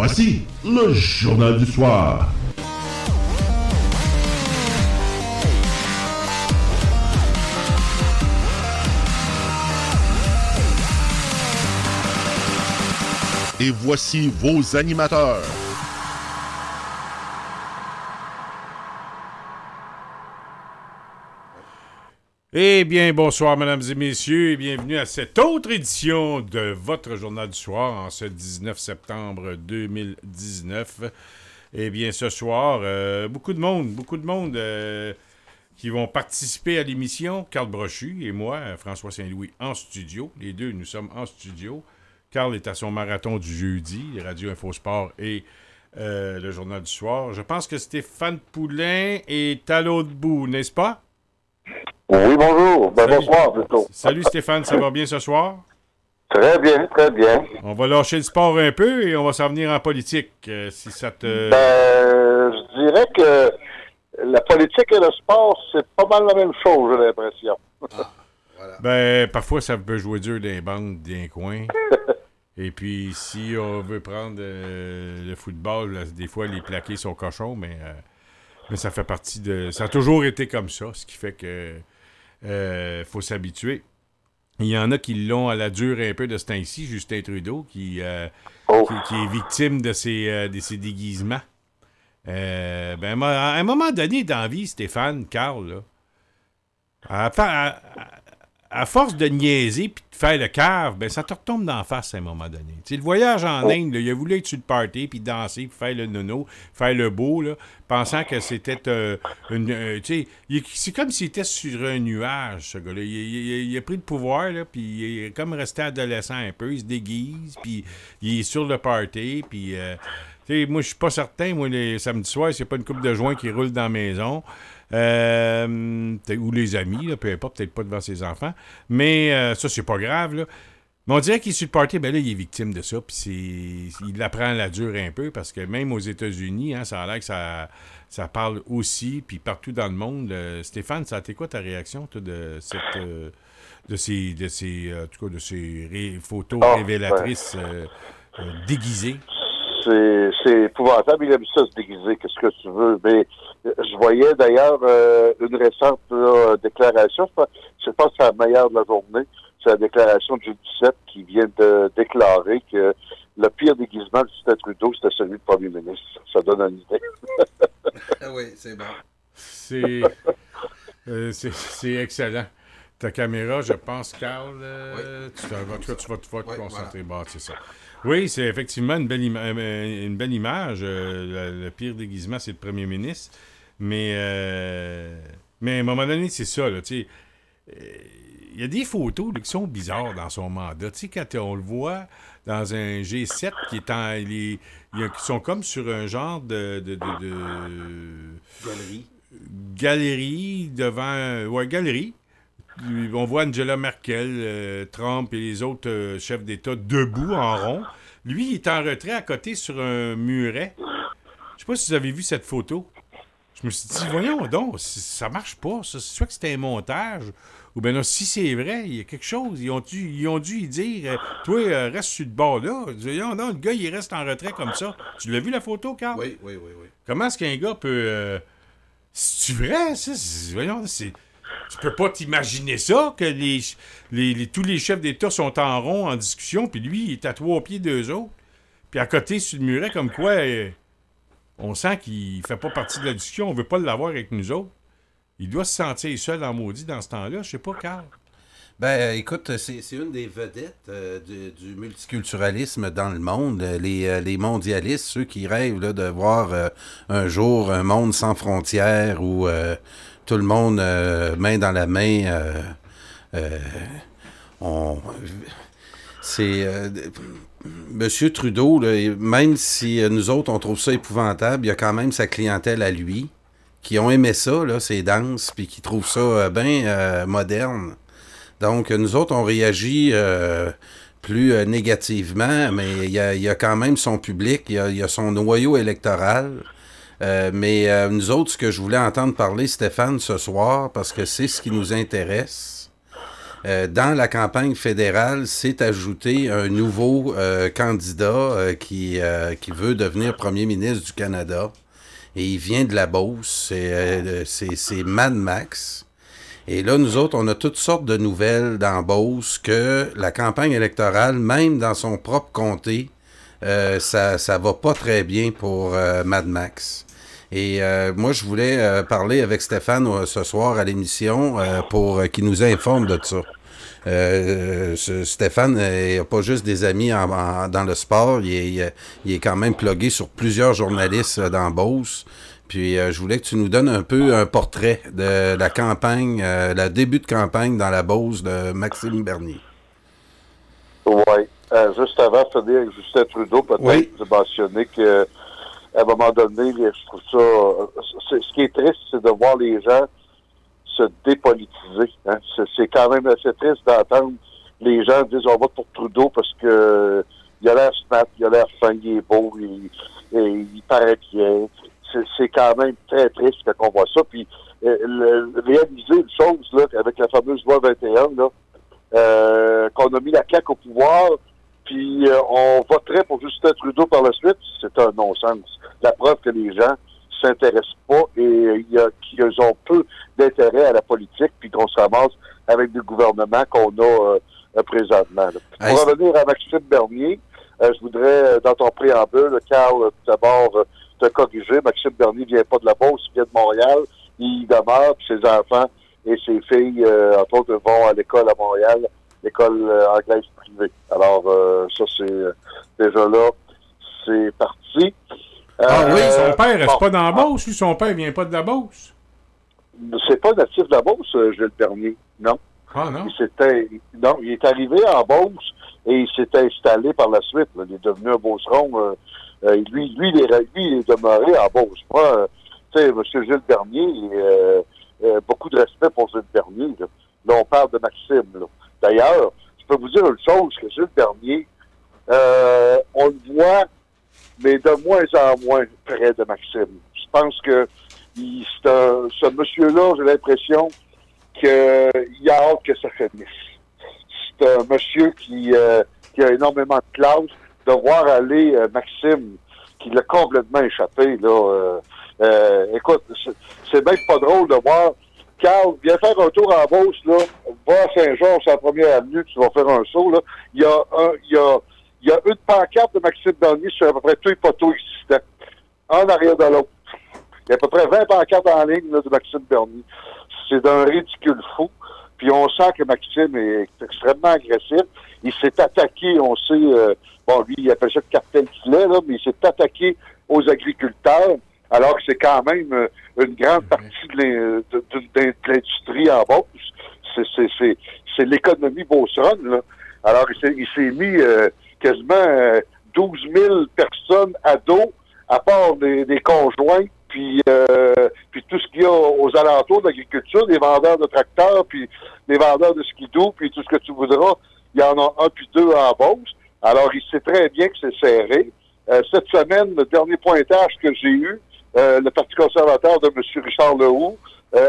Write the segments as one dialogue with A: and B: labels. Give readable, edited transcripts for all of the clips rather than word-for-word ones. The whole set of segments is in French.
A: Voici le Journal du Soir. Et voici vos animateurs.
B: Eh bien, bonsoir, mesdames et messieurs, et bienvenue à cette autre édition de votre Journal du Soir en ce 19 septembre 2019. Eh bien, ce soir, beaucoup de monde qui vont participer à l'émission. Carl Brochu et moi, François Saint-Louis, en studio. Les deux, nous sommes en studio. Carl est à son marathon du jeudi, Radio Infosport et le Journal du Soir. Je pense que Stéphane Poulain est à l'autre bout, n'est-ce pas?
C: Oui, bonjour. Bonsoir, plutôt.
B: Salut Stéphane, ça va bien ce soir?
C: Très bien, très bien.
B: On va lâcher le sport un peu et on va s'en venir en politique, si ça te...
C: Je dirais que la politique et le sport, c'est pas mal la même chose, j'ai l'impression.
D: Ah, voilà.
B: Ben, parfois, ça peut jouer dur des bandes, des coins. Et puis, si on veut prendre le football, là, des fois, les plaqués sont cochons, mais ça fait partie de... Ça a toujours été comme ça, ce qui fait que faut s'habituer. Il y en a qui l'ont à la dure un peu de ce temps-ci, Justin Trudeau, qui est victime de ses déguisements. Ben, à un moment donné dans la vie, Stéphane, Carl, là, à force de niaiser puis de faire le cave, ben ça te retombe d'en face à un moment donné. Tu sais, le voyage en Inde, là, il a voulu être sur le party puis danser puis faire le nono, faire le beau, là, pensant que c'était tu sais, c'est comme s'il était sur un nuage, ce gars-là. Il a pris le pouvoir, là, puis il est comme resté adolescent un peu, il se déguise, puis il est sur le party, puis... tu sais, moi, je suis pas certain, moi, les samedis soirs, c'est pas une coupe de joint qui roule dans la maison. Ou les amis, là, peu importe, peut-être pas devant ses enfants. Mais ça, c'est pas grave, là. Mais on dirait qu'il est sur le party, ben là, il est victime de ça, puis il l'apprend à la dure un peu, parce que même aux États-Unis, hein, ça a l'air que ça parle aussi, puis partout dans le monde. Stéphane, ça a été quoi ta réaction, toi, de ces photos révélatrices déguisées?
C: C'est épouvantable. Il aime ça se déguiser, qu'est-ce que tu veux. Mais je voyais d'ailleurs une récente déclaration, je pense que c'est la meilleure de la journée, c'est la déclaration de Jules Duceppe qui vient de déclarer que le pire déguisement de Justin Trudeau, c'était celui du premier ministre. Ça donne une idée.
D: Ah oui, c'est bon.
B: C'est excellent. Ta caméra, je pense, Carl,
D: oui.
B: tu vas te concentrer.
D: Voilà.
B: Bon, c'est ça. Oui, c'est effectivement une belle image. Le pire déguisement, c'est le premier ministre. Mais à un moment donné, c'est ça. Il y a des photos là, qui sont bizarres dans son mandat. Tu sais, quand on le voit dans un G7 qui sont comme sur un genre de galerie devant... galerie. On voit Angela Merkel, Trump et les autres chefs d'État debout en rond. Lui, il est en retrait à côté sur un muret. Je sais pas si vous avez vu cette photo. Je me suis dit, voyons donc, ça marche pas. Ça. C'est soit que c'était un montage, ou bien non, si c'est vrai, il y a quelque chose. Ils ont dû y dire, toi, reste sur le bord là. Voyons donc, le gars, il reste en retrait comme ça. Tu l'as vu la photo, Carl?
D: Oui.
B: Comment est-ce qu'un gars peut... C'est-tu vrai, ça? Voyons, c'est... Tu peux pas t'imaginer ça, que tous les chefs d'État sont en rond en discussion, puis lui, il est à 3 pieds d'eux autres. Puis à côté, sur le muret, comme quoi, on sent qu'il fait pas partie de la discussion, on veut pas l'avoir avec nous autres. Il doit se sentir seul en maudit dans ce temps-là. Je sais pas, Carl.
D: Ben, écoute, c'est une des vedettes du multiculturalisme dans le monde. Les mondialistes, ceux qui rêvent là, de voir un jour un monde sans frontières où... tout le monde, main dans la main, Monsieur Trudeau, là, même si nous autres, on trouve ça épouvantable, il y a quand même sa clientèle à lui, qui ont aimé ça, là, ses danses, puis qui trouvent ça bien moderne. Donc, nous autres, on réagit plus négativement, mais il y a quand même son public, il y a son noyau électoral. Mais nous autres, ce que je voulais entendre parler, Stéphane, ce soir, parce que c'est ce qui nous intéresse, dans la campagne fédérale, s'est ajouté un nouveau candidat qui veut devenir premier ministre du Canada. Et il vient de la Beauce. C'est Mad Max. Et là, nous autres, on a toutes sortes de nouvelles dans Beauce que la campagne électorale, même dans son propre comté, ça va pas très bien pour Mad Max. Et moi, je voulais parler avec Stéphane ce soir à l'émission pour qu'il nous informe de ça. Stéphane n'a pas juste des amis dans le sport, il est quand même plugué sur plusieurs journalistes dans Beauce. Puis je voulais que tu nous donnes un peu un portrait de la campagne, le début de campagne dans la Beauce de Maxime Bernier.
C: Oui. Juste avant, Frédéric Justin Trudeau, peut-être, de mentionner que à un moment donné, je trouve ça... ce qui est triste, c'est de voir les gens se dépolitiser. Hein. C'est quand même assez triste d'entendre les gens dire on vote pour Trudeau parce que il a l'air smart, il a l'air fin, il est beau, il paraît bien. C'est quand même très triste quand on voit ça. Puis réaliser une chose là, avec la fameuse loi 21, là, qu'on a mis la CAQ au pouvoir, puis on voterait pour Justin Trudeau par la suite, c'est un non-sens. La preuve que les gens s'intéressent pas et qu'ils ont peu d'intérêt à la politique, puis qu'on se ramasse avec des gouvernements qu'on a présentement. Pour revenir à Maxime Bernier, je voudrais, dans ton préambule, Carl, d'abord te corriger. Maxime Bernier vient pas de la Beauce, il vient de Montréal. Il demeure, puis ses enfants et ses filles, entre autres, vont à l'école à Montréal, l'école anglaise privée. Alors, ça, c'est déjà là, c'est parti.
B: Oui, son père reste pas dans la Beauce, lui, son père vient pas de la Beauce.
C: C'est pas natif de la Beauce, Gilles Bernier, non.
B: Ah non?
C: Il est arrivé en Beauce et il s'est installé par la suite. Là. Il est devenu un Beauceron. Lui, il est demeuré en Beauce. Moi, tu sais, M. Gilles Bernier, beaucoup de respect pour Gilles Bernier. Là, on parle de Maxime. Là. D'ailleurs, je peux vous dire une chose, que Gilles Bernier, on le voit, mais de moins en moins près de Maxime. Je pense que ce monsieur-là, j'ai l'impression qu'il a hâte que ça finisse. C'est un monsieur qui a énormément de classe. De voir aller Maxime, qui l'a complètement échappé, là. Écoute, c'est même pas drôle de voir. Carl, viens faire un tour en Beauce, là. Va à Saint-Georges, à la première avenue, tu vas faire un saut, là. Il y a une pancarte de Maxime Bernier sur à peu près tous les poteaux existants. Un arrière de l'autre. Il y a à peu près 20 pancartes en ligne, là, de Maxime Bernier. C'est d'un ridicule fou. Puis on sent que Maxime est extrêmement agressif. Il s'est attaqué, on sait, lui, il appelle ça le cartel du lait, là, mais il s'est attaqué aux agriculteurs, alors que c'est quand même une grande partie de l'industrie en Beauce. C'est l'économie beauceronne, là. Alors, il s'est mis quasiment 12 000 personnes à dos, à part des conjoints, puis tout ce qu'il y a aux alentours de l'agriculture, des vendeurs de tracteurs, puis des vendeurs de skidoo, puis tout ce que tu voudras, il y en a un puis deux en Beauce. Alors, il sait très bien que c'est serré. Cette semaine, le dernier pointage que j'ai eu, le Parti conservateur de M. Richard Lehoux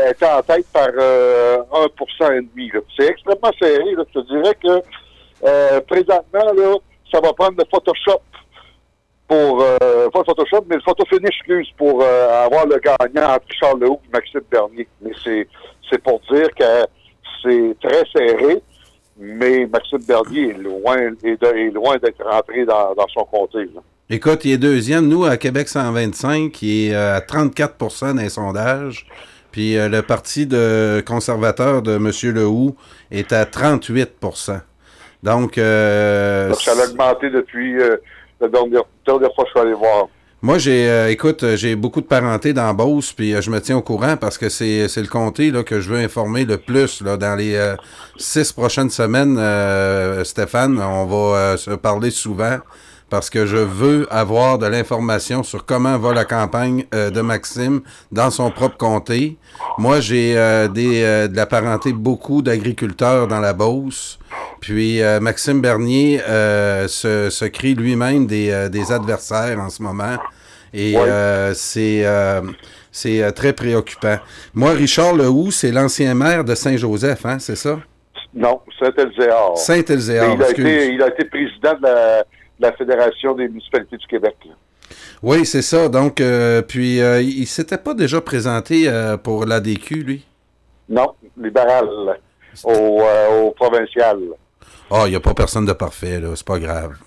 C: était en tête par 1,5%. C'est extrêmement serré. Là. Je te dirais que présentement, là, ça va prendre le Photoshop pour pas le Photoshop, mais le photo-finish, excuse, pour avoir le gagnant entre Richard Lehoux et Maxime Bernier. Mais c'est pour dire que c'est très serré. Mais Maxime Bernier est loin d'être rentré dans son comté. Là.
D: Écoute, il est deuxième. Nous, à Québec 125, il est à 34 % dans les sondages. Puis le parti conservateur de M. Lehoux est à 38 %. Donc
C: ça a augmenté depuis la dernière fois que je suis allé voir.
D: Moi, j'ai beaucoup de parenté dans Beauce, puis je me tiens au courant parce que c'est le comté là, que je veux informer le plus là, dans les 6 prochaines semaines. Stéphane, on va se parler souvent parce que je veux avoir de l'information sur comment va la campagne de Maxime dans son propre comté. Moi, j'ai de la parenté beaucoup d'agriculteurs dans la Beauce. Puis Maxime Bernier se crée lui-même des adversaires en ce moment. Et c'est très préoccupant. Moi, Richard Lehoux, c'est l'ancien maire de Saint-Joseph, hein, c'est ça?
C: Non, Saint-Elzéar.
D: Saint-Elzéar,
C: il a été président de la Fédération des municipalités du Québec. Là.
D: Oui, c'est ça. Donc, puis, il s'était pas déjà présenté pour l'ADQ, lui?
C: Non, libéral, au provincial.
D: Ah, il n'y a pas personne de parfait, là. C'est pas grave.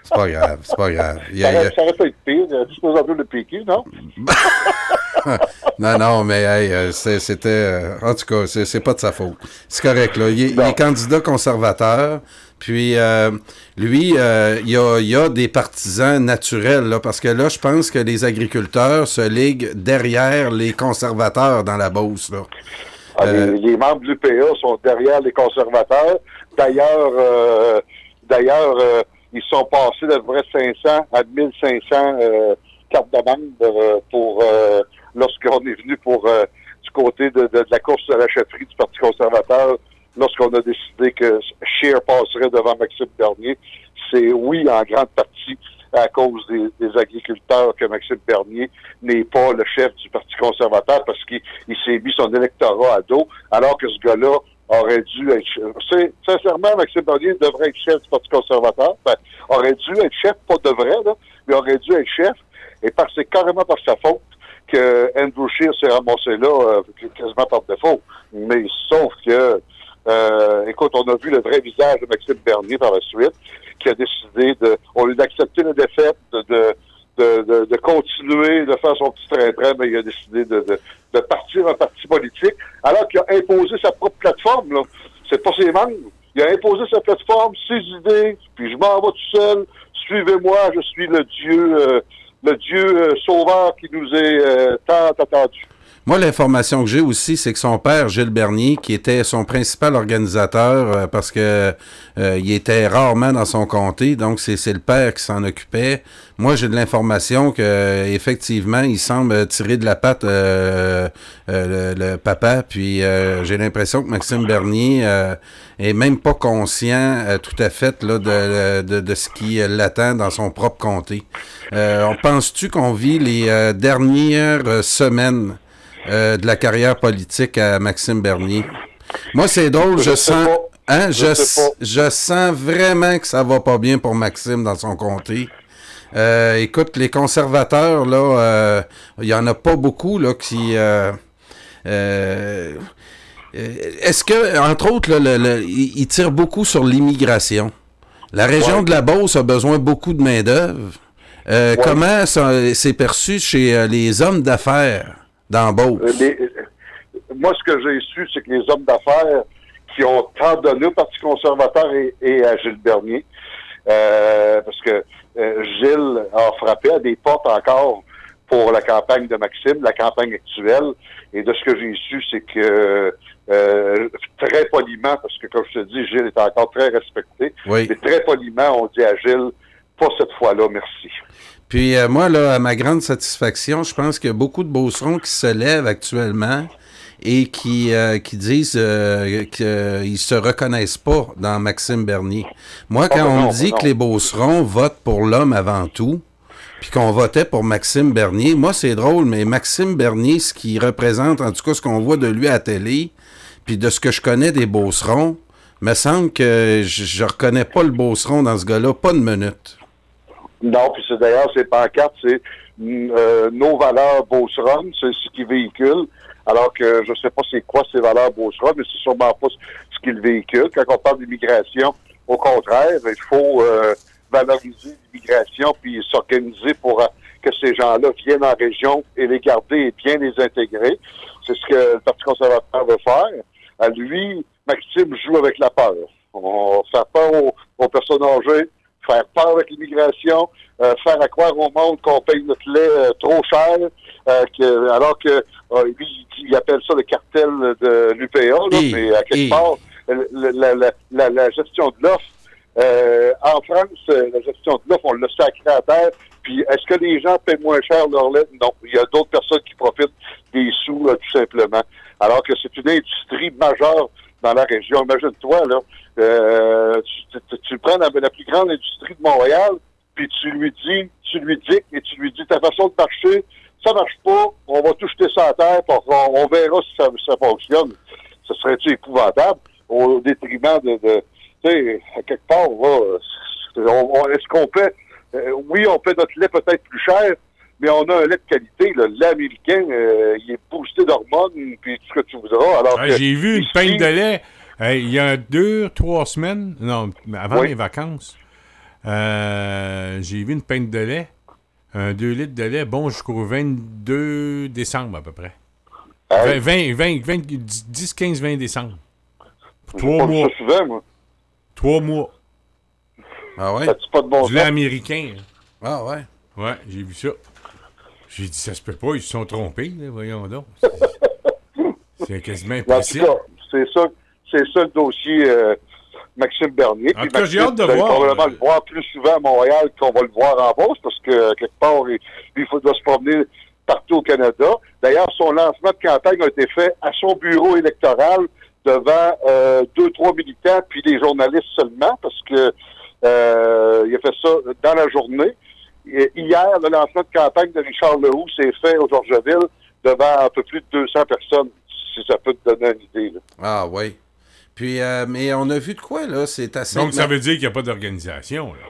D: C'est pas grave, c'est pas grave.
C: Ça aurait pas été pire. Tu peux entendre le PQ, non?
D: Non, mais hey, c'était... en tout cas, c'est pas de sa faute. C'est correct, là. Il est candidat conservateur. Puis, lui, il y a des partisans naturels, là, parce que là, je pense que les agriculteurs se liguent derrière les conservateurs dans la Beauce, là.
C: Les membres du PA sont derrière les conservateurs. D'ailleurs, ils sont passés de vrai 500 à 1500 cartes de membre pour lorsqu'on est venu pour du côté de la course à la chefferie du Parti conservateur, lorsqu'on a décidé que Scheer passerait devant Maxime Bernier. C'est oui, en grande partie à cause des agriculteurs que Maxime Bernier n'est pas le chef du Parti conservateur parce qu'il s'est mis son électorat à dos, alors que ce gars-là aurait dû être chef. Sincèrement, Maxime Bernier devrait être chef du Parti conservateur. Aurait dû être chef, pas de vrai, là, mais aurait dû être chef. Et c'est carrément par sa faute que Andrew Scheer s'est ramassé là, quasiment par défaut. Mais sauf que, écoute, on a vu le vrai visage de Maxime Bernier par la suite, qui a décidé au lieu d'accepter la défaite, de continuer, de faire son petit train-train, mais il a décidé de partir un parti politique, alors qu'il a imposé sa propre plateforme, là. C'est pas ses membres. Il a imposé sa plateforme, ses idées, puis je m'en vais tout seul, suivez-moi, je suis le Dieu sauveur qui nous est tant attendu.
D: Moi, l'information que j'ai aussi, c'est que son père, Gilles Bernier, qui était son principal organisateur, parce que il était rarement dans son comté, donc c'est le père qui s'en occupait. Moi, j'ai de l'information que effectivement, il semble tirer de la patte le papa, puis j'ai l'impression que Maxime Bernier est même pas conscient tout à fait là, de ce qui l'attend dans son propre comté. On pense-tu qu'on vit les dernières semaines de la carrière politique à Maxime Bernier? Moi, c'est drôle, je sens vraiment que ça va pas bien pour Maxime dans son comté. Écoute, les conservateurs, là, il y en a pas beaucoup, là, qui... est-ce que, entre autres, ils tirent beaucoup sur l'immigration? La région de la Beauce a besoin beaucoup de main-d'œuvre. Comment c'est perçu chez les hommes d'affaires dans Beauce?
C: Moi, ce que j'ai su, c'est que les hommes d'affaires qui ont tant donné au Parti conservateur et à Gilles Bernier, parce que Gilles a frappé à des portes encore pour la campagne de Maxime, la campagne actuelle, et de ce que j'ai su, c'est que très poliment, parce que comme je te dis, Gilles est encore très respecté, mais très poliment, on dit à Gilles, pas cette fois-là, merci.
D: Puis moi, là, à ma grande satisfaction, je pense qu'il y a beaucoup de Beaucerons qui se lèvent actuellement et qui disent qu'ils se reconnaissent pas dans Maxime Bernier. Moi, quand on me dit que les Beaucerons votent pour l'homme avant tout, puis qu'on votait pour Maxime Bernier, moi, c'est drôle, mais Maxime Bernier, ce qu'il représente, en tout cas, ce qu'on voit de lui à la télé, puis de ce que je connais des Beaucerons, me semble que je reconnais pas le Beauceron dans ce gars-là, pas une minute.
C: Non, puis c'est d'ailleurs, ces pancartes, c'est nos valeurs beauceronnes, c'est ce qu'ils véhiculent, alors que je sais pas c'est quoi ces valeurs beauceronnes, mais c'est sûrement pas ce qu'ils véhiculent. Quand on parle d'immigration, au contraire, il faut valoriser l'immigration puis s'organiser pour que ces gens-là viennent en région et les garder et bien les intégrer. C'est ce que le Parti conservateur veut faire. À lui, Maxime joue avec la peur. On fait peur aux personnes âgées, faire peur avec l'immigration, faire à croire au monde qu'on paye notre lait trop cher, alors que lui, il appelle ça le cartel de l'UPA, mais à quelque part, la gestion de l'offre, en France, la gestion de l'offre, on l'a sacré à terre, puis est-ce que les gens paient moins cher leur lait? Non, il y a d'autres personnes qui profitent des sous, tout simplement. Alors que c'est une industrie majeure dans la région. Imagine-toi, là, tu prends la plus grande industrie de Montréal, puis tu lui dis et tu lui dis ta façon de marcher, ça marche pas, on va tout jeter ça à terre, on verra si ça fonctionne. Ce serait-tu épouvantable? au détriment de tu sais, à quelque part, est-ce qu'on paie, oui, on paie notre lait peut-être plus cher, mais on a un lait de qualité. Le lait américain, il est boosté d'hormones, puis tout ce que tu voudras. Alors
B: j'ai vu une pinte de lait il y a 2-3 semaines, non, avant mes vacances. J'ai vu une pinte de lait, 2 litres de lait, bon, jusqu'au 22 décembre à peu près. 10, 15, 20 décembre. 3 mois.
C: Ça souvent, moi.
B: 3 mois.
D: Ah ouais?
C: Ça dit pas de bon
B: Du lait américain.
D: Ah ouais?
B: Ouais, j'ai vu ça. J'ai dit, ça se peut pas, ils se sont trompés, là, voyons donc. C'est quasiment impossible.
C: En tout cas, c'est ça le dossier Maxime Bernier.
B: En tout cas, j'ai hâte de voir.
C: On va probablement le voir plus souvent à Montréal qu'on va le voir en Beauce, parce que quelque part, il doit se promener partout au Canada. D'ailleurs, son lancement de campagne a été fait à son bureau électoral devant 2-3 militants, puis des journalistes seulement, parce que il a fait ça dans la journée. Et hier, le lancement de campagne de Richard Lehoux s'est fait au Georgeville devant un peu plus de 200 personnes, si ça peut te donner une idée. Là.
D: Ah oui. Puis, mais on a vu de quoi, là? C'est assez...
B: Donc, ça veut dire qu'il n'y a pas d'organisation, là.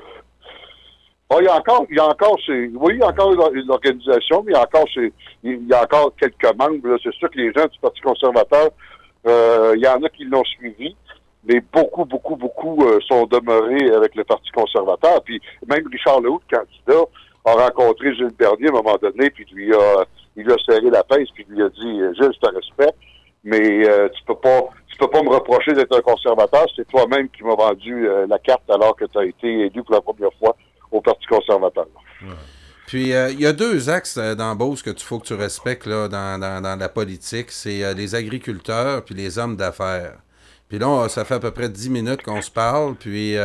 C: Oh, il y a encore une organisation, mais il y a encore quelques membres. Là. C'est sûr que les gens du Parti conservateur, il y en a qui l'ont suivi, mais beaucoup sont demeurés avec le Parti conservateur. Puis même Richard Lehoux, le candidat, a rencontré Gilles Bernier à un moment donné, puis il lui a serré la pince, puis il lui a dit « Gilles, je te respecte, mais tu peux pas me reprocher d'être un conservateur, c'est toi-même qui m'as vendu la carte alors que tu as été élu pour la première fois au Parti conservateur. »
B: Ouais.
D: Puis, il y a 2 axes dans Beauce que faut que tu respectes là, dans la politique. C'est les agriculteurs puis les hommes d'affaires. Puis là, ça fait à peu près 10 minutes qu'on se parle. Puis,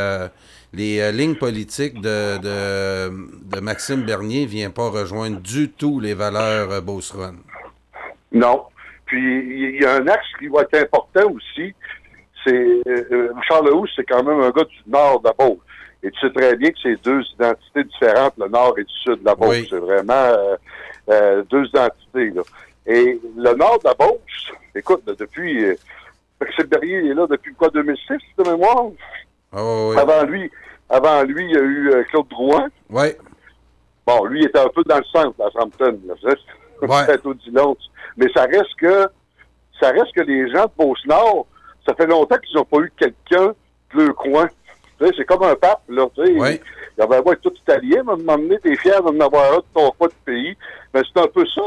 D: les lignes politiques de Maxime Bernier ne viennent pas rejoindre du tout les valeurs beauceronnes.
C: Non. Puis, il y a un axe qui va être important aussi. C'est Richard Lehoux, c'est quand même un gars du nord de la Beauce. Et tu sais très bien que c'est 2 identités différentes, le nord et du sud de la Beauce. Oui. C'est vraiment 2 identités. Là. Et le nord de la Beauce, écoute, depuis... Maxime Bernier est là depuis quoi, 2006, de mémoire?
D: Oh, oui.
C: Avant lui, il y a eu Claude Drouin.
D: Oui.
C: Bon, lui, il était un peu dans le centre, à Frampton.
D: Ouais.
C: Mais ça reste que les gens de Beauce-Nord, ça fait longtemps qu'ils n'ont pas eu quelqu'un de leur coin. C'est comme un pape, là.
D: Oui.
C: Il avait beau être tout italien, mais à un moment donné, t'es fier d'en avoir un de ton coin de pays. Mais c'est un peu ça.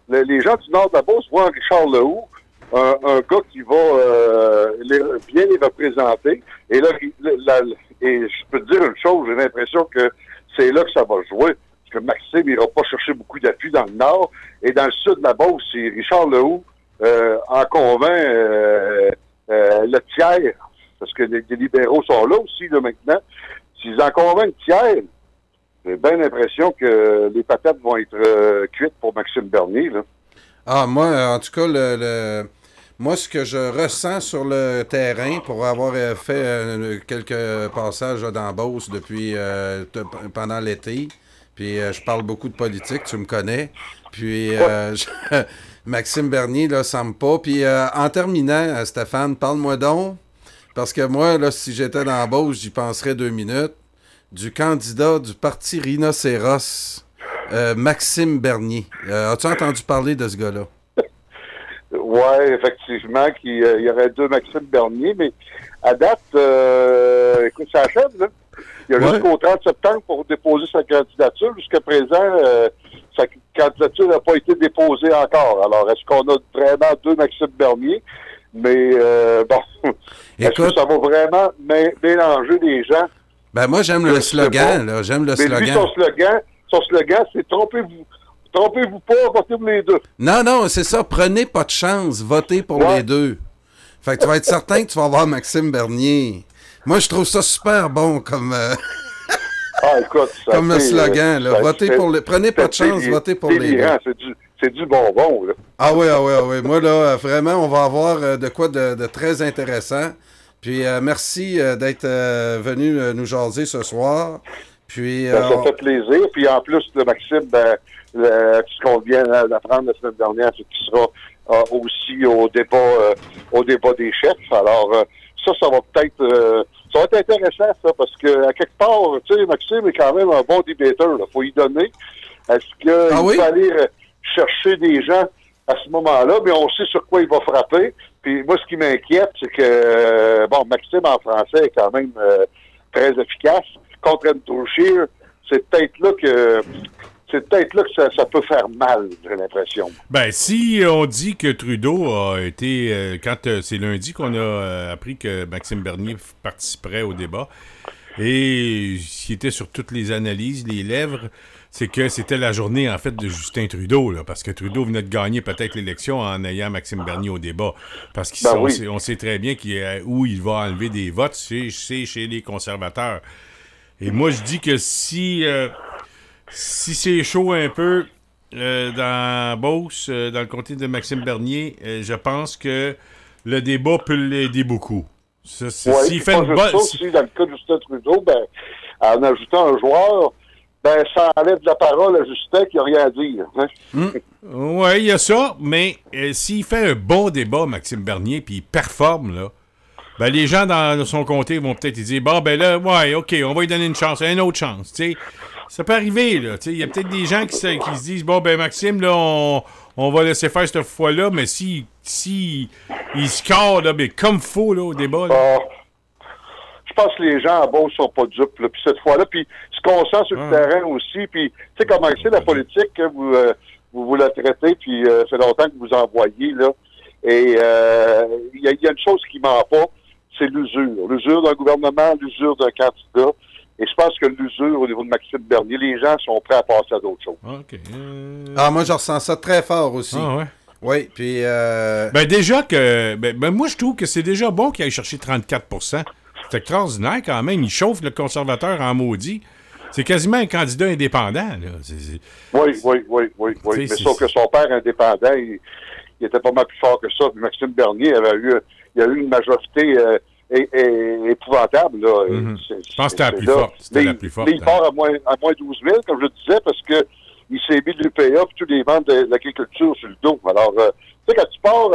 C: Les gens du nord de la Beauce voient Richard Lehoux, un gars qui va bien les représenter. Et là, et je peux te dire une chose, j'ai l'impression que c'est là que ça va jouer. Parce que Maxime n'ira pas chercher beaucoup d'appui dans le nord. Et dans le sud de la Beauce, c'est Richard Lehoux en convainc le tiers. Parce que les libéraux sont là aussi, là, maintenant. S'ils en convainquent tiers, j'ai bien l'impression que les patates vont être cuites pour Maxime Bernier, là.
D: Ah, moi, en tout cas, moi, ce que je ressens sur le terrain, pour avoir fait quelques passages là, dans Beauce depuis pendant l'été, puis je parle beaucoup de politique, tu me connais, puis Maxime Bernier, là, ça me pas. Puis en terminant, Stéphane, parle-moi donc, parce que moi, là, si j'étais dans Beauce, j'y penserais 2 minutes, du candidat du Parti Rhinocéros, Maxime Bernier. As-tu entendu parler de ce gars-là?
C: Oui, effectivement, il y aurait 2 Maxime Bernier, mais à date, écoute, ça achève, là. Il y a jusqu'au 30 septembre pour déposer sa candidature. Jusqu'à présent, sa candidature n'a pas été déposée encore. Alors, est-ce qu'on a vraiment 2 Maxime Bernier? Mais, bon, est-ce que ça va vraiment mélanger les gens?
D: Ben, moi, j'aime le slogan, là. J'aime le slogan.
C: Lui, son slogan, c'est « Trompez-vous. Trompez-vous pas, votez pour les 2. »
D: Non, c'est ça. Prenez pas de chance. Votez pour les 2. Fait que tu vas être certain que tu vas avoir Maxime Bernier. Moi, je trouve ça super bon comme...
C: écoute,
D: comme le slogan, là. Prenez pas de chance, votez pour les 2.
C: C'est du bonbon, là.
D: Ah oui. Moi, là, vraiment, on va avoir de quoi de très intéressant. Puis, merci d'être venu nous jaser ce soir. Puis,
C: ça fait plaisir. Puis, en plus, Maxime, ce qu'on vient d'apprendre la semaine dernière, c'est qu'il sera aussi au débat des chefs. Alors, ça va peut-être... ça va être intéressant, ça, parce que à quelque part, tu sais, Maxime est quand même un bon débatteur. Il faut y donner. Est-ce qu'il va aller chercher des gens à ce moment-là? Mais on sait sur quoi il va frapper. Puis moi, ce qui m'inquiète, c'est que, Maxime en français est quand même très efficace. Contre Andrew Scheer, c'est peut-être là que ça peut faire mal, j'ai l'impression.
B: Ben, si on dit que Trudeau a été... quand c'est lundi qu'on a appris que Maxime Bernier participerait au débat, et qui était sur toutes les analyses, les lèvres, c'est que c'était la journée, en fait, de Justin Trudeau, là, parce que Trudeau venait de gagner peut-être l'élection en ayant Maxime Bernier au débat. Parce qu'on sait très bien où il va enlever des votes, c'est chez les conservateurs. Et moi, je dis que si c'est chaud un peu dans Beauce, dans le comté de Maxime Bernier, je pense que le débat peut l'aider beaucoup.
C: S'il fait une bonne... aussi, dans le cas de Justin Trudeau, en ajoutant un joueur, ça enlève de la parole à Justin qui n'a rien à dire. Hein?
B: Oui, il y a ça, mais s'il fait un bon débat, Maxime Bernier, puis il performe, là, les gens dans son comté vont peut-être dire, OK, on va lui donner une autre chance, tu sais. Ça peut arriver, là. Il y a peut-être des gens qui se disent, Maxime, là, on va laisser faire cette fois-là, mais si il score, là, comme faux, là, au débat, là.
C: Je pense que les gens à Beauce sont pas dupes, là. Puis cette fois-là, puis ce qu'on sent sur le terrain aussi, puis tu sais comment c'est la politique, hein, vous la traitez, puis ça fait longtemps que vous en voyez, là. Et il y a une chose qui ment pas, c'est l'usure. L'usure d'un gouvernement, l'usure d'un candidat. Et je pense que l'usure au niveau de Maxime Bernier, les gens sont prêts à passer à d'autres choses.
B: OK.
D: Moi, je ressens ça très fort aussi.
B: Ah ouais?
D: Oui, puis...
B: déjà que... moi, je trouve que c'est déjà bon qu'il aille chercher 34 %. C'est extraordinaire, quand même. Il chauffe le conservateur en maudit. C'est quasiment un candidat indépendant, là.
C: Oui. Mais sauf que son père indépendant, il était pas mal plus fort que ça. Puis Maxime Bernier il a eu une majorité... épouvantable, là.
B: Je pense que c'était la plus forte. C'était la plus forte.
C: Il part à moins 12 000, comme je le disais, parce que il s'est mis de l'UPA et tous les membres de l'agriculture sur le dos. Alors, tu sais, quand tu pars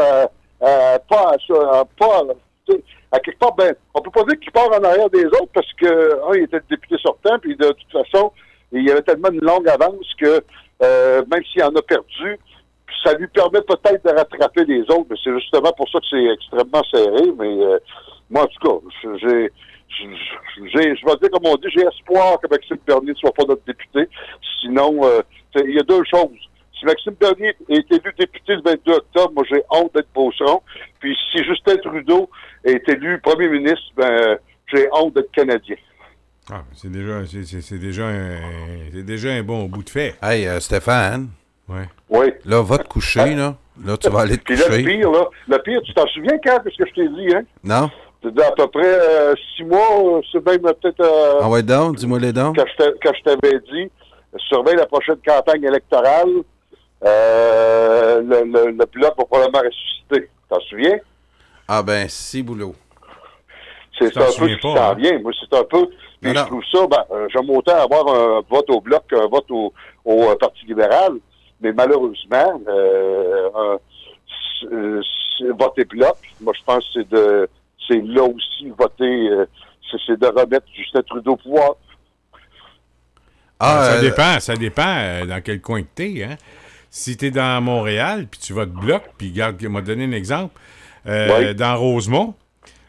C: à quelque part, on peut pas dire qu'il part en arrière des autres parce que, il était le député sortant, puis de toute façon, il y avait tellement une longue avance que, même s'il en a perdu, ça lui permet peut-être de rattraper les autres, mais c'est justement pour ça que c'est extrêmement serré, mais moi, en tout cas, je vais dire comme on dit, j'ai espoir que Maxime Bernier ne soit pas notre député. Sinon, il y a deux choses. Si Maxime Bernier est élu député le 22 octobre, moi, j'ai honte d'être Beauceron. Puis si Justin Trudeau est élu premier ministre, j'ai honte d'être Canadien.
B: Ah, c'est déjà un bon bout de fait.
D: Hey, Stéphane.
B: Ouais.
C: Oui.
D: Là, va te coucher, là. Là, tu vas aller te coucher.
C: Puis là, le pire, tu t'en souviens quand, de ce que je t'ai dit, hein?
D: Non.
C: C'est à peu près 6 mois, c'est même peut-être...
D: Ah ouais, donc, dis-moi les dons.
C: Quand je t'avais dit, surveille la prochaine campagne électorale, le Bloc va probablement ressusciter. T'en souviens?
D: Ah si, boulot.
C: C'est un peu ce qui s'en vient. Moi, c'est un peu... Puis je trouve ça, j'aime autant avoir un vote au Bloc qu'un vote au Parti libéral, mais malheureusement, voter Bloc, moi, je pense que c'est là aussi voter, c'est de remettre Justin Trudeau au pouvoir.
B: Ça dépend dans quel coin que t'es, hein. Si t'es dans Montréal, puis tu votes Bloc, puis regarde, m'a donné un exemple, dans Rosemont,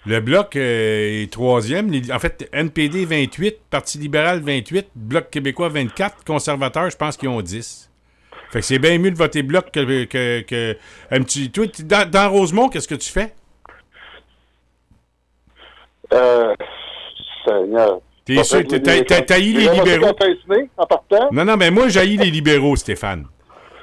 B: le Bloc est troisième. En fait, NPD 28, Parti libéral 28, Bloc québécois 24, conservateurs, je pense qu'ils ont 10. Fait que c'est bien mieux de voter Bloc que un petit... Toi, dans Rosemont, qu'est-ce que tu fais?
C: Seigneur.
B: T'es sûr, t'haïs les libéraux? Non, mais moi, j'haïs les libéraux, Stéphane.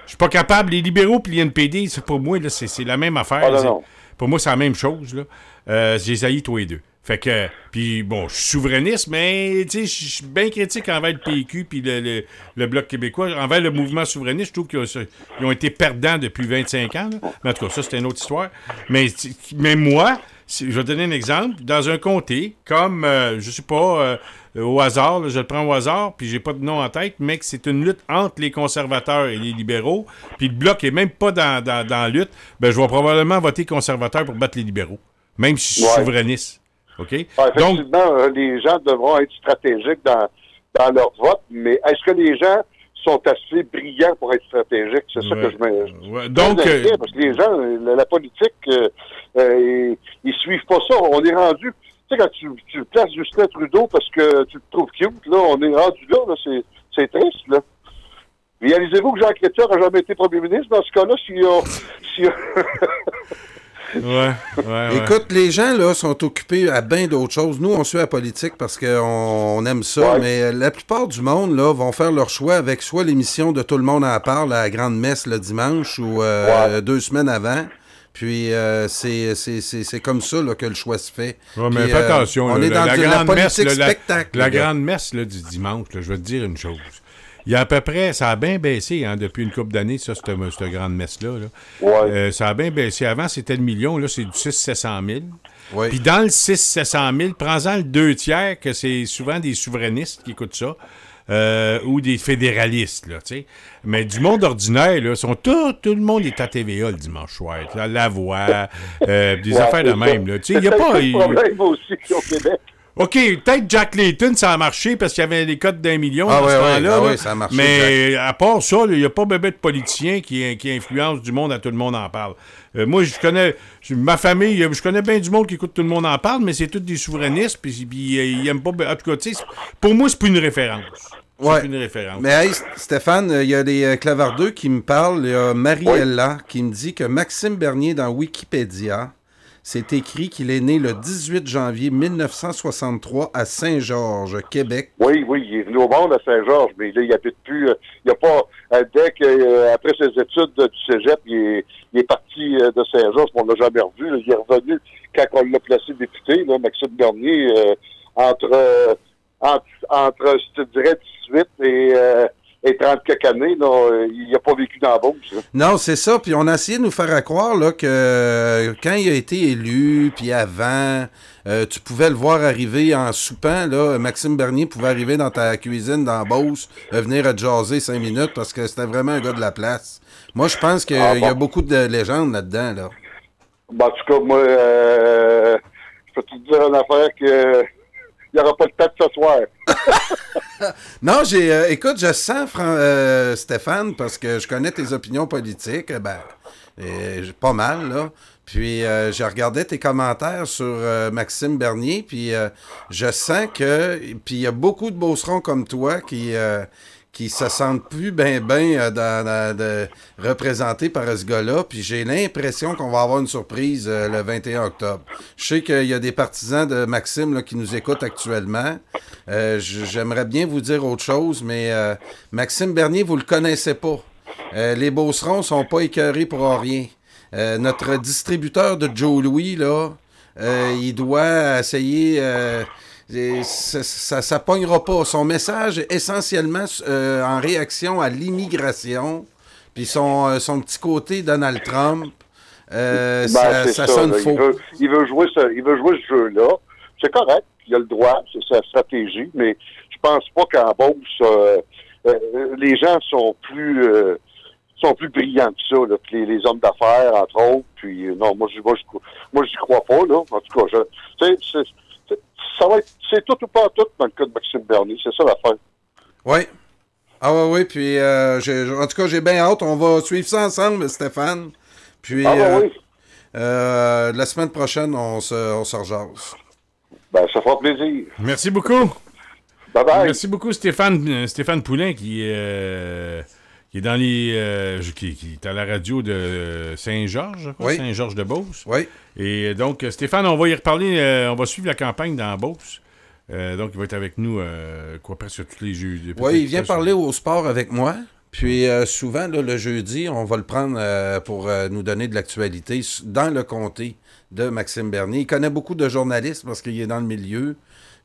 B: Je suis pas capable. Les libéraux puis les NPD, pour moi, là, c'est la même affaire.
C: Non.
B: Pour moi, c'est la même chose, là. J'ai haïs tous les deux. Fait que, puis bon, je suis souverainiste, mais tu sais, je suis bien critique envers le PQ puis le Bloc québécois. Envers le mouvement souverainiste, je trouve qu'ils ont été perdants depuis 25 ans. Là. Mais en tout cas, ça, c'est une autre histoire. Mais moi, je vais donner un exemple. Dans un comté, comme, je sais pas, au hasard, là, je le prends au hasard, puis j'ai pas de nom en tête, mais que c'est une lutte entre les conservateurs et les libéraux, puis le Bloc est même pas dans la lutte, ben je vais probablement voter conservateur pour battre les libéraux, même si je suis souverainiste. OK?
C: Effectivement, les gens devront être stratégiques dans leur vote, mais est-ce que les gens sont assez brillants pour être stratégiques? C'est ça que je me...
B: Ouais. Donc,
C: parce que les gens, la politique, ils suivent pas ça. On est rendu... Tu sais, quand tu places Justin Trudeau parce que tu le trouves cute, là, on est rendu là, c'est triste, là. Réalisez-vous que Jean Chrétien n'a jamais été premier ministre dans ce cas-là,
B: Ouais.
D: Écoute, les gens là sont occupés à bien d'autres choses. Nous, on suit la politique parce qu'on aime ça, mais la plupart du monde là vont faire leur choix avec soit l'émission de Tout le monde en parle à la Grande Messe le dimanche ou 2 semaines avant. Puis c'est comme ça là, que le choix se fait.
B: Ouais, mais fais attention,
D: on est dans
B: la
D: la politique spectacle.
B: La grande messe là, du dimanche, là, je vais te dire une chose. Il y a à peu près, ça a bien baissé depuis une couple d'années, ça, cette grande messe-là. Là. Ça a bien baissé. Avant, c'était le million, là, c'est du 600-700 000.
D: Oui.
B: Puis dans le 600-700 000, prends-en le 2 tiers, que c'est souvent des souverainistes qui écoutent ça, ou des fédéralistes, là, tu sais. Mais du monde ordinaire, là, tout le monde est à TVA le dimanche soir. Là, la voix, des affaires de même, là. Tu sais, il n'y a pas...
C: problème aussi au Québec.
B: OK, peut-être Jack Layton, ça a marché parce qu'il y avait les codes d'1 million dans ce temps-là.
D: Oui, ça a marché.
B: Mais à part ça, il n'y a pas bébé de politicien qui influence du monde à Tout le monde en parle. Moi, je connais ma famille, je connais bien du monde qui écoute Tout le monde en parle, mais c'est tous des souverainistes, puis ils n'aiment pas... En tout cas, tu sais, pour moi, c'est plus une référence. C'est une référence.
D: Mais hey, Stéphane, il y a des clavardeux qui me parlent. Il y a Mariella qui me dit que Maxime Bernier, dans Wikipédia... C'est écrit qu'il est né le 18 janvier 1963 à Saint-Georges, Québec.
C: Oui, il est venu au monde à Saint-Georges, mais là, il habite plus. Il a pas. Dès que après ses études du Cégep, il est parti de Saint-Georges, on l'a jamais revu. Là. Il est revenu quand on l'a placé député, là, Maxime Bernier, entre je te dirais 18 et 30 quelques années, là, il n'a pas vécu dans la Beauce. Là.
D: Non, c'est ça. Puis on a essayé de nous faire croire là, que quand il a été élu, puis avant, tu pouvais le voir arriver en soupant. Là, Maxime Bernier pouvait arriver dans ta cuisine dans la Beauce, venir à te jaser 5 minutes parce que c'était vraiment un gars de la place. Moi, je pense qu'il y a beaucoup de légendes là-dedans. Là.
C: En tout cas, moi, je peux te dire une affaire que... Il n'y aura pas le temps de s'asseoir.
D: Non, écoute, je sens, Stéphane, parce que je connais tes opinions politiques, pas mal, là. Puis, j'ai regardé tes commentaires sur Maxime Bernier, puis je sens que... Puis, il y a beaucoup de beaucerons comme toi qui se sentent plus représentés par ce gars-là. Puis j'ai l'impression qu'on va avoir une surprise le 21 octobre. Je sais qu'il y a des partisans de Maxime là, qui nous écoutent actuellement. J'aimerais bien vous dire autre chose, mais Maxime Bernier, vous le connaissez pas. Les Beaucerons sont pas écœurés pour rien. Notre distributeur de Joe Louis, là, il doit essayer... ça pognera pas. Son message est essentiellement en réaction à l'immigration, puis son petit côté Donald Trump, ça sonne faux.
C: Il veut jouer ce jeu-là. C'est correct, il a le droit, c'est sa stratégie, mais je pense pas qu'en Beauce, les gens sont plus brillants que ça, là, que les hommes d'affaires, entre autres. Puis non, moi j'y crois pas, là. En tout cas, c'est tout ou pas tout dans le cas de Maxime Bernier. C'est ça l'affaire.
D: Oui. Ah oui, puis en tout cas, j'ai bien hâte. On va suivre ça ensemble, Stéphane. Puis la semaine prochaine, on se rejase.
C: Ben, ça fera plaisir.
B: Merci beaucoup.
C: Bye-bye.
B: Merci beaucoup, Stéphane Poulain, qui est dans les qui est à la radio de Saint-Georges,
D: oui.
B: Saint-Georges de Beauce.
D: Oui.
B: Et donc, Stéphane, on va y reparler, on va suivre la campagne dans Beauce. Donc, il va être avec nous, presque tous les jeudis.
D: Oui, il vient parler au sport avec moi. Puis souvent, là, le jeudi, on va le prendre pour nous donner de l'actualité dans le comté de Maxime Bernier. Il connaît beaucoup de journalistes parce qu'il est dans le milieu.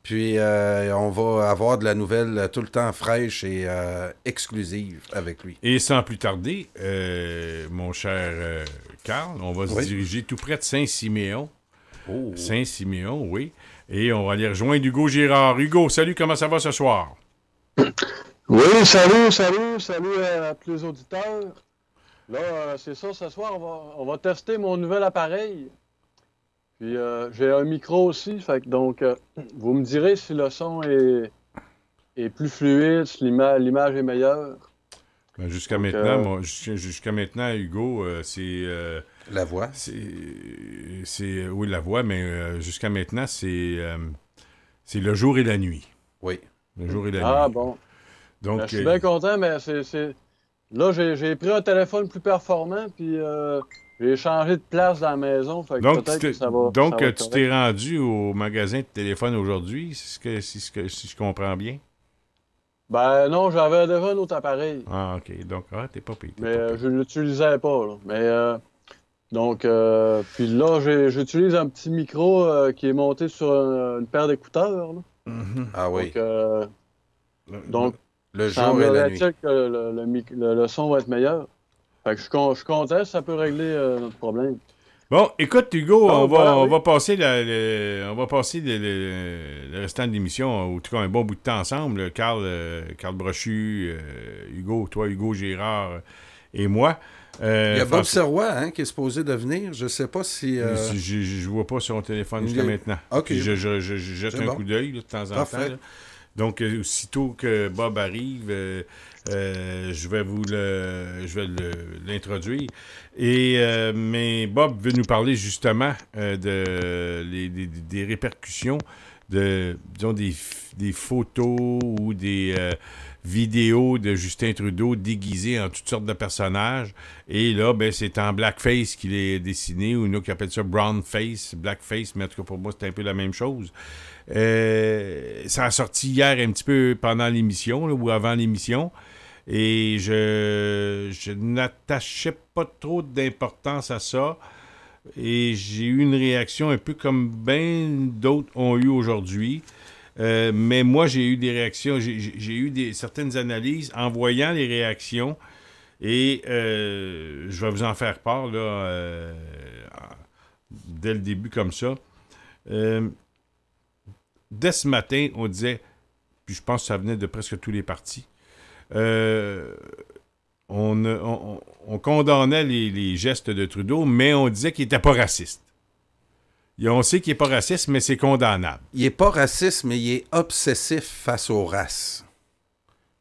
D: Puis on va avoir de la nouvelle tout le temps fraîche et exclusive avec lui.
B: Et sans plus tarder, mon cher Carl, on va se diriger tout près de Saint-Siméon.
D: Oh.
B: Saint-Siméon, oui. Et on va aller rejoindre Hugo Girard. Hugo, salut, comment ça va ce soir?
E: Oui, salut à tous les auditeurs. Là, c'est ça, ce soir, on va tester mon nouvel appareil. Puis j'ai un micro aussi, fait que donc vous me direz si le son est plus fluide, si l'image est meilleure.
B: Ben, jusqu'à maintenant, jusqu'à maintenant, Hugo, c'est...
D: La voix.
B: Oui, la voix, mais jusqu'à maintenant, c'est le jour et la nuit.
D: Oui.
B: Le jour et la nuit.
E: Ah bon.
B: Donc,
E: Ben, je suis bien content, mais là, j'ai pris un téléphone plus performant, puis j'ai changé de place dans la maison. Fait que
B: donc,
E: peut-être que ça va.
B: donc
E: ça va être
B: tu
E: correct.
B: t'es rendu au magasin de téléphone aujourd'hui, si je comprends bien?
E: Ben non, j'avais déjà un autre appareil,
B: Ah, OK. Donc, t'es pas payé.
E: mais je ne l'utilisais pas. Là. Mais donc, puis là, j'utilise un petit micro qui est monté sur une paire d'écouteurs. Là.
D: Ah oui.
E: Donc,
D: Le jour et la nuit.
E: semblerait-il que le son va être meilleur. Fait que je suis content, ça peut régler notre problème.
B: Bon, écoute, Hugo,
E: Bon,
B: on
E: oui.
B: va passer le restant de l'émission, en tout cas un bon bout de temps ensemble. Carl Brochu, Hugo, toi, Hugo Girard et moi.
D: Il y a Bob Serrois qui est supposé de venir. Je sais pas si...
B: Je vois pas sur mon téléphone jusqu'à maintenant.
D: OK.
B: Puis je jette un coup d'œil là, de temps en
D: Parfait.
B: temps. Là. Donc, aussitôt que Bob arrive, je vais l'introduire. Mais Bob veut nous parler justement des répercussions disons, des photos ou des vidéos de Justin Trudeau déguisé en toutes sortes de personnages. Et là, ben, c'est en blackface qu'il est dessiné, ou nous qui appellent ça brownface, blackface, mais en tout cas pour moi, c'est un peu la même chose. Ça a sorti hier un petit peu pendant l'émission, là, ou avant l'émission. Et je n'attachais pas trop d'importance à ça. Et j'ai eu une réaction un peu comme bien d'autres ont eu aujourd'hui. Mais moi, j'ai eu des réactions, j'ai eu certaines analyses en voyant les réactions. Et je vais vous en faire part là, dès le début comme ça. Dès ce matin, on disait, puis je pense que ça venait de presque tous les partis, on condamnait les gestes de Trudeau, mais on disait qu'il n'était pas raciste. Et on sait qu'il n'est pas raciste, mais c'est condamnable.
D: Il n'est pas raciste, mais il est obsessif face aux races.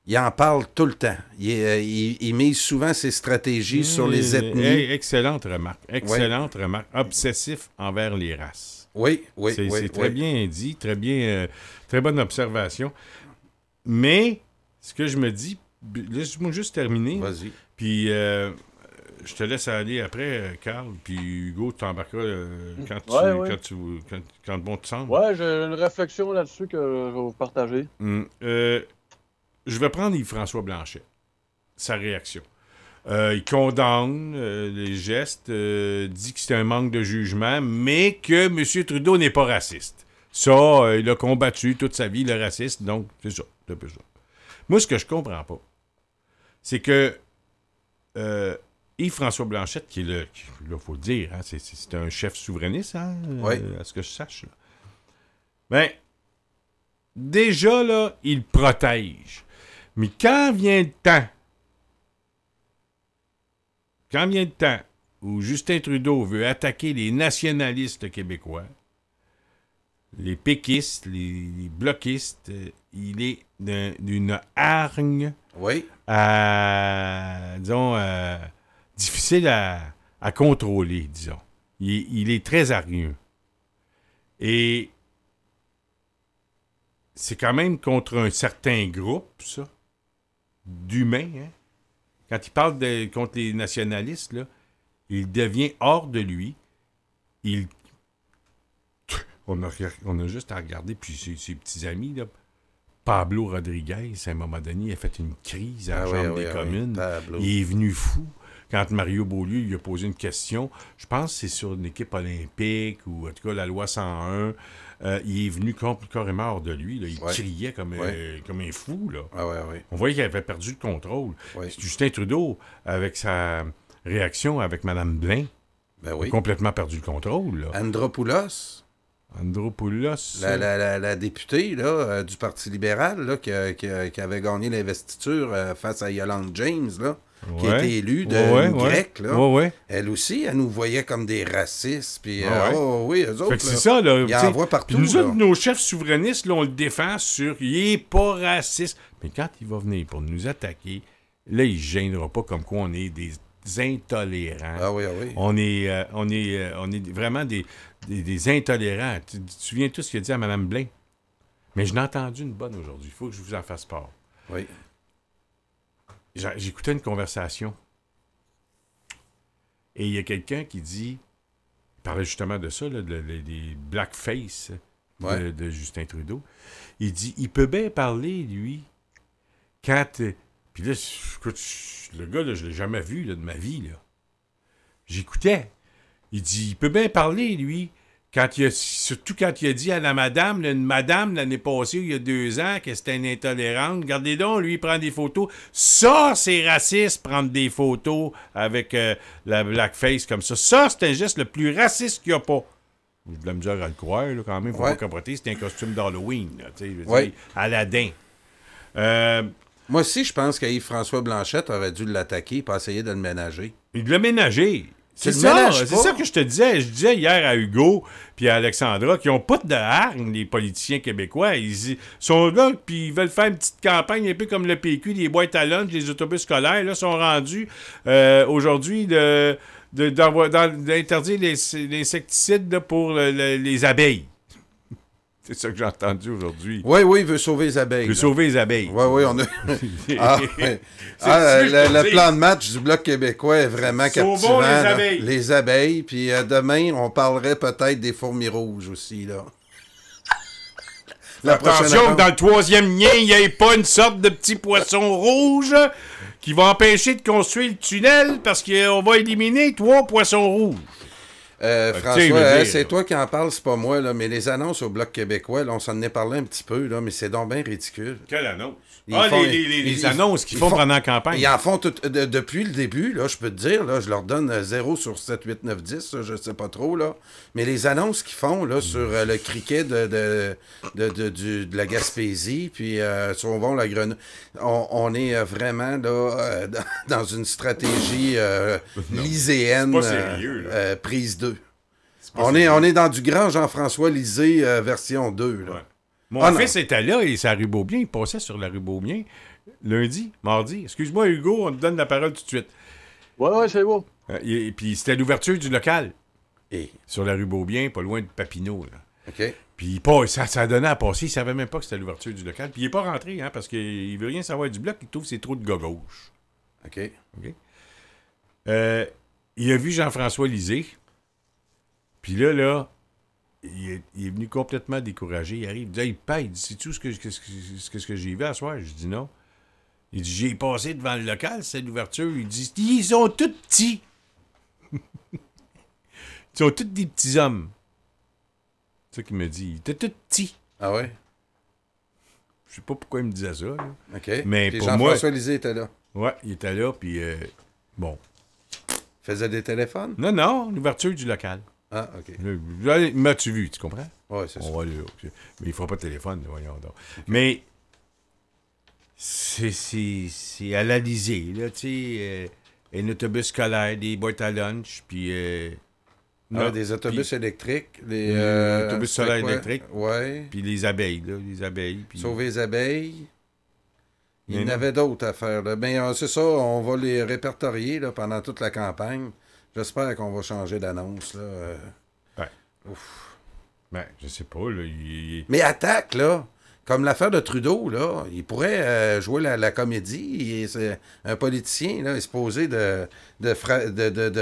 D: Il en parle tout le temps. Il mise souvent ses stratégies sur les ethnies.
B: Excellente remarque. Excellente remarque. Obsessif envers les races.
D: Oui.
B: C'est très bien dit, très bonne observation. Mais, ce que je me dis, laisse-moi juste terminer.
D: Vas-y.
B: Puis, je te laisse aller après, Carl. Puis, Hugo, tu t'embarqueras quand bon te semble.
E: Ouais, j'ai une réflexion là-dessus que je vais vous partager.
B: Je vais prendre Yves-François Blanchet. Sa réaction. Il condamne les gestes, dit que c'est un manque de jugement, mais que M. Trudeau n'est pas raciste. Ça, il a combattu toute sa vie le racisme, donc c'est ça. C'est un peu ça. Moi, ce que je comprends pas, c'est que Yves-François Blanchet, qui est là, faut le dire, hein, c'est un chef souverainiste, hein, à ce que je sache. Là. Ben, déjà, là, il protège. Mais quand vient le temps où Justin Trudeau veut attaquer les nationalistes québécois, les péquistes, les bloquistes, il est d'une hargne difficile à contrôler, disons. Il est très hargneux. Et c'est quand même contre un certain groupe, ça, d'humains, hein? Quand il parle contre les nationalistes, là, il devient hors de lui. On a juste à regarder, puis ses petits amis, là, Pablo Rodriguez, à un moment donné, il a fait une crise à la Chambre des communes. Il est venu fou. Quand Mario Beaulieu lui a posé une question, je pense que c'est sur une équipe olympique, ou en tout cas la loi 101, il est venu carrément hors de lui. Là. Il criait comme un fou. Là. On voyait qu'il avait perdu le contrôle. Justin Trudeau, avec sa réaction avec Mme Blain,
D: Ben oui.
B: Complètement perdu le contrôle, là.
D: Andropoulos,
B: Andropoulos.
D: la députée là, du Parti libéral là, qui avait gagné l'investiture face à Yolande James, là, qui a été élue de grecque. Là.
B: Ouais.
D: Elle aussi, elle nous voyait comme des racistes. Puis, oui, eux autres,
B: Fait que c'est ça, là.
D: ils en voient partout.
B: Puis nous autres,
D: là.
B: nos chefs souverainistes, là, on le défend sur « il est pas raciste ». Mais quand il va venir pour nous attaquer, là, il ne gênera pas comme quoi on est des intolérants.
D: Ah oui, ah oui.
B: On est vraiment des intolérants. Tu te souviens tout ce qu'il a dit à Mme Blain? Mais je n'ai entendu une bonne aujourd'hui. Il faut que je vous en fasse part.
D: Oui.
B: J'écoutais une conversation. Et il y a quelqu'un qui dit... Il parlait justement de ça, là, des blackface de Justin Trudeau. Il dit, il peut bien parler, lui, quand... Puis là, écoute, le gars, là, je ne l'ai jamais vu là, de ma vie. Là. J'écoutais. Il dit, il peut bien parler, lui, surtout quand il a dit à la madame, là, une madame l'année passée, il y a 2 ans, que c'était une intolérante. Regardez donc, lui, il prend des photos. Ça, c'est raciste, prendre des photos avec la blackface comme ça. Ça, c'est un geste le plus raciste qu'il n'y a pas. J'ai de la misère à le croire, là, quand même. Faut pas capoter. C'est un costume d'Halloween, là, tu sais, je veux dire, Aladdin.
D: Moi aussi, je pense qu'Yves-François Blanchette aurait dû l'attaquer et essayer de le ménager.
B: Il l'a ménagé. C'est
D: le
B: ça,
D: ménages
B: c'est
D: pas.
B: ça que je te disais. Je disais hier à Hugo puis à Alexandra qu'ils n'ont pas de hargne, les politiciens québécois. Ils sont là, puis ils veulent faire une petite campagne un peu comme le PQ, les boîtes à lunch, les autobus scolaires. Là, sont rendus aujourd'hui d'interdire les insecticides là, pour les abeilles. C'est ça que j'ai entendu aujourd'hui.
D: Oui, il veut sauver les abeilles.
B: Il veut sauver les abeilles.
D: Oui, on a... le plan de match du Bloc québécois est vraiment captivant.
B: Les abeilles.
D: Les abeilles, puis demain, on parlerait peut-être des fourmis rouges aussi, là.
B: Attention, dans le 3e lien, il n'y ait pas une sorte de petit poisson rouge qui va empêcher de construire le tunnel parce qu'on va éliminer 3 poissons rouges.
D: François, c'est toi qui en parles, c'est pas moi, là, mais les annonces au Bloc québécois, là, on s'en est parlé un petit peu, là, mais c'est donc bien ridicule.
B: Quelle annonce?
D: Les
B: annonces qu'ils font pendant la campagne.
D: Ils en font depuis le début, là, je peux te dire, là, je leur donne 0 sur 7, 8, 9, 10, je sais pas trop, là. Mais les annonces qu'ils font là, sur le criquet de la Gaspésie, puis Sauvons la Grenouille, on est vraiment là, dans une stratégie lycéenne prise 2. On est dans du grand Jean-François Lisée version 2. Là.
B: Ouais. Mon fils était là, et c'est à rue Beaubien. Il passait sur la rue Beaubien lundi, mardi. Excuse-moi, Hugo, on te donne la parole tout de suite.
E: Ouais, c'est beau.
B: Et puis c'était l'ouverture du local.
D: Et?
B: Sur la rue Beaubien, pas loin de Papineau. Là.
D: OK.
B: Puis ça donnait à passer. Il savait même pas que c'était l'ouverture du local. Puis il est pas rentré, hein, parce qu'il veut rien savoir du bloc. Il trouve ses trous de gars gauche.
D: OK.
B: Il a vu Jean-François Lisée. Puis là, il est venu complètement découragé. Il arrive, il dit, hey, Père, il dit, sais-tu ce que j'ai vu à soir? Je dis non. Il dit, j'ai passé devant le local, c'est l'ouverture. Il dit, ils sont tous petits. Ils sont tous des petits hommes. C'est ça qu'il me dit. Il était tout petit.
D: Ah ouais?
B: Je sais pas pourquoi il me disait ça. Là.
D: OK.
B: Mais
D: puis
B: pour
D: Jean-François
B: moi...
D: Lisée était là.
B: Ouais, il était là, puis bon.
D: Faisait des téléphones?
B: Non, l'ouverture du local.
D: Ah, OK.
B: M'as-tu vu, tu comprends?
D: Oui, c'est ça.
B: Mais il fera pas de téléphone, voyons donc. Okay. Mais c'est à l'Alizé, là, tu sais, un autobus scolaire, des boîtes à lunch, puis...
D: des autobus électriques. Les
B: autobus scolaires électriques.
D: Oui.
B: Puis les abeilles, là, les abeilles. Puis...
D: Sauver les abeilles. Il y en avait d'autres à faire. Là. Ben, c'est ça, on va les répertorier là, pendant toute la campagne. J'espère qu'on va changer d'annonce. Là.
B: Ouf. Ben, je sais pas. Là,
D: Mais attaque, là. Comme l'affaire de Trudeau, là. Il pourrait jouer la comédie. C'est un politicien, là. Il est supposé de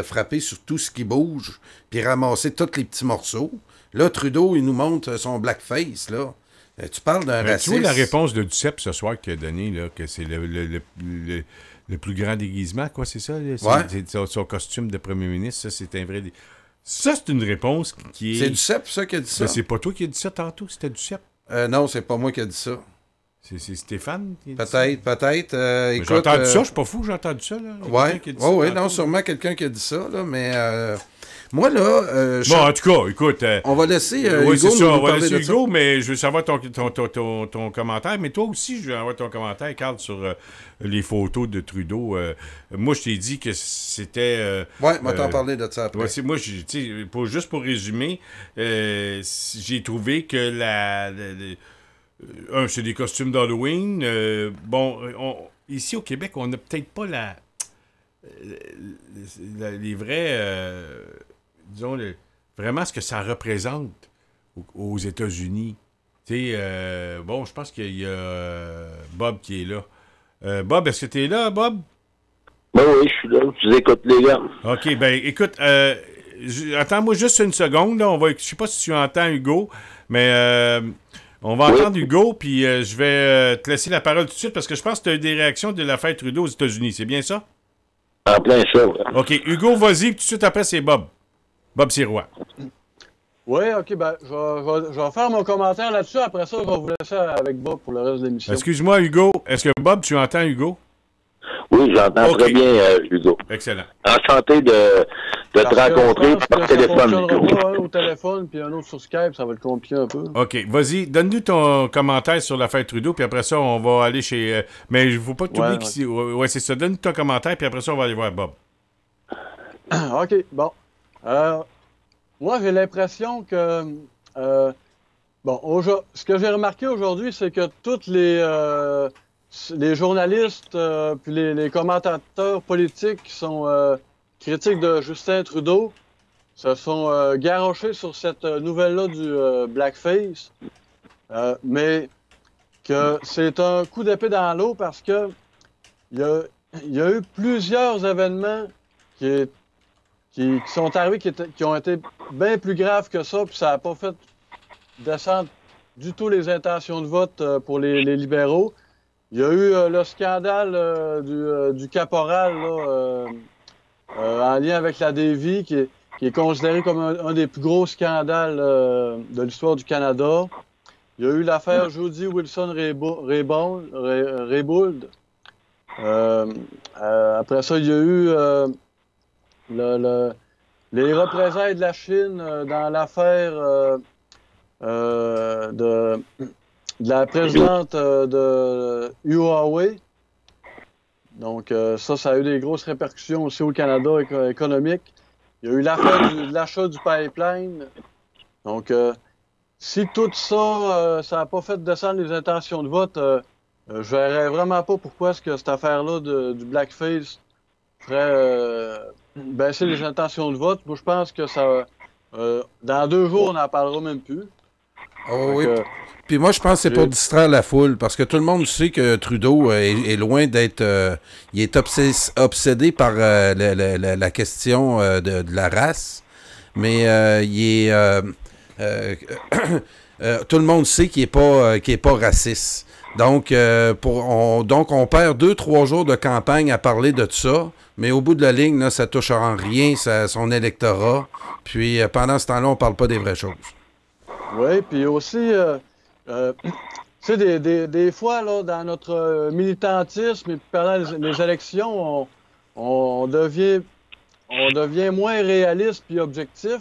D: frapper sur tout ce qui bouge, puis ramasser tous les petits morceaux. Là, Trudeau, il nous montre son blackface, là. Tu parles d'un raciste.
B: Tu vois la réponse de Duceppe ce soir qu'il a donnée, là, que c'est le plus grand déguisement, quoi, c'est ça? C'est son costume de premier ministre, ça, c'est un vrai... Ça, c'est une réponse qui est...
D: C'est Duceppe, ça, qui a dit ça?
B: Mais c'est pas toi qui as dit ça tantôt, c'était Duceppe.
D: Non, c'est pas moi qui a dit ça.
B: C'est Stéphane qui dit
D: Peut-être.
B: Mais
D: Écoute,
B: j'ai entendu ça, je suis pas fou, j'ai entendu ça. Là.
D: Oui, non, sûrement quelqu'un qui a dit ça, là, mais moi, là...
B: Bon, en tout cas, écoute...
D: on va laisser
B: oui,
D: Hugo
B: c'est ça,
D: nous
B: on va
D: parler
B: laisser
D: de ça.
B: Hugo, mais je veux savoir ton commentaire. Mais toi aussi, je veux avoir ton commentaire, Carl, sur les photos de Trudeau. Moi, je t'ai dit que c'était...
D: Oui, on va t'en parler de ça après.
B: Ouais, moi, juste pour résumer, j'ai trouvé que c'est des costumes d'Halloween. Ici au Québec, on n'a peut-être pas les vrais... disons, vraiment ce que ça représente aux États-Unis. Tu sais, je pense qu'il y a Bob qui est là. Bob, est-ce que tu es là, Bob?
F: Ben oui, je suis là. Je vous écoute, les gars.
B: OK, ben écoute, attends-moi juste une seconde. Là, je sais pas si tu entends Hugo, mais on va entendre Hugo, puis je vais te laisser la parole tout de suite parce que je pense que tu as eu des réactions de l'affaire Trudeau aux États-Unis. C'est bien ça?
F: En plein ça, ouais.
B: OK, Hugo, vas-y, puis tout de suite après, c'est Bob. Bob Sirois.
E: Oui, OK, ben, je vais faire mon commentaire là-dessus. Après ça, je vais vous laisser avec Bob pour le reste de l'émission.
B: Excuse-moi, Hugo. Est-ce que Bob, tu entends Hugo?
F: Oui, j'entends très bien, Hugo.
B: Excellent.
F: Enchanté de te rencontrer par téléphone,
E: Ça ne
F: Hugo.
E: fonctionnera pas, au téléphone, puis un autre sur Skype, ça va être compliqué un peu.
B: OK, vas-y, donne-nous ton commentaire sur l'affaire Trudeau, puis après ça, on va aller chez... mais il ne faut pas que tu oublies qu'ici... Ouais, c'est ça. Donne-nous ton commentaire, puis après ça, on va aller voir Bob.
E: OK, bon. Moi, j'ai l'impression que... ce que j'ai remarqué aujourd'hui, c'est que tous les journalistes puis les commentateurs politiques qui sont critiques de Justin Trudeau se sont garrochés sur cette nouvelle-là du blackface, mais que c'est un coup d'épée dans l'eau parce que il y a eu plusieurs événements qui sont arrivés qui ont été bien plus graves que ça, puis ça n'a pas fait descendre du tout les intentions de vote pour les libéraux. Il y a eu le scandale du caporal là, en lien avec la Davie, qui est considéré comme un des plus gros scandales de l'histoire du Canada. Il y a eu l'affaire Jody Wilson-Raybould. Après ça, il y a eu les représailles de la Chine dans l'affaire de la présidente de Huawei. Donc, ça a eu des grosses répercussions aussi au Canada économique. Il y a eu l'affaire de l'achat du pipeline. Donc, si tout ça, ça n'a pas fait descendre les intentions de vote, je verrais vraiment pas pourquoi est-ce que cette affaire-là du blackface ferait baisser les intentions de vote. Moi, je pense que ça... dans 2 jours, on n'en parlera même plus.
D: Oh, oui. Puis moi, je pense que c'est pour distraire la foule, parce que tout le monde sait que Trudeau est loin d'être... il est obsédé par la question de la race, mais il est... tout le monde sait qu'il est pas raciste. Donc, on perd 2-3 jours de campagne à parler de ça, mais au bout de la ligne, là, ça touche en rien son électorat. Puis pendant ce temps-là, on parle pas des vraies choses.
E: Oui, puis aussi... tu sais, des fois, là, dans notre militantisme et pendant les élections, on devient moins réaliste puis objectif.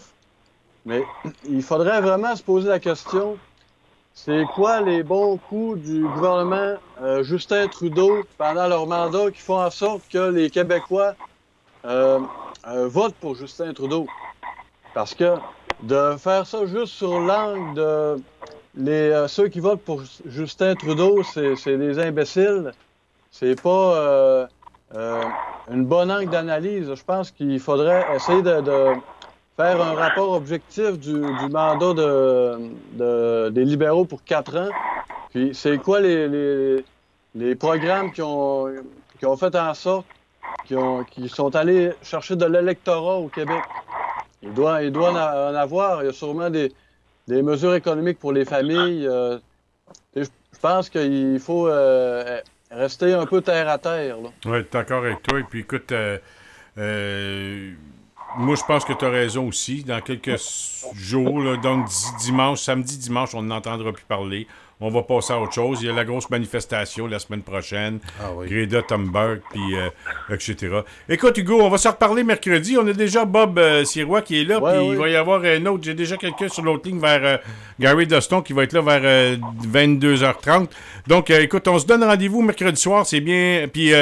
E: Mais il faudrait vraiment se poser la question, c'est quoi les bons coups du gouvernement Justin Trudeau pendant leur mandat qui font en sorte que les Québécois votent pour Justin Trudeau? Parce que de faire ça juste sur l'angle de ceux qui votent pour Justin Trudeau, c'est des imbéciles. C'est pas une bonne angle d'analyse. Je pense qu'il faudrait essayer de faire un rapport objectif du mandat des libéraux pour 4 ans. Puis c'est quoi les programmes qui ont fait en sorte qui sont allés chercher de l'électorat au Québec. Il doit en avoir. Il y a sûrement des mesures économiques pour les familles. Je pense qu'il faut rester un peu terre à terre. Oui,
B: je suis d'accord avec toi. Et puis écoute, moi je pense que tu as raison aussi. Dans quelques jours, là, donc samedi, dimanche, on n'entendra plus parler. on va passer à autre chose. Il y a la grosse manifestation la semaine prochaine.
D: Ah oui.
B: Greta Thunberg, puis etc. Écoute, Hugo, on va se reparler mercredi. On a déjà Bob Sirois qui est là,
E: Ouais,
B: puis
E: oui.
B: il va y avoir un autre. J'ai déjà quelqu'un sur l'autre ligne vers Gary Doston qui va être là vers 22h30. Donc, écoute, on se donne rendez-vous mercredi soir. C'est bien. Puis,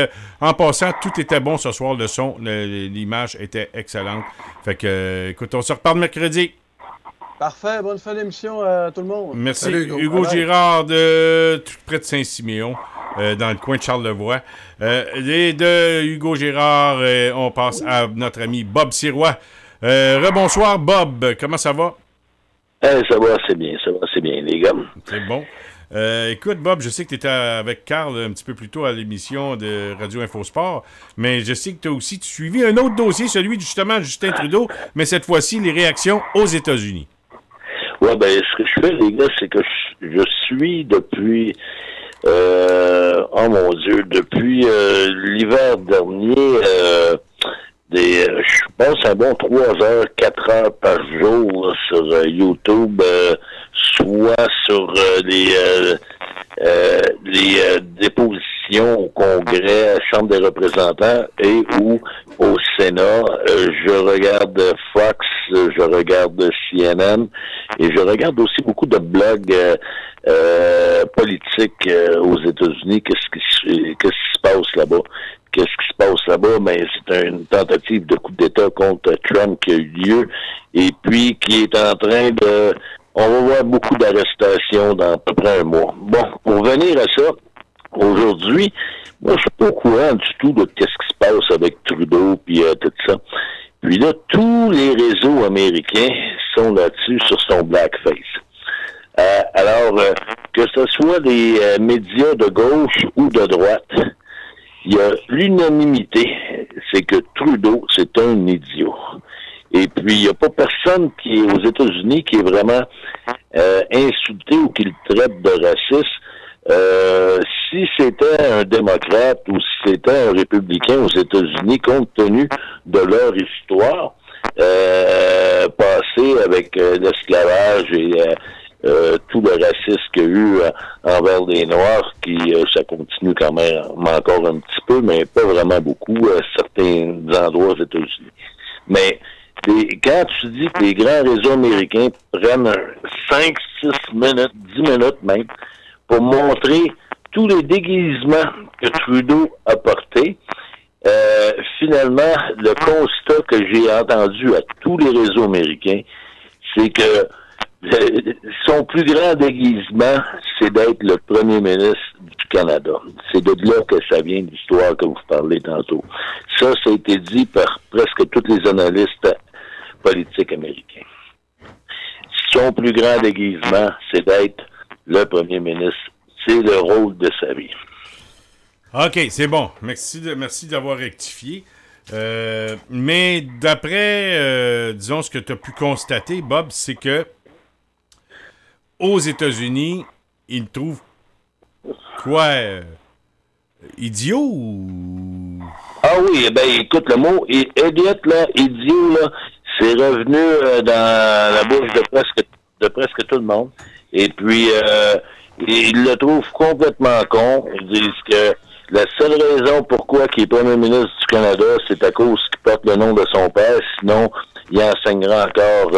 B: en passant, tout était bon ce soir. Le son, l'image était excellente. Fait que, écoute, on se reparle mercredi.
E: Parfait, bonne fin d'émission à tout le monde.
B: Merci.
D: Salut, Hugo.
B: Hugo
E: Bye-bye.
B: Girard, tout près de Saint-Siméon, dans le coin de Charlevoix. Et de Hugo Girard, on passe à notre ami Bob Sirois. Rebonsoir, Bob. Comment ça va?
F: Ça va assez bien, les gars.
B: C'est bon. Écoute, Bob, je sais que tu étais avec Carl un petit peu plus tôt à l'émission de Radio Infosport, mais je sais que tu as aussi suivi un autre dossier, celui justement de Justin Trudeau, mais cette fois-ci, les réactions aux États-Unis.
F: Ouais, ben, ce que je fais, les gars, c'est que je suis depuis, oh mon Dieu, depuis l'hiver dernier, je passe un bon 3 heures, 4 heures par jour là, sur YouTube, soit sur les dépositions au Congrès, à la Chambre des représentants et ou au Sénat. Je regarde Fox, je regarde CNN et je regarde aussi beaucoup de blogs politiques aux États-Unis. Qu'est-ce qui se passe là-bas? Qu'est-ce qui se passe là-bas? Ben, c'est une tentative de coup d'État contre Trump qui a eu lieu et puis qui est en train de... On va voir beaucoup d'arrestations dans à peu près un mois. Bon, pour venir à ça, aujourd'hui, moi, je suis pas au courant du tout de qu'est-ce qui se passe avec Trudeau puis tout ça. Puis là, tous les réseaux américains sont là-dessus sur son blackface. Alors, que ce soit des médias de gauche ou de droite, il y a l'unanimité, c'est que Trudeau, c'est un idiot. Et puis, il n'y a pas personne qui est aux États-Unis qui est vraiment insulté ou qui le traite de raciste. Si c'était un démocrate ou si c'était un républicain aux États-Unis, compte tenu de leur histoire passée avec l'esclavage et tout le racisme qu'il y a eu envers les Noirs, qui ça continue quand même encore un petit peu, mais pas vraiment beaucoup à certains endroits aux États-Unis. Mais quand tu dis que les grands réseaux américains prennent 5, 6 minutes, 10 minutes même, pour montrer tous les déguisements que Trudeau a portés, finalement, le constat que j'ai entendu à tous les réseaux américains, c'est que son plus grand déguisement, c'est d'être le premier ministre du Canada. C'est de là que ça vient, l'histoire que vous parlez tantôt. Ça a été dit par presque tous les analystes politiques américains. Son plus grand déguisement, c'est d'être le premier ministre. C'est le rôle de sa vie.
B: OK, c'est bon. Merci d'avoir rectifié. Mais d'après, disons, ce que tu as pu constater, Bob, c'est que aux États-Unis, ils trouvent quoi? Idiot ou...
F: Ah oui, ben écoute, le mot idiot, là, idiot, là, c'est revenu dans la bouche de presque tout le monde. Et puis, ils le trouvent complètement con. Ils disent que la seule raison pourquoi il est premier ministre du Canada, c'est à cause qu'il porte le nom de son père. Sinon, il enseignera encore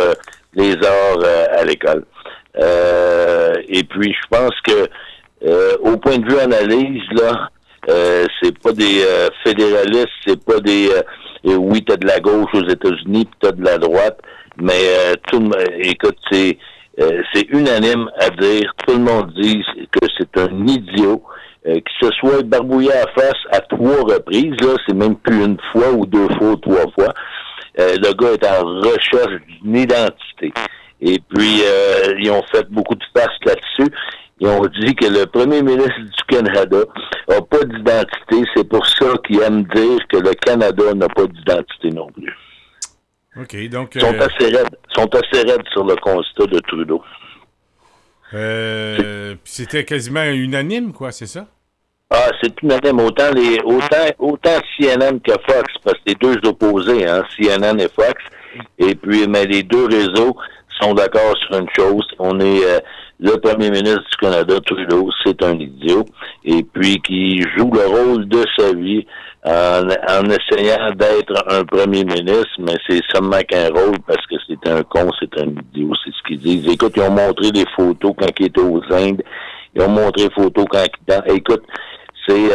F: les arts à l'école. Et puis, je pense que au point de vue analyse, là, c'est pas des fédéralistes, c'est pas des oui, t'as de la gauche aux États-Unis, puis t'as de la droite, mais écoute, c'est unanime à dire, tout le monde dit que c'est un idiot, qu'il se soit barbouillé à la face à 3 reprises, là, c'est même plus une fois ou 2 fois ou 3 fois. Le gars est en recherche d'une identité. Et puis, ils ont fait beaucoup de farces là-dessus. Ils ont dit que le premier ministre du Canada n'a pas d'identité. C'est pour ça qu'ils aiment dire que le Canada n'a pas d'identité non plus.
B: OK, donc...
F: Ils sont assez raides sur le constat de Trudeau.
B: C'était quasiment unanime, quoi, c'est ça?
F: Ah, c'est unanime. Autant CNN que Fox, parce que c'est deux opposés, hein, CNN et Fox. Et puis, mais les deux réseaux sont d'accord sur une chose. On est le premier ministre du Canada, Trudeau, c'est un idiot, et puis qui joue le rôle de sa vie en essayant d'être un premier ministre, mais c'est seulement qu'un rôle parce que c'est un con, c'est un idiot, c'est ce qu'ils disent. Écoute, ils ont montré des photos quand il était aux Indes, ils ont montré des photos quand il... Écoute, c'est...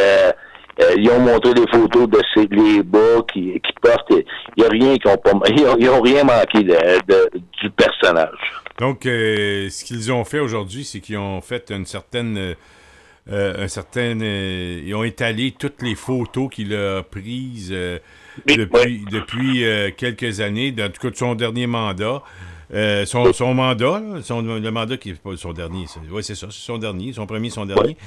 F: ils ont montré des photos de les bas qui portent. Il n'y a rien qu'ils ont pas. Ils ont rien manqué du personnage.
B: Donc, ce qu'ils ont fait aujourd'hui, c'est qu'ils ont fait une certaine. Ils ont étalé toutes les photos qu'il a prises depuis quelques années, en tout cas de son dernier mandat. Son mandat, là, le mandat qui est pas son dernier. Oui, c'est ça, c'est son dernier. Son premier, son dernier.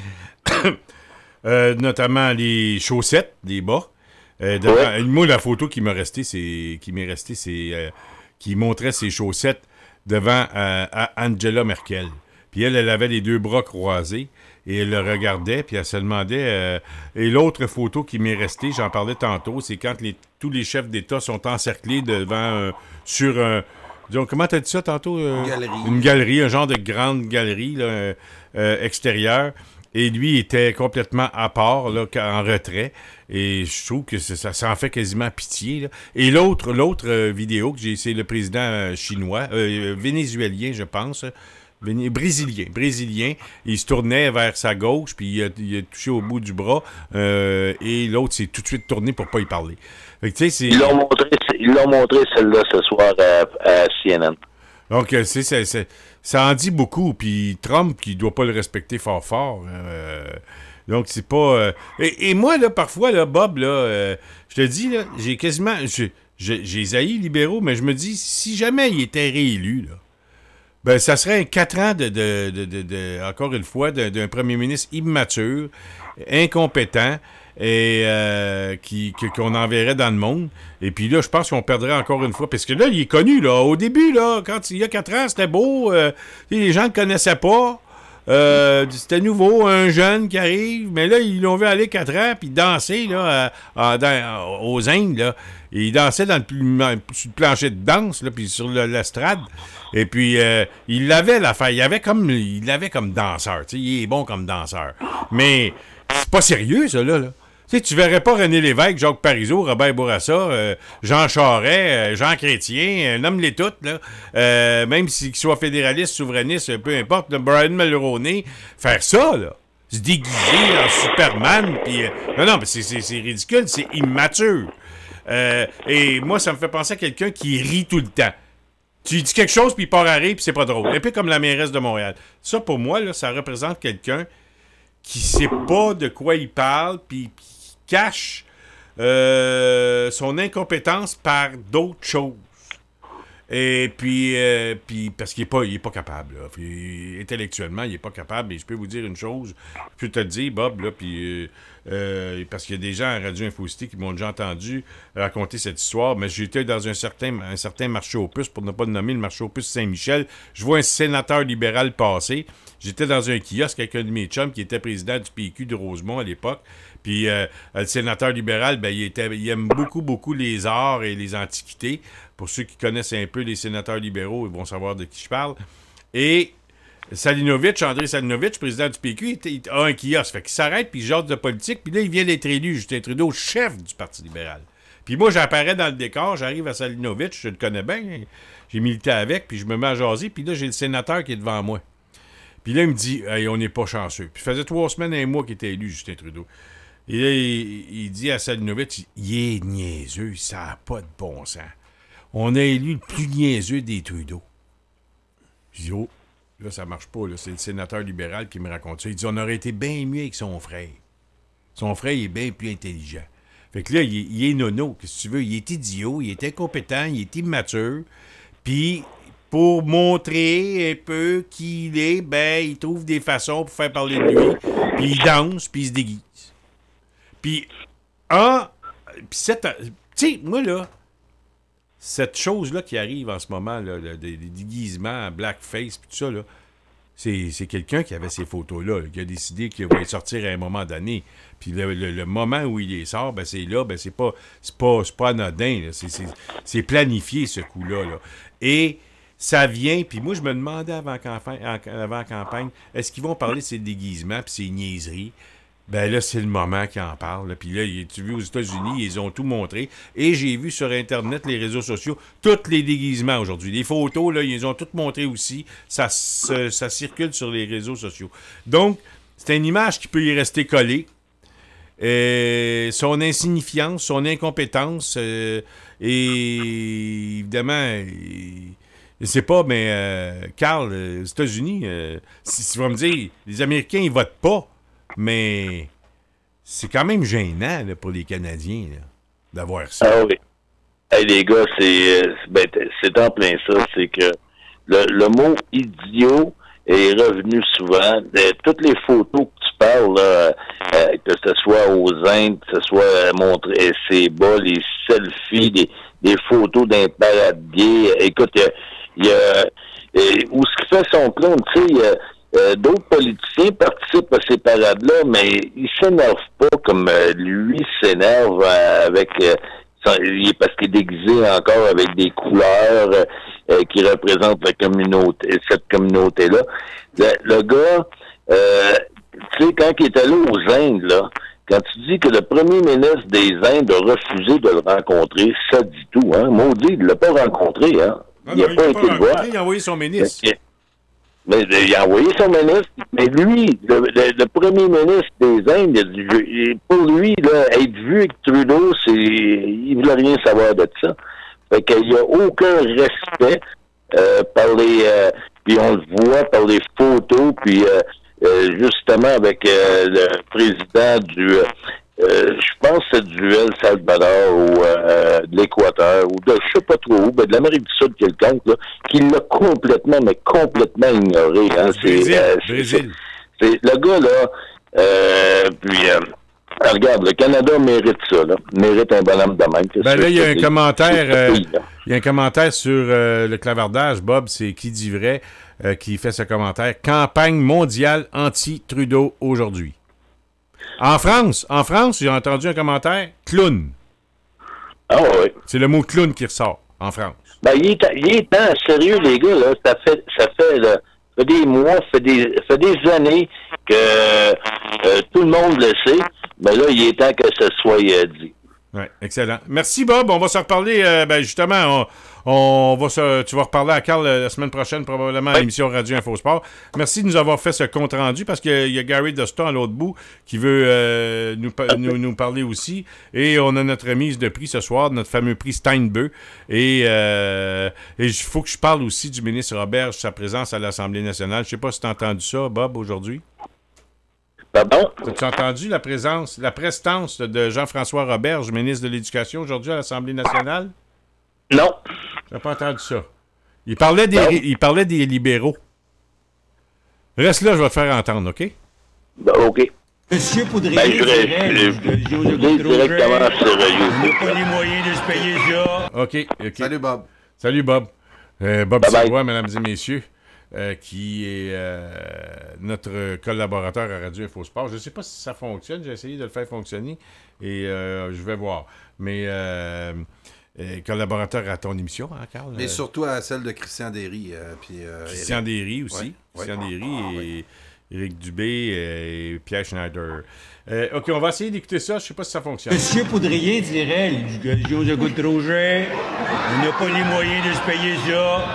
B: Notamment les chaussettes, les bas. Moi, la photo qui m'est restée, c'est qui montrait ses chaussettes devant Angela Merkel. Puis elle avait les deux bras croisés et elle le regardait, puis elle se demandait... et l'autre photo qui m'est restée, j'en parlais tantôt, c'est quand tous les chefs d'État sont encerclés devant... sur un... Disons, comment t'as dit ça tantôt? Une galerie, un genre de grande galerie là, extérieure. Et lui était complètement à part, là, en retrait. Et je trouve que ça en fait quasiment pitié. Là. Et l'autre vidéo que j'ai, c'est le président chinois, vénézuélien, je pense. Brésilien. Il se tournait vers sa gauche, puis il a touché au bout du bras. Et l'autre s'est tout de suite tourné pour pas y parler. Fait que, ils
F: l'ont montré celle-là ce soir à CNN.
B: Donc, ça en dit beaucoup. Puis Trump, qui doit pas le respecter fort. Donc, c'est pas... Et moi, là, parfois, là, Bob, là, je te dis, là, j'ai quasiment... J'ai haï libéraux, mais je me dis, si jamais il était réélu, là, ben, ça serait un 4 ans encore une fois, d'un premier ministre immature, incompétent, et qu'on enverrait dans le monde. Et puis là, je pense qu'on perdrait encore une fois. Parce que là, il est connu, là. Au début, là, il y a 4 ans, c'était beau. Les gens ne le connaissaient pas. C'était nouveau, un jeune qui arrive. Mais là, ils l'ont vu aller 4 ans, puis danser, là, aux Indes, là. Et il dansait sur le plancher de danse, là, puis sur l'estrade. Et puis, il l'avait l'affaire. Il l'avait comme danseur. Tu sais, il est bon comme danseur. Mais c'est pas sérieux, ça, là. Tu sais, tu verrais pas René Lévesque, Jacques Parizeau, Robert Bourassa, Jean Charest, Jean Chrétien, nomme-les toutes, là. Même qu'ils soient fédéralistes, souverainistes, peu importe, là, Brian Mulroney, faire ça, là. Se déguiser en Superman, puis... non, mais c'est ridicule, c'est immature. Et moi, ça me fait penser à quelqu'un qui rit tout le temps. Tu dis quelque chose, puis il part à rire, puis c'est pas drôle. Un peu comme la mairesse de Montréal. Ça, pour moi, là, ça représente quelqu'un qui sait pas de quoi il parle, puis qui cache son incompétence par d'autres choses. Et puis parce qu'il est pas capable. Là. Puis, intellectuellement, il est pas capable. Et je peux vous dire une chose, je peux te le dire, Bob, là, puis parce qu'il y a des gens à Radio Infocité qui m'ont déjà entendu raconter cette histoire, mais j'étais dans un certain marché aux puces, pour ne pas le nommer, le marché aux puces Saint-Michel. Je vois un sénateur libéral passer. J'étais dans un kiosque avec un de mes chums qui était président du PQ de Rosemont à l'époque. Puis le sénateur libéral, ben, il aime beaucoup les arts et les antiquités. Pour ceux qui connaissent un peu les sénateurs libéraux, ils vont savoir de qui je parle. Et André Salinovitch, président du PQ, il a un kiosque. Fait qu'il s'arrête, puis il jase de politique. Puis là, il vient d'être élu, Justin Trudeau, chef du Parti libéral. Puis moi, j'apparais dans le décor, j'arrive à Salinovitch, je le connais bien. J'ai milité avec, puis je me mets à jaser. Puis là, j'ai le sénateur qui est devant moi. Puis là, il me dit, hey, on n'est pas chanceux. Puis ça faisait 3 semaines et un mois qu'il était élu, Justin Trudeau. Et là, il dit à Salinovitch, il est niaiseux, ça n'a pas de bon sens. On a élu le plus niaiseux des Trudeau. Je dis, oh, là, ça marche pas, là. C'est le sénateur libéral qui me raconte ça. Il dit, on aurait été bien mieux avec son frère. Son frère, il est bien plus intelligent. Fait que là, il est nono, qu'est-ce que tu veux? Il est idiot, il est incompétent, il est immature. Puis, pour montrer un peu qui il est, ben, il trouve des façons pour faire parler de lui. Puis il danse, puis il se déguise. Puis, tu sais, moi, là, cette chose-là qui arrive en ce moment, là, des déguisements, blackface, puis tout ça, là, c'est quelqu'un qui avait ces photos-là, qui a décidé qu'il va les sortir à un moment donné. Puis le moment où il les sort, ben c'est là, ben c'est pas anodin, là. C'est planifié, ce coup-là, là. Et ça vient, puis moi, je me demandais avant la campagne, est-ce qu'ils vont parler de ces déguisements puis ces niaiseries? Ben là, c'est le moment qu'ils en parlent. Là. Puis là, tu as vu, aux États-Unis, ils ont tout montré. Et j'ai vu sur Internet, les réseaux sociaux, tous les déguisements aujourd'hui. Les photos, là, ils ont toutes montré aussi. Ça circule sur les réseaux sociaux. Donc, c'est une image qui peut y rester collée. Son insignifiance, son incompétence, et évidemment, je sais pas, mais Carl, aux États-Unis, si tu vas me dire, les Américains, ils votent pas. Mais c'est quand même gênant là, pour les Canadiens là, d'avoir ça.
F: Ah oui. Hey, les gars, c'est en plein ça. C'est que le mot idiot est revenu souvent. Toutes les photos que tu parles, là, que ce soit aux Indes, que ce soit montrer ses bas, les selfies, des photos d'un paradier. Écoute, il y a où ce qui fait son clown, tu sais, d'autres politiciens participent à ces parades-là, mais ils s'énervent pas comme lui s'énerve avec parce qu'il est déguisé encore avec des couleurs qui représentent la communauté, cette communauté-là. Le gars, tu sais, quand il est allé aux Indes, là, quand tu dis que le premier ministre des Indes a refusé de le rencontrer, ça dit tout, hein. Maudit, il l'a pas rencontré, hein.
B: Il n'a pas été le voir. Il a envoyé son ministre.
F: Mais il a envoyé son ministre, mais lui, le premier ministre des Indes, pour lui, là, être vu avec Trudeau, il voulait rien savoir de ça. Fait qu'il n'y a aucun respect par les... puis on le voit par les photos, puis justement avec le président du... je pense que c'est du El Salvador ou de l'Équateur ou de je sais pas trop où, de l'Amérique du Sud quelconque, là, qui l'a complètement ignoré. Hein.
B: Brésil.
F: C'est le gars là, regarde, le Canada mérite ça, là. Mérite un bonhomme de même.
B: Ben là, il y a un commentaire. Il y a un commentaire sur le clavardage, Bob, c'est Qui dit vrai, qui fait ce commentaire. Campagne mondiale anti-Trudeau aujourd'hui. En France, j'ai entendu un commentaire, clown.
F: Ah oui.
B: C'est le mot clown qui ressort, en France.
F: Ben, il est temps, sérieux, les gars, là, ça fait des mois, ça fait des années que tout le monde le sait, mais là, il est temps que ça soit dit.
B: Oui, excellent. Merci, Bob. On va se reparler, justement, tu vas reparler à Carl la semaine prochaine, probablement, à l'émission Radio Infosport. Merci de nous avoir fait ce compte-rendu, parce qu'il y a Gary Doston à l'autre bout qui veut nous parler aussi. Et on a notre remise de prix ce soir, notre fameux prix Steinbeu. Et il faut que je parle aussi du ministre Roberge, sa présence à l'Assemblée nationale. Je ne sais pas si tu as entendu ça, Bob, aujourd'hui.
F: Pardon?
B: As-tu entendu la prestance de Jean-François Roberge, ministre de l'Éducation, aujourd'hui à l'Assemblée nationale?
F: Non.
B: Tu n'as pas entendu ça. Il parlait des libéraux. Reste là, je vais te faire entendre, OK?
F: Ben, OK.
G: Monsieur Poudrier,
F: je directement sur
G: on n'a pas les moyens de se payer ça.
B: OK.
D: Salut, Bob.
B: Salut, Bob. Bob
F: Bye-bye.
B: Sirois, mesdames et messieurs, qui est notre collaborateur à Radio Infosport. Je ne sais pas si ça fonctionne. J'ai essayé de le faire fonctionner et je vais voir. Mais collaborateur à ton émission, hein, Carl?
D: Mais surtout à celle de Christian Derry.
B: Christian Derry aussi.
D: Ouais.
B: Christian Derry et Éric Dubé et Pierre Schneider. OK, on va essayer d'écouter ça. Je ne sais pas si ça fonctionne.
G: Monsieur Poudrier dirait, les choses coûtent trop cher, on n'a pas les moyens de se payer ça,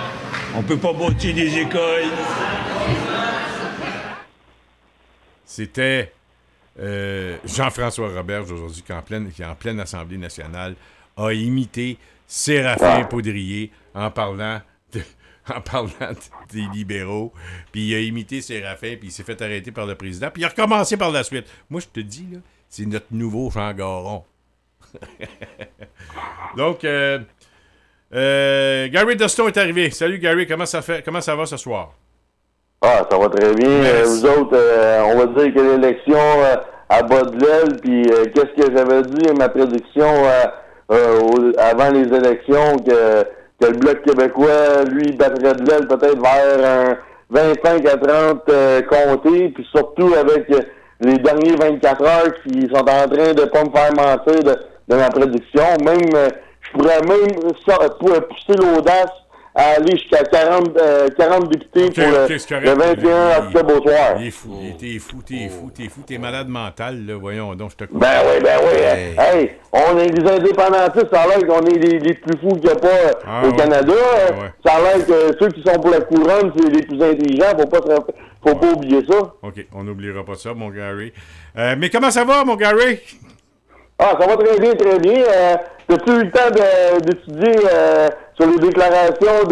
G: on peut pas bâtir des écoles.
B: C'était Jean-François Roberge aujourd'hui qui est en pleine Assemblée nationale a imité Séraphin Poudrier en parlant des libéraux, puis il a imité Séraphin, puis il s'est fait arrêter par le président, puis il a recommencé par la suite. Moi, je te dis, là, c'est notre nouveau Jean Garon. Donc, Gary Doston est arrivé. Salut, Gary, comment ça va ce soir?
H: Ah, ça va très bien. Vous autres, on va dire que l'élection à bas de l'aile, puis qu'est-ce que j'avais dit, ma prédiction avant les élections, que le Bloc québécois, lui, battrait de l'aile peut-être vers un 25 à 30 comtés, puis surtout avec les derniers 24 heures qui sont en train de pas me faire mentir de ma prédiction. Même, je pourrais même pousser l'audace à aller jusqu'à 40 députés pour le 21 octobre au soir.
B: Il est fou. T'es fou. T'es malade mental, là. Voyons donc, je te comprends.
H: Ben oui. Hey, on est des indépendantistes, ça a l'air qu'on est les plus fous qu'il n'y a pas au Canada.
B: Ouais.
H: Ça a l'air que ceux qui sont pour la couronne, c'est les plus intelligents. Faut pas oublier ça.
B: OK, on n'oubliera pas ça, mon Gary. Mais comment ça va, mon Gary?
H: Ah, ça va très bien, très bien. As-tu eu le temps d'étudier sur les déclarations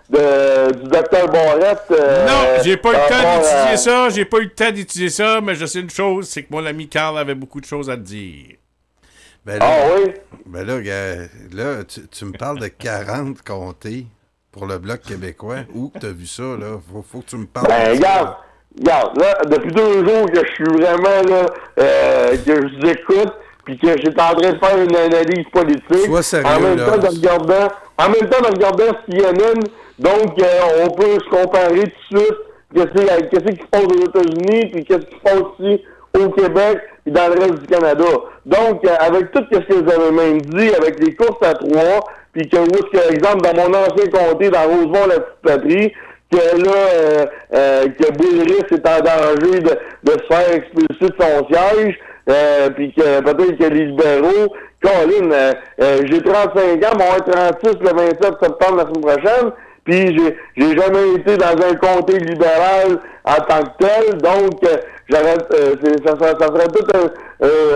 H: du docteur Barrette?
B: Non, j'ai pas eu le temps d'étudier ça. J'ai pas eu le temps d'étudier ça, mais je sais une chose, c'est que mon ami Carl avait beaucoup de choses à te dire.
D: Ben là,
H: oui?
D: Ben là, tu me parles de 40 comtés pour le Bloc québécois. Où t'as vu ça, là? Faut que tu me parles
H: de ça. Regarde, là, depuis 2 jours que je suis vraiment, là, que je vous écoute, puis que j'étais en train de faire une analyse politique.
D: Sois sérieux,
H: en même temps de regardant CNN, donc on peut se comparer tout de suite qu'est-ce qui se passe aux États-Unis, puis qu'est-ce qui se passe aussi au Québec, et dans le reste du Canada. Donc, avec tout ce que vous avez même dit, avec les courses à 3, puis que, par exemple, dans mon ancien comté, dans Rosemont, la petite patrie, que là, que Boulris est en danger de se faire expulser de son siège, puis que peut-être que les libéraux, Colin, j'ai 35 ans, mon 36 le 27 septembre la semaine prochaine, puis j'ai jamais été dans un comté libéral en tant que tel, donc ça serait tout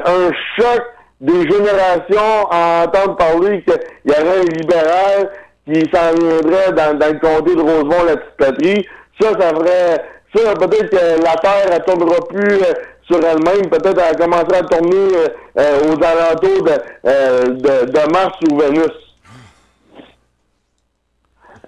H: un choc des générations à entendre parler qu'il y aurait un libéral qui s'en viendrait dans le comté de Rosemont, la petite patrie. Ça ferait... Ça, peut-être que la Terre, elle tournera plus sur elle-même. Peut-être qu'elle commencera à tourner aux alentours de Mars ou Vénus.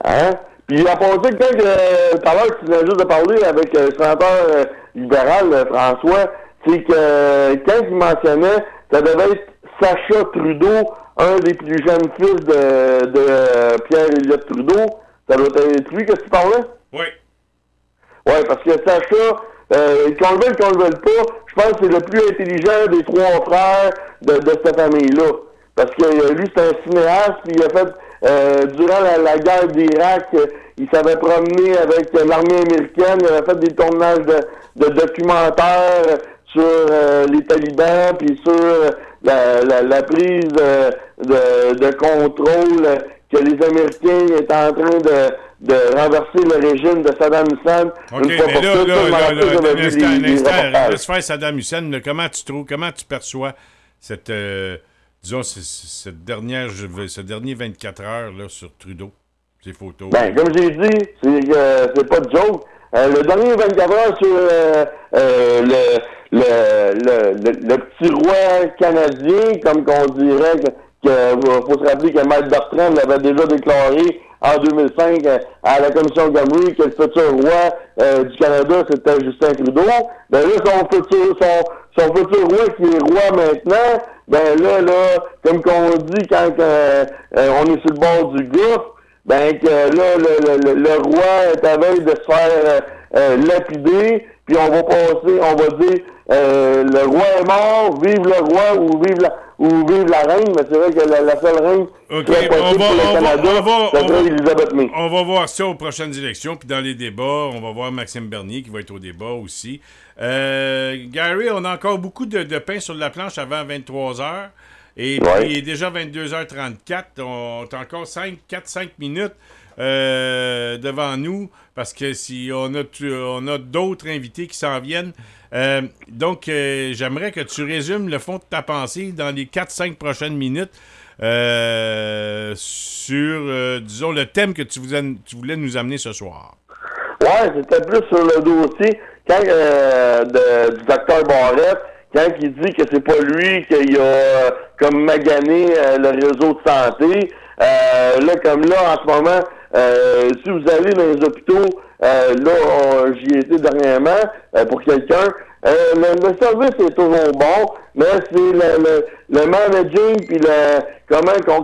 H: Hein? Puis, à part ça, quand tout à l'heure, tu viens juste de parler avec le sénateur libéral, François, c'est que quand il mentionnait, ça devait être Sacha Trudeau, un des plus jeunes fils de Pierre-Éliott Trudeau. Ça doit être lui que tu parlais?
B: Oui.
H: Oui, parce que Sacha, qu'on le veuille pas, je pense que c'est le plus intelligent des 3 frères de cette famille-là. Parce que lui, c'est un cinéaste, puis il a fait, durant la guerre d'Irak, il s'avait promené avec l'armée américaine, il avait fait des tournages de documentaires sur les talibans, puis sur la prise de contrôle que les Américains étaient en train de renverser le régime de Saddam Hussein.
B: OK, mais un instant, laisse faire Saddam Hussein. Là, comment tu perçois cette, disons, ce dernier 24 heures là, sur Trudeau, ces photos?
H: Ben, comme j'ai dit, c'est pas de joke. Le dernier 24 heures sur le petit roi canadien, comme qu'on dirait, faut se rappeler que Mike Bertrand l'avait déjà déclaré en 2005 à la commission Gomery que le futur roi du Canada, c'était Justin Trudeau. Ben là, son futur roi qui est roi maintenant, ben là, comme qu'on dit quand on est sur le bord du gouffre, ben que là, le roi est à veille de se faire lapider, puis on va dire le roi est mort, vive le roi ou vive la reine, mais c'est vrai que la seule reine qui est possible pour le Canada, c'est Elisabeth May.
B: On va voir ça aux prochaines élections, puis dans les débats, on va voir Maxime Bernier qui va être au débat aussi. Gary, on a encore beaucoup de pain sur la planche avant 23h. Et puis, il est déjà 22h34. On a encore 4-5 minutes devant nous parce que si on a d'autres invités qui s'en viennent. Donc, j'aimerais que tu résumes le fond de ta pensée dans les 4-5 prochaines minutes sur, disons, le thème que tu voulais nous amener ce soir.
H: Ouais, c'était plus sur le dossier du docteur Barrette. Quand il dit que c'est pas lui qui a comme magané le réseau de santé, là, comme là, en ce moment, si vous allez dans les hôpitaux, là, j'y ai été dernièrement pour quelqu'un, le service est toujours bon, mais c'est le managing puis comment qu'on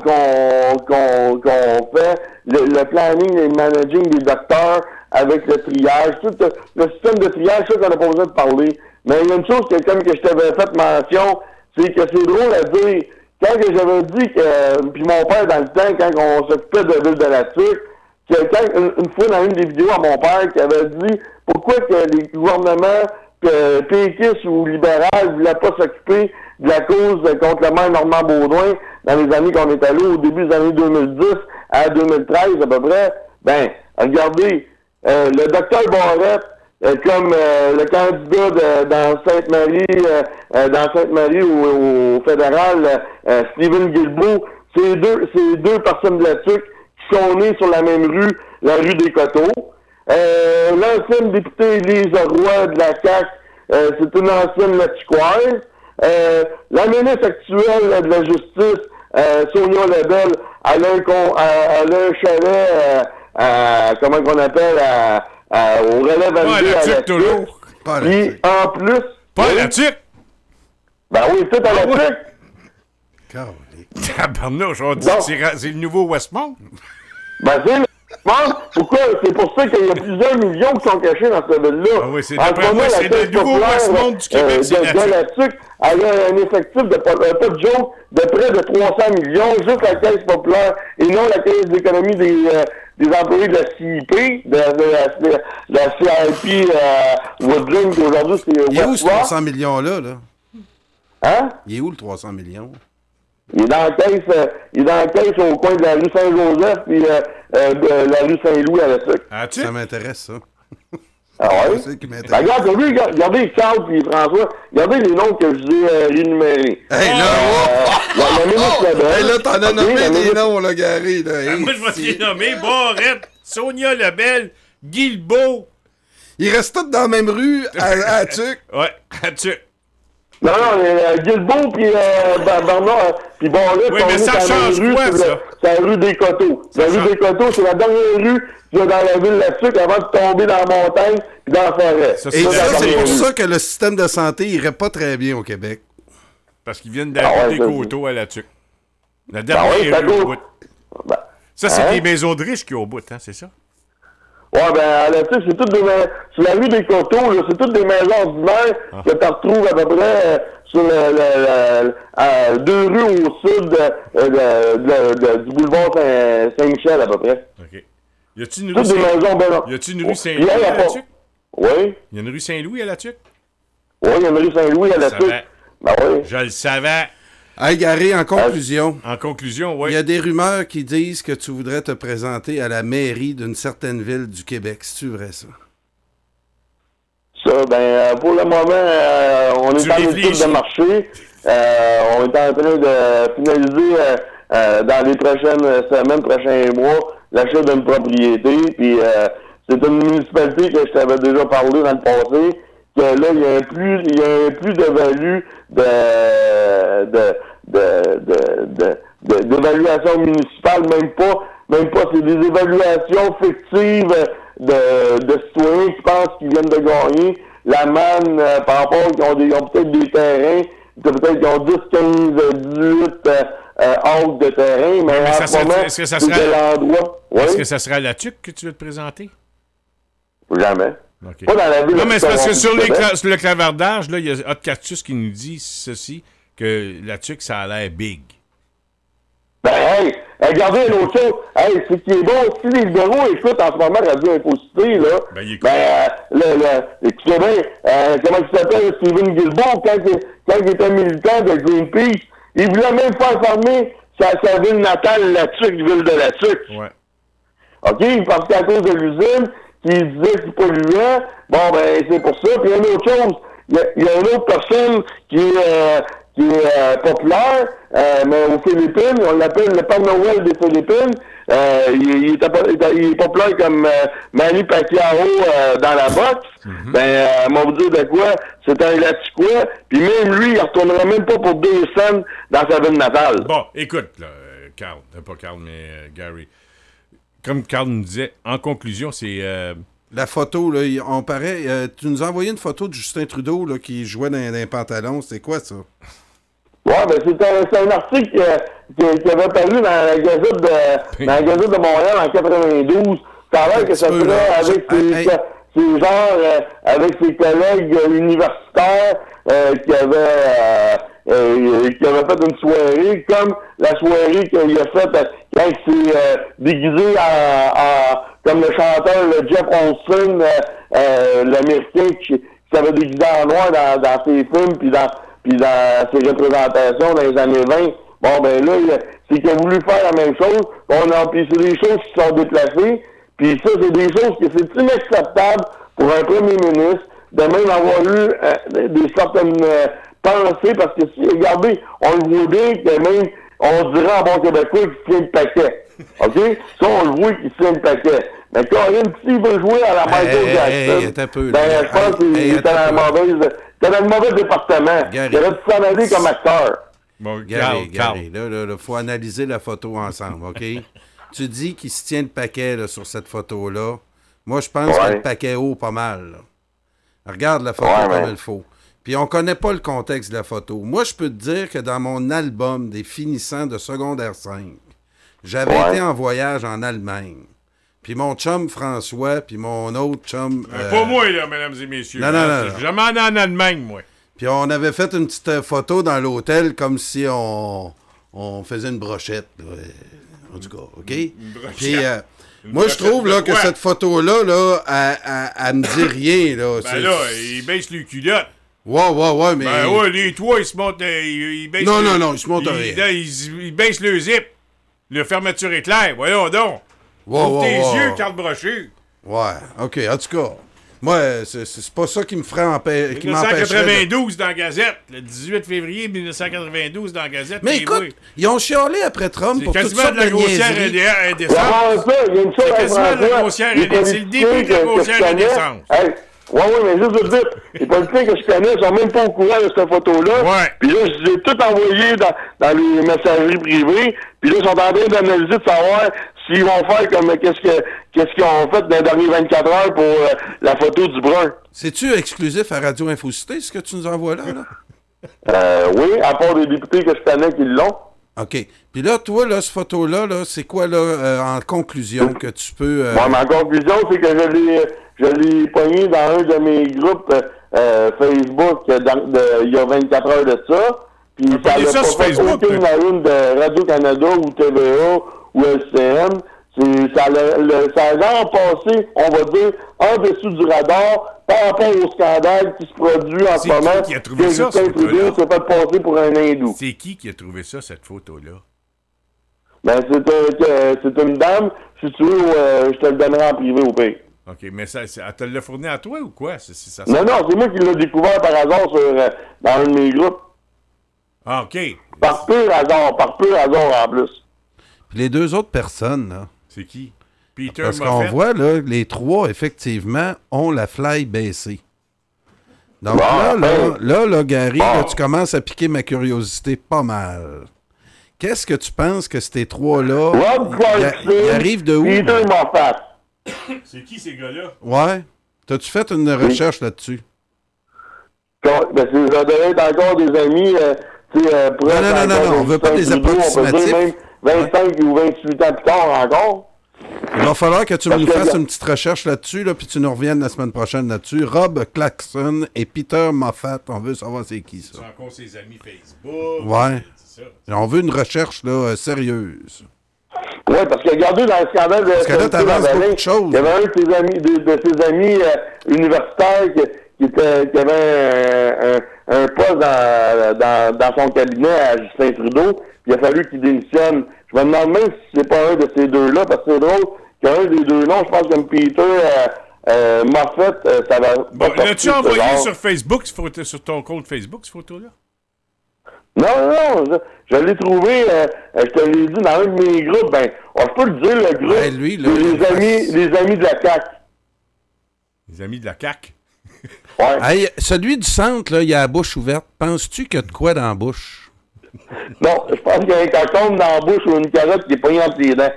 H: fait le planning et le managing des docteurs avec le triage, tout le système de triage, ça qu'on n'a pas besoin de parler. Mais il y a une chose que, comme que je t'avais fait mention, c'est que c'est drôle à dire. Quand que j'avais dit que, puis mon père dans le temps, quand on s'occupait de Ville de la Tuque, une fois dans une des vidéos à mon père qui avait dit pourquoi que les gouvernements péquistes ou libéraux ne voulaient pas s'occuper de la cause contre le maire Normand Baudouin dans les années qu'on est allé au début des années 2010 à 2013 à peu près. Ben, regardez, le docteur Barrette, comme le candidat dans Sainte-Marie au fédéral, Stephen Guilbeault, c'est deux personnes de la TUC qui sont nées sur la même rue, la rue des Coteaux. L'ancienne députée Lise Roy de la CAQ, c'est une ancienne laticoise. La ministre actuelle de la Justice, Sonia Lebel, elle a un chalet, comment qu'on appelle, au relais validé à la TUC. Puis, en plus...
B: Pas à la TUC!
H: Ben oui, tout à la TUC!
B: Tabarnouche, on dit que c'est le nouveau Westmont.
H: Ben c'est pourquoi? C'est pour ça qu'il y a plusieurs millions qui sont cachés dans cette ville-là.
B: Ah oui, c'est d'après moi, c'est le nouveau Westmont du Québec, c'est
H: la TUC. Elle a un effectif de, pas de joke, de près de 300 millions, juste la Caisse populaire, et non la Caisse d'économie des employés de la CIP, de la CIP Woodland, qui aujourd'hui c'est
D: il est où ce 300 millions-là, là?
H: Hein?
D: Il est où le 300 millions?
H: Il est dans la caisse au coin de la rue Saint-Joseph et de la rue Saint-Louis à la TUC.
D: Ça m'intéresse, ça.
H: Ah ouais? Regardez Charles et François, regardez les noms que je vous ai rénumérés.
D: Hey, là!
H: La ministre Lebel.
D: Hey, là, t'en as nommé des noms, là, Gary. Là.
B: Moi, je vais te les nommer. Barrette, Sonia Lebel, Guilbeault.
D: Ils restent tous dans la même rue à TUC.
B: Ouais, à TUC.
H: Non, Guilbeault puis Bernard, puis Barrette,
B: oui, mais ça change quoi, ça?
H: C'est la rue des Coteaux. La rue des Coteaux, c'est la dernière rue qui est dans la ville de la TUC avant de tomber dans la montagne puis dans la forêt.
D: Et ça, c'est pour ça que le système de santé irait pas très bien au Québec.
B: Parce qu'ils viennent d'arriver des Coteaux à la TUC. La dernière rue au bout. Ça, c'est des maisons de riches qui ont au bout, hein, c'est ça?
H: Ouais, ben, à la TUC, c'est toutes sur la rue des Coteaux, là, c'est toutes des maisons ordinaires que tu retrouves à peu près sur deux rues au sud du boulevard Saint-Michel, à peu près.
B: OK. Y a-t-il une rue Saint-Louis à la TUC?
H: Oui.
B: Il y a une rue Saint-Louis à la TUC?
H: Oui, il y a une rue Saint-Louis à la TUC. Ben oui.
B: Je le savais.
D: Hey, Gary, en conclusion.
B: En conclusion, oui.
D: Il y a des rumeurs qui disent que tu voudrais te présenter à la mairie d'une certaine ville du Québec. C'est-tu vrai, ça?
H: Ça, ben, pour le moment, on est en étude de marché. On est en train de finaliser dans les prochaines semaines, prochains mois, l'achat d'une propriété. Puis, c'est une municipalité que je t'avais déjà parlé dans le passé. Que là, il y a un plus de value d'évaluation municipale, même pas, c'est des évaluations fictives de citoyens qui pensent qu'ils viennent de gagner. La manne, par rapport, ils ont peut-être des terrains, peut-être qu'ils ont 10, 15, 18 acres de terrain, mais en ce moment, c'est de l'endroit.
B: Est-ce que ça sera à la TUC que tu veux te présenter?
H: Jamais.
B: Okay.
H: Pas dans la ville.
B: Non, mais c'est parce que sur le clavardage, là, il y a Hot Cactus qui nous dit ceci, que la TUC, ça a l'air big.
H: Ben, hey, regardez une autre chose. Hey, ce qui est bon, si les libéraux écoutent en ce moment Radio Imposité, là, écoutez bien, comment il s'appelle, Stephen Guilbeault, quand il était militant de Greenpeace, il voulait même faire fermer sa ville natale, la TUC, ville de la TUC.
B: Ouais.
H: OK? Parce qu'à cause de l'usine, qui disait que c'est polluant, bon, ben, c'est pour ça. Puis, il y a une autre chose. Il y a une autre personne qui est populaire, mais aux Philippines, on l'appelle le Père Noël des Philippines. Il est populaire comme Manny Pacquiao dans la boxe. Ben, on va vous dire de quoi, c'est un Laticois, puis même lui, il retournerait même pas pour 2 cents dans sa ville natale.
B: Bon, écoute, là, Carl, pas Carl, mais Gary. Comme Carl nous disait, en conclusion, c'est...
D: La photo, là, on paraît... tu nous as envoyé une photo de Justin Trudeau là, qui jouait dans un pantalon. C'est quoi, ça?
H: Ouais, ben c'est un article qui avait paru dans la Gazette de Montréal en 92. Ça a l'air que ça serait avec ses collègues universitaires qui avaient fait une soirée comme la soirée qu'il a faite, quand il s'est déguisé comme le chanteur le Jeff Olson, l'Américain qui s'avait déguisé en noir dans ses films puis dans ses représentations dans les années 20. Bon, ben là, c'est qu'il a voulu faire la même chose. Puis c'est des choses qui sont déplacées. Puis ça, c'est des choses que c'est inacceptable pour un premier ministre de même avoir eu des certaines pensées, parce que si, regardez, on le voit bien que même, on se dirait en bon québécois qu'il tient le paquet. OK? Ça, on le voit qu'il tient le paquet. Mais Corinne, s'il veut jouer à la Michael Jackson, je pense qu'il était dans le mauvais département.
D: Gary.
H: Il aurait dû s'en aller comme acteur.
B: Bon,
D: Gary,
B: Carl.
D: là, faut analyser la photo ensemble, OK? Tu dis qu'il se tient le paquet là, sur cette photo-là. Moi, je pense qu'il a le paquet haut pas mal. Là. Regarde la photo comme il faut. Puis on connaît pas le contexte de la photo. Moi, je peux te dire que dans mon album des finissants de secondaire 5, j'avais été en voyage en Allemagne. Puis mon chum François, puis mon autre chum...
B: Pas moi, là, mesdames et messieurs.
D: Non.
B: Je suis jamais allé en Allemagne, moi.
D: Puis on avait fait une petite photo dans l'hôtel comme si on faisait une brochette. Là. En tout cas, OK? Puis moi, je trouve là, que cette photo-là, là, elle me dit rien. Là.
B: Ben là, il baisse les culottes.
D: Ouais, mais...
B: Ben ouais, les toits, ils se montent... Ils baissent
D: non, ils se montent rien.
B: Ils baissent le zip. La fermeture est claire. Voyons donc. Ouvre tes yeux, Carl Brochu.
D: Ouais, OK, en tout cas... Moi, c'est pas ça qui me ferait qui m'empêcherait...
B: 1992 dans la Gazette. Le 18 février 1992 dans la Gazette.
D: Mais écoute, ils ont chialé après Trump pour toutes sortes
B: de la grossière indécence. C'est quasiment de la grossière indécence. C'est le début de la grossière indécence.
H: Oui, mais juste de dire, les politiciens que je connais sont même pas au courant de cette photo-là.
B: Ouais.
H: Puis là, je les ai tout envoyés dans les messageries privées. Puis là, ils sont en train d'analyser de savoir s'ils vont faire comme qu'est-ce qu'ils ont fait dans les dernières 24 heures pour la photo du brun.
D: C'est-tu exclusif à Radio Infocité, ce que tu nous envoies là?
H: Oui, à part des députés que je connais qui l'ont.
D: OK. Puis là, toi, là, cette photo-là, là, c'est quoi, là, en conclusion, que tu peux...
H: Ma conclusion, c'est que je l'ai pogné dans un de mes groupes Facebook il y a 24 heures de ça. Puis ça n'a pas fait aucune la une de Radio-Canada ou TVA ou LCN. Ça a l'air passé, on va dire, en dessous du radar par rapport au scandale qui se produit en ce moment.
B: C'est qui a trouvé ça, cette photo-là?
H: s'est fait passer pour un hindou.
B: C'est qui a trouvé ça, cette photo-là?
H: Ben, c'est une dame. Si tu veux, je te le donnerai en privé au pire.
B: OK, mais elle te l'a fourni à toi ou quoi?
H: Non, c'est moi qui l'ai découvert par hasard dans un de mes groupes.
B: Ah, OK.
H: Par pur hasard en plus.
D: Puis les deux autres personnes, là...
B: C'est qui? Peter
D: Parce
B: Moffett.
D: qu'on voit, là, les trois, effectivement, ont la fly baissée. Donc là, Gary, là, tu commences à piquer ma curiosité pas mal. Qu'est-ce que tu penses que ces trois-là... Ils arrivent de où?
H: Peter Moffett.
B: C'est qui ces gars-là?
D: Ouais. T'as-tu fait une recherche là-dessus?
H: Ben, ça devrait être encore des amis...
D: non, on veut pas des approximatifs.
H: Même 25 ou 28 ans plus tard encore.
D: Il va falloir que tu nous fasses une petite recherche là-dessus, là, puis tu nous reviennes la semaine prochaine là-dessus. Rob Clarkson et Peter Moffett, on veut savoir c'est qui, ça.
B: C'est encore ses amis Facebook.
D: Ouais. On veut une recherche là, sérieuse.
H: Oui, parce que regardez dans le scandale de...
D: Parce que là, t'avances beaucoup de choses.
H: Il y avait un de ses amis universitaires qui avait un poste dans son cabinet à Justin Trudeau, puis il a fallu qu'il démissionne. Je me demande même si c'est pas un de ces deux-là, parce que c'est drôle qu'un des deux noms, je pense comme Peter Moffett, ça va...
B: Bon, l'as-tu envoyé sur Facebook, sur ton compte Facebook, cette photo-là?
H: Non, je l'ai trouvé, je te l'ai dit, dans un de mes groupes, je peux le dire, le groupe,
D: ouais, lui, là,
H: les amis de la CAQ.
B: Les amis de la CAQ?
H: Ouais.
D: Hey, celui du centre, là, il a la bouche ouverte. Penses-tu qu'il y a de quoi dans la bouche?
H: Non, je pense qu'il y a un cocon dans la bouche ou une carotte qui est pognée entre les dents.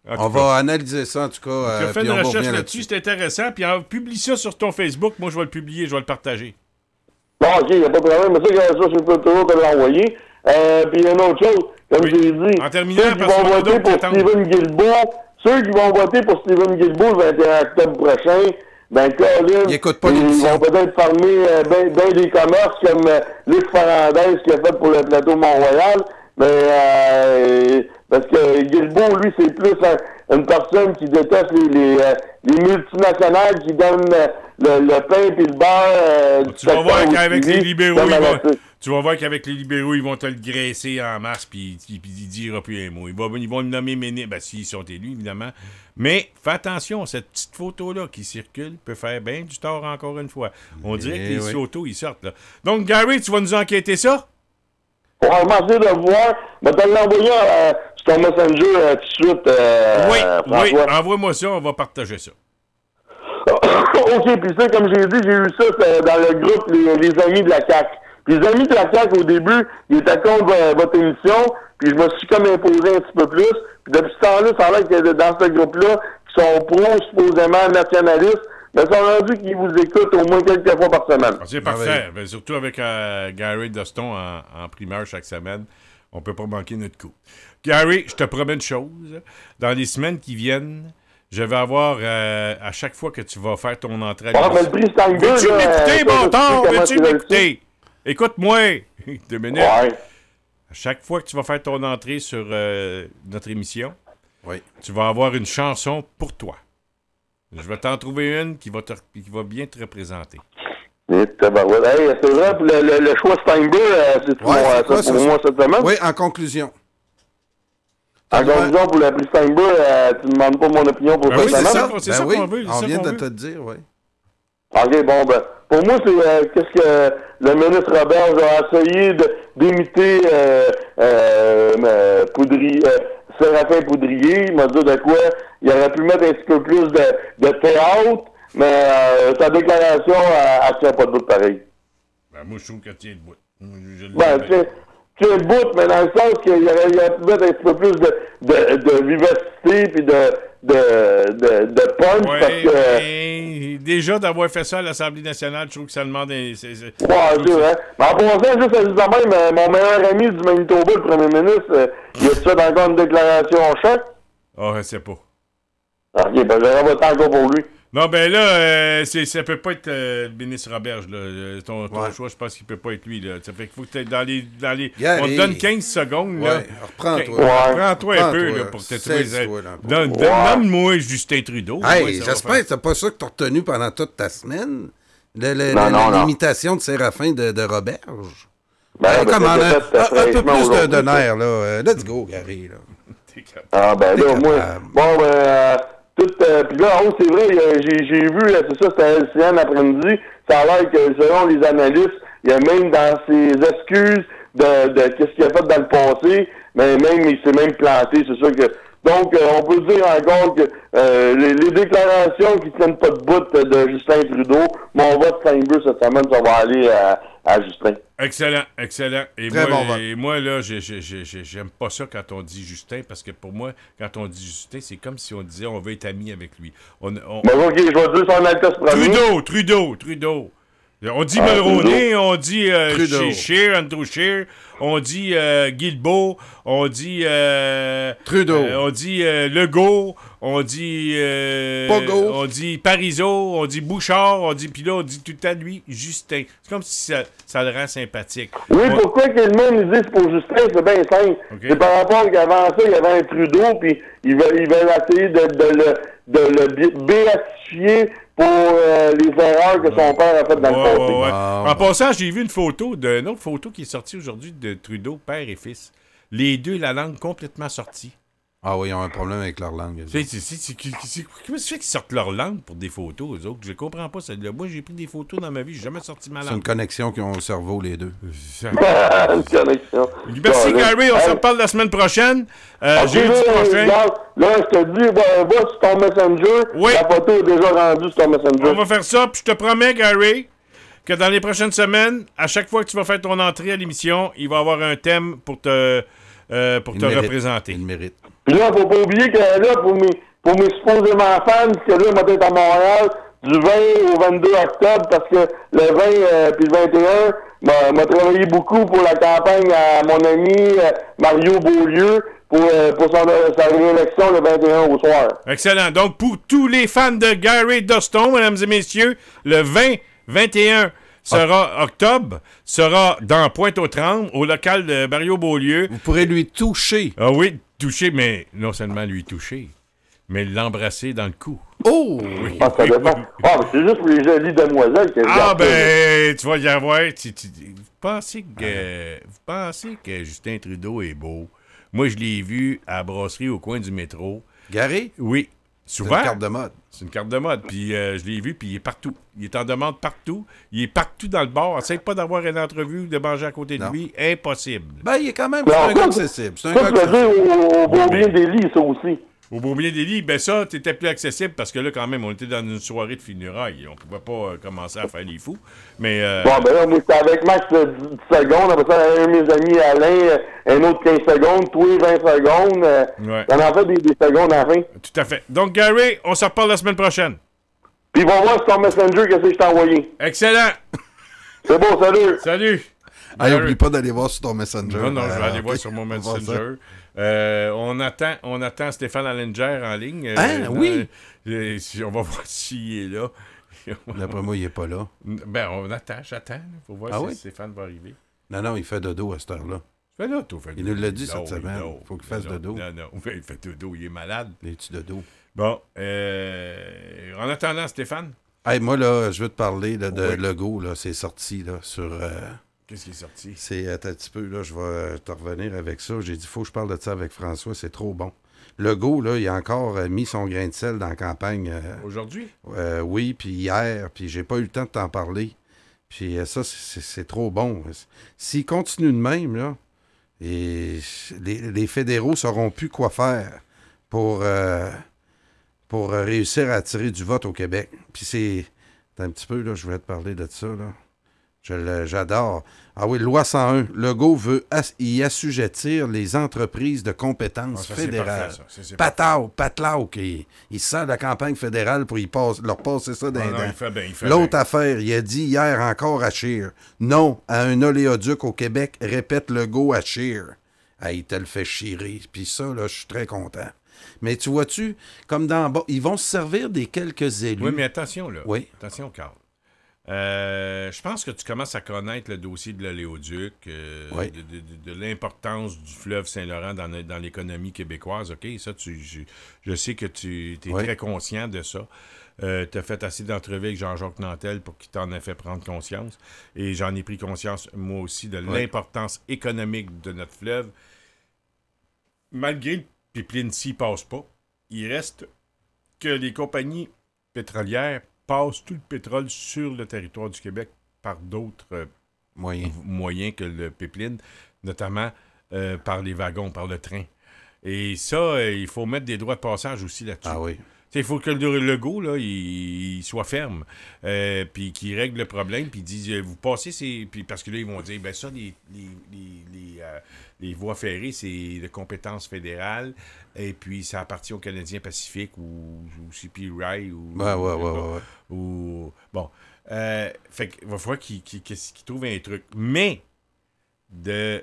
D: On va analyser ça, en tout cas.
B: Tu as fait une recherche là-dessus, c'est intéressant. Puis publie ça sur ton Facebook. Moi, je vais le publier, je vais le partager.
H: Bon, OK, il n'y a pas de problème. Mais ça, je peux toujours te l'envoyer. Puis il y a une autre chose, comme j'ai dit.
B: En terminant,
H: ceux qui vont voter pour Stephen Guilbeault, le 21 octobre prochain, Colin,
D: ils
H: vont peut-être fermer bien des commerces comme Luc Ferrandez qui a fait pour le plateau Mont-Royal. Mais Parce que Guilbeault, lui, c'est plus une personne qui déteste les multinationales qui donnent le pain et le beurre.
B: Tu vas voir qu'avec les libéraux, tu vas voir qu'avec les libéraux, ils vont te le graisser en masse, puis il dira plus un mot. Ils vont le nommer ministre, ben, s'ils sont élus, évidemment. Mais fais attention, cette petite photo-là qui circule peut faire bien du tort encore une fois. On dirait que les photos, ils sortent, là. Donc, Gary, tu vas nous enquêter ça?
H: On va commencer de le voir. Mais tu l'envoyer sur ton Messenger tout de suite,
B: oui, envoie-moi ça, on va partager ça.
H: OK, puis ça, comme j'ai dit, j'ai eu ça dans le groupe les amis de la CAQ. Puis les amis de la CAQ, au début, ils étaient contre votre émission, puis je me suis comme imposé un petit peu plus. Puis depuis ce temps-là, ça a l'air que dans ce groupe-là, qui sont supposément nationalistes, mais ils sont rendus qu'ils vous écoutent au moins quelques fois par semaine.
B: C'est parfait. Ben, surtout avec Gary Doston en primeur chaque semaine. On peut pas manquer notre coup. Gary, je te promets une chose. Dans les semaines qui viennent, je vais avoir, à chaque fois que tu vas faire ton entrée à
H: mais le prix Steinberg,
B: veux-tu m'écouter, bâtard? Veux-tu m'écouter? Écoute-moi. 2 minutes.
H: Ouais.
B: À chaque fois que tu vas faire ton entrée sur notre émission, tu vas avoir une chanson pour toi. Je vais t'en trouver une qui va bien te représenter.
H: Hey, c'est vrai, le choix Steinberg, c'est pour moi cette semaine?
D: Oui, en conclusion.
H: En conclusion, pour le prix Steinberg, tu ne demandes pas mon opinion pour cette semaine?
B: C'est ça qu'on veut.
D: On vient de te le dire, oui.
H: OK, bon, ben, pour moi, c'est qu'est-ce que le ministre Robert a essayé d'imiter Séraphin Poudrier. Il m'a dit de quoi il aurait pu mettre un petit peu plus de théâtre, mais sa déclaration, elle tient pas de bout pareil.
B: Ben, moi, je trouve qu'elle tient de bout.
H: Tient de bout, mais dans le sens qu'il aurait pu mettre un petit peu plus de vivacité puis de punch, parce que...
B: Déjà, d'avoir fait ça à l'Assemblée nationale, je trouve que ça demande...
H: c'est vrai. Mais en passant, juste même, mon meilleur ami du Manitoba, le premier ministre, il a fait encore une déclaration en choc?
B: Ah, je sais pas.
H: OK, ben j'aurais voté encore pour lui.
B: Non, ben là, ça peut pas être le ministre Roberge, là. Ton choix, je pense qu'il peut pas être lui, là. Ça fait qu'il faut que tu dans les... On te donne 15 secondes, là. Reprends-toi un peu, là, pour te trouver... Donne-moi Justin Trudeau.
D: Hey, j'espère que c'est pas ça que t'as retenu pendant toute ta semaine. L'imitation de Séraphin de Roberge. Un peu plus de nerfs, là. Let's go, Gary, là.
H: Ah, ben là, moi... Bon, puis là, c'est vrai, j'ai vu, c'est ça, c'était LCN l'après-midi, ça a l'air que, selon les analystes, il y a même dans ses excuses de qu'est-ce qu'il a fait dans le passé, mais même, il s'est même planté, c'est sûr que... Donc, on peut dire encore que les déclarations qui tiennent pas de bout de Justin Trudeau, mon vote Steinberg cette semaine, ça va aller à Justin.
B: Excellent. Et moi, là, j'aime pas ça quand on dit Justin, parce que pour moi, quand on dit Justin, c'est comme si on disait on veut être amis avec lui.
H: OK, je vais dire son Altesse premier.
B: Trudeau. On dit Mulroney, on dit Andrew Scheer, on dit Guilbeault, on dit
D: Trudeau,
B: on dit Legault, on dit
D: Pogo,
B: on dit Parizeau, on dit Bouchard, puis là on dit tout le temps lui Justin. C'est comme si ça le rend sympathique.
H: Oui, pourquoi que le monde nous dit c'est pour Justin, c'est bien simple. Okay. C'est par rapport qu'avant ça, il y avait un Trudeau, puis ils veulent essayer de le béatifier pour les erreurs que son père a faites dans le passé.
B: En passant, j'ai vu une autre photo qui est sortie aujourd'hui de Trudeau, père et fils. Les deux, la langue complètement sortie.
D: Ah oui, ils ont un problème avec leur langue.
B: Comment ça fait qu'ils sortent leur langue pour des photos, eux autres? Je comprends pas celle-là. Moi, j'ai pris des photos dans ma vie, j'ai jamais sorti ma langue.
D: C'est une connexion qu'ils ont au cerveau, les deux.
H: Une connexion.
B: Merci, Gary. On se reparle la semaine prochaine. Jeudi prochain.
H: Là, je te dis, va sur ton Messenger.
B: Oui.
H: La photo est déjà rendue sur ton Messenger.
B: On va faire ça, puis je te promets, Gary, que dans les prochaines semaines, à chaque fois que tu vas faire ton entrée à l'émission, il va y avoir un thème pour te représenter.
D: Il mérite.
H: Puis là, faut pas oublier que là, pour mes supposément fans, que là, moi, d'être à Montréal du 20 au 22 octobre, parce que le 20 puis le 21 m'a travaillé beaucoup pour la campagne à mon ami Mario Beaulieu pour sa réélection le 21 au soir.
B: Excellent. Donc, pour tous les fans de Gary Doston, mesdames et messieurs, le 20-21 octobre, sera dans Pointe-aux-Trembles, au local de Barrio-Beaulieu.
D: Vous pourrez lui toucher.
B: Ah oui, toucher, mais non seulement lui toucher, mais l'embrasser dans le cou.
D: Oh!
B: Oui,
H: Ah, ça dépend. Ah, mais c'est juste pour les jolies demoiselles que
B: tu vas y avoir. Vous pensez que Justin Trudeau est beau? Moi, je l'ai vu à la brasserie au coin du métro.
D: Garé?
B: Oui. Souvent.
D: C'est une carte de mode.
B: C'est une carte de mode. Puis je l'ai vu, puis il est partout. Il est en demande partout. Il est partout dans le bar. Essaye pas d'avoir une entrevue ou de manger à côté de lui. Impossible.
D: Ben, il est quand même
H: Alors,
D: un gars accessible. C'est un
H: Ça,
D: gars
H: tu veux
D: accessible.
H: dire au Beaubien des lits, ça aussi.
B: Au Beaubien des lits, ben ça, t'étais plus accessible parce que là, quand même, on était dans une soirée de funérailles. On pouvait pas commencer à faire les fous. Mais.
H: Bon, ben là, moi, j'étais avec Max 10 secondes. Après ça, un de mes amis, Alain, un autre 15 secondes, toi, 20 secondes.
B: Ouais.
H: On en fait des secondes à la fin.
B: Tout à fait. Donc, Gary, on se reparle la semaine prochaine.
H: Puis, ils vont voir sur ton Messenger qu'est-ce que je t'ai envoyé.
B: Excellent.
H: C'est bon, salut.
B: Salut.
D: Hey, oublie pas d'aller voir sur ton Messenger.
B: Non, je vais aller voir
D: ok.
B: sur mon
D: On va voir ça.
B: Messenger. On attend Stéphane Allinger en ligne.
D: Oui.
B: On va voir s'il est là.
D: D'après moi, il est pas là.
B: Ben, j'attends. Il faut voir
D: Ah
B: si
D: oui?
B: Stéphane va arriver.
D: Non, il fait dodo à cette heure-là.
B: Fais là, toi.
D: Il nous l'a dit cette semaine. Faut qu'il fasse dodo.
B: Non, il fait dodo. Il est malade.
D: Les petits dodo.
B: Bon. En attendant, Stéphane,
D: Hey, moi, là, je veux te parler là, de
B: Oui.
D: Legault. Là, c'est sorti là, sur...
B: qu'est-ce qui est sorti?
D: c'est attends un petit peu, là, je vais te revenir avec ça. J'ai dit, faut que je parle de ça avec François, c'est trop bon. Legault, là, il a encore mis son grain de sel dans la campagne.
B: Aujourd'hui?
D: Oui, puis hier, puis j'ai pas eu le temps de t'en parler. Puis ça, c'est trop bon. S'il continue de même, là, et les fédéraux sauront plus quoi faire pour réussir à attirer du vote au Québec. Puis c'est... Attends un petit peu, là, je voulais te parler de ça, là. J'adore. Ah oui, loi 101. Legault veut y assujettir les entreprises de compétences
B: Ça,
D: fédérales.
B: c'est parfait, ça. C'est parfait.
D: Patlauk, il sent la campagne fédérale pour leur passer ça dans les
B: Non,
D: dents.
B: il fait bien, il fait
D: L'autre
B: bien.
D: affaire, il a dit hier encore à Scheer. Non à un oléoduc au Québec, répète Legault à Scheer. Ah, il te le fait chirer. Puis ça, là, je suis très content. Mais tu vois-tu, comme dans bas, ils vont se servir des quelques élus.
B: Oui, mais attention, là.
D: Oui.
B: Attention, Carl. Je pense que tu commences à connaître le dossier de l'oléoduc,
D: Oui.
B: de l'importance du fleuve Saint-Laurent dans l'économie québécoise. OK? Ça, je sais que tu es
D: Oui.
B: très conscient de ça. Tu as fait assez d'entrevues avec Jean-Jacques Nantel pour qu'il t'en ait fait prendre conscience. Et j'en ai pris conscience, moi aussi, de l'importance économique de notre fleuve. Malgré le pipeline s'y passe pas, il reste que les compagnies pétrolières passent tout le pétrole sur le territoire du Québec par d'autres moyens que le pipeline, notamment par les wagons, par le train. Et ça, il faut mettre des droits de passage aussi là-dessus.
D: Ah oui.
B: Il faut que le Legault, là, il soit ferme, puis qu'il règle le problème, puis il dise, vous passez, puis parce que là, ils vont dire, ben ça, les voies ferrées, c'est de compétence fédérale, et puis ça appartient aux Canadiens Pacifiques ou CP Rail ou...
D: Ouais.
B: Ou bon. Fait qu'il va falloir qu'il trouve un truc. Mais de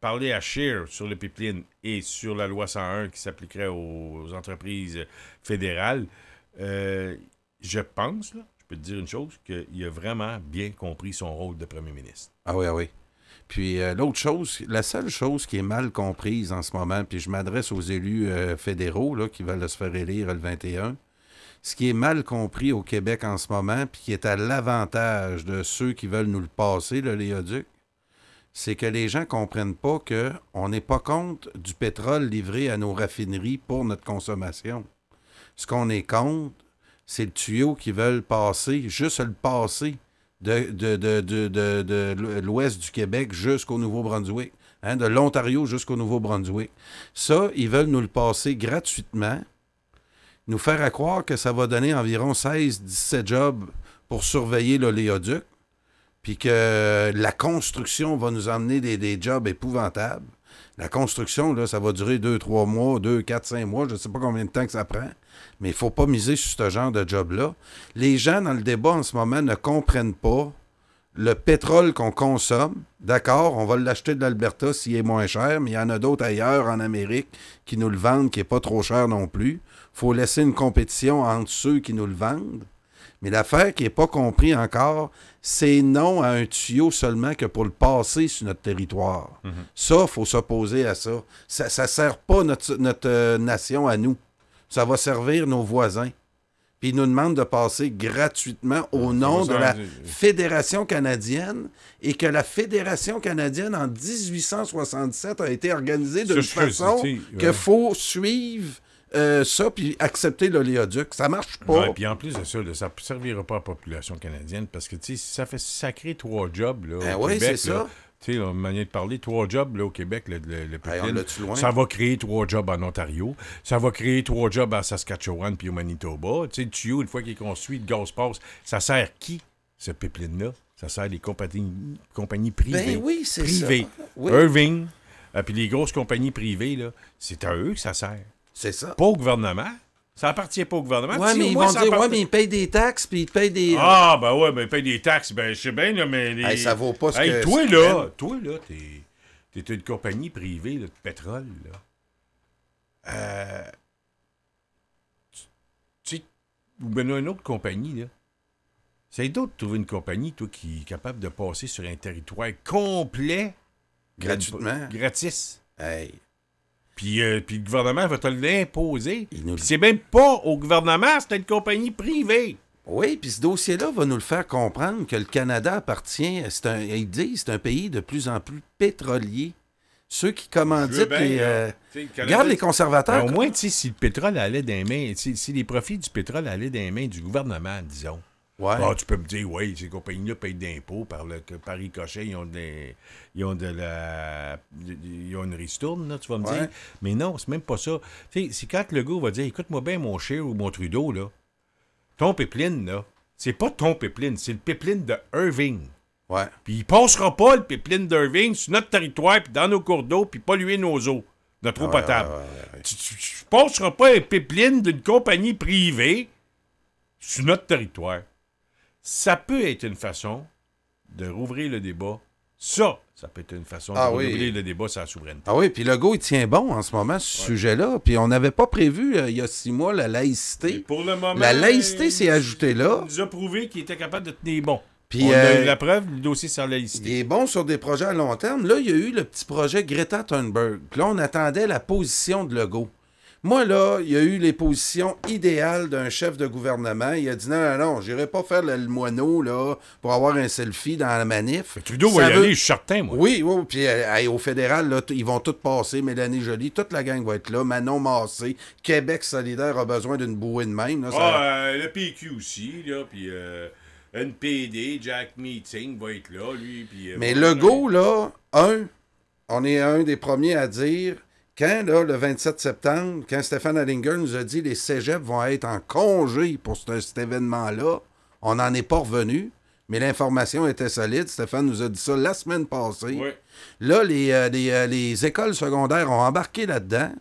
B: parler à Scheer sur le pipeline et sur la loi 101 qui s'appliquerait aux entreprises fédérales, je pense, là, je peux te dire une chose, qu'il a vraiment bien compris son rôle de premier ministre.
D: Ah oui. Puis l'autre chose, la seule chose qui est mal comprise en ce moment, puis je m'adresse aux élus fédéraux là, qui veulent se faire élire le 21, ce qui est mal compris au Québec en ce moment, puis qui est à l'avantage de ceux qui veulent nous le passer, l'oléoduc, c'est que les gens ne comprennent pas qu'on n'est pas contre du pétrole livré à nos raffineries pour notre consommation. Ce qu'on est contre, c'est le tuyau qu'ils veulent passer, juste le passer de l'ouest du Québec jusqu'au Nouveau-Brunswick, de l'Ontario jusqu'au Nouveau-Brunswick. Ça, ils veulent nous le passer gratuitement, nous faire à croire que ça va donner environ 16-17 jobs pour surveiller l'oléoduc, puis que la construction va nous emmener des jobs épouvantables. La construction, là, ça va durer 2-3 mois, 2, 4, 5 mois, je ne sais pas combien de temps que ça prend, mais il ne faut pas miser sur ce genre de job-là. Les gens, dans le débat en ce moment, ne comprennent pas le pétrole qu'on consomme. D'accord, on va l'acheter de l'Alberta s'il est moins cher, mais il y en a d'autres ailleurs en Amérique qui nous le vendent, qui n'est pas trop cher non plus. Il faut laisser une compétition entre ceux qui nous le vendent. Mais l'affaire qui n'est pas comprise encore, c'est non à un tuyau seulement que pour le passer sur notre territoire. Ça, il faut s'opposer à ça. Ça ne sert pas notre nation à nous. Ça va servir nos voisins. Puis ils nous demandent de passer gratuitement au nom de la Fédération canadienne et que la Fédération canadienne, en 1867, a été organisée d'une façon qu'il faut suivre ça puis accepter l'oléoduc. Ça marche pas.
B: Ouais, puis en plus de ça, là, ça ne servira pas à la population canadienne parce que ça crée 3 jobs là, au Québec.
D: C'est ça.
B: Tu sais, une manière de parler, 3 jobs là, au Québec, le pipeline,
D: loin.
B: Ça va créer 3 jobs en Ontario, ça va créer 3 jobs à Saskatchewan puis au Manitoba. Tu sais, le tuyau, une fois qu'il est construit, le gaz passe, ça sert qui, ce pipeline-là? Ça sert les compagnies privées.
D: Ben oui, c'est
B: privées.
D: ça. Oui.
B: Irving, puis les grosses compagnies privées, là, c'est à eux que ça sert.
D: C'est ça.
B: Pas au gouvernement. Ça appartient pas au gouvernement.
D: Oui, mais ils vont dire, mais ils payent des taxes, puis ils payent des...
B: Ah, ben ouais, ben ils payent des taxes. Ben, je sais bien, là, mais...
D: ça vaut pas ce que...
B: Toi, là, t'es une compagnie privée là, de pétrole, là. Tu sais, ou ben une autre compagnie, là. C'est d'autres de trouver une compagnie, toi, qui est capable de passer sur un territoire complet...
D: Gratuitement.
B: Gratis.
D: Hey...
B: Puis le gouvernement va te l'imposer. Puis c'est même pas au gouvernement, c'est une compagnie privée.
D: Oui, puis ce dossier-là va nous le faire comprendre que le Canada appartient, ils disent, c'est un pays de plus en plus pétrolier. Ceux qui commanditent regarde les conservateurs.
B: Ben, au moins, tu sais, si le pétrole allait dans les mains, si les profits du pétrole allaient dans les mains du gouvernement, disons.
D: Ouais.
B: Bon, tu peux me dire, oui, ces compagnies-là payent d'impôts par ricochet, ils ont une ristourne, là, tu vas me dire. Mais non, c'est même pas ça. Tu sais, c'est quand le gars va dire, écoute-moi bien, mon Scheer ou mon Trudeau, là, ton pipeline, là, c'est pas ton pipeline, c'est le pipeline de Irving.
D: Ouais.
B: Puis il passera pas, le pipeline d'Irving, sur notre territoire, puis dans nos cours d'eau, puis polluer nos eaux, notre eau potable. Tu passeras pas un pipeline d'une compagnie privée sur notre territoire. Ça peut être une façon de rouvrir le débat. Ça peut être une façon de rouvrir le débat sur la souveraineté.
D: Ah oui, puis Legault, il tient bon en ce moment sur ce sujet-là. Puis on n'avait pas prévu, il y a 6 mois, la laïcité.
B: Et pour le moment,
D: la laïcité s'est ajoutée là.
B: Il nous a prouvé qu'il était capable de tenir bon.
D: Puis,
B: on a eu la preuve, le dossier sur la laïcité.
D: Il est bon sur des projets à long terme. Là, il y a eu le petit projet Greta Thunberg. Puis là, on attendait la position de Legault. Moi, là, il y a eu les positions idéales d'un chef de gouvernement. Il a dit non, j'irai pas faire le moineau là, pour avoir un selfie dans la manif.
B: Trudeau va y aller, je suis certain, moi.
D: Oui. Puis au fédéral, là, ils vont tous passer. Mélanie Joly, toute la gang va être là. Manon Massé, Québec solidaire a besoin d'une bouée de même. Là,
B: le PQ aussi, là, puis NPD, Jack Meeting va être là, lui. Puis,
D: mais Legault, là, on est un des premiers à dire... Quand, là, le 27 septembre, quand Stéphane Hallinger nous a dit que les cégeps vont être en congé pour cet événement-là, on n'en est pas revenu, mais l'information était solide. Stéphane nous a dit ça la semaine passée.
B: Oui.
D: Là, les écoles secondaires ont embarqué là-dedans.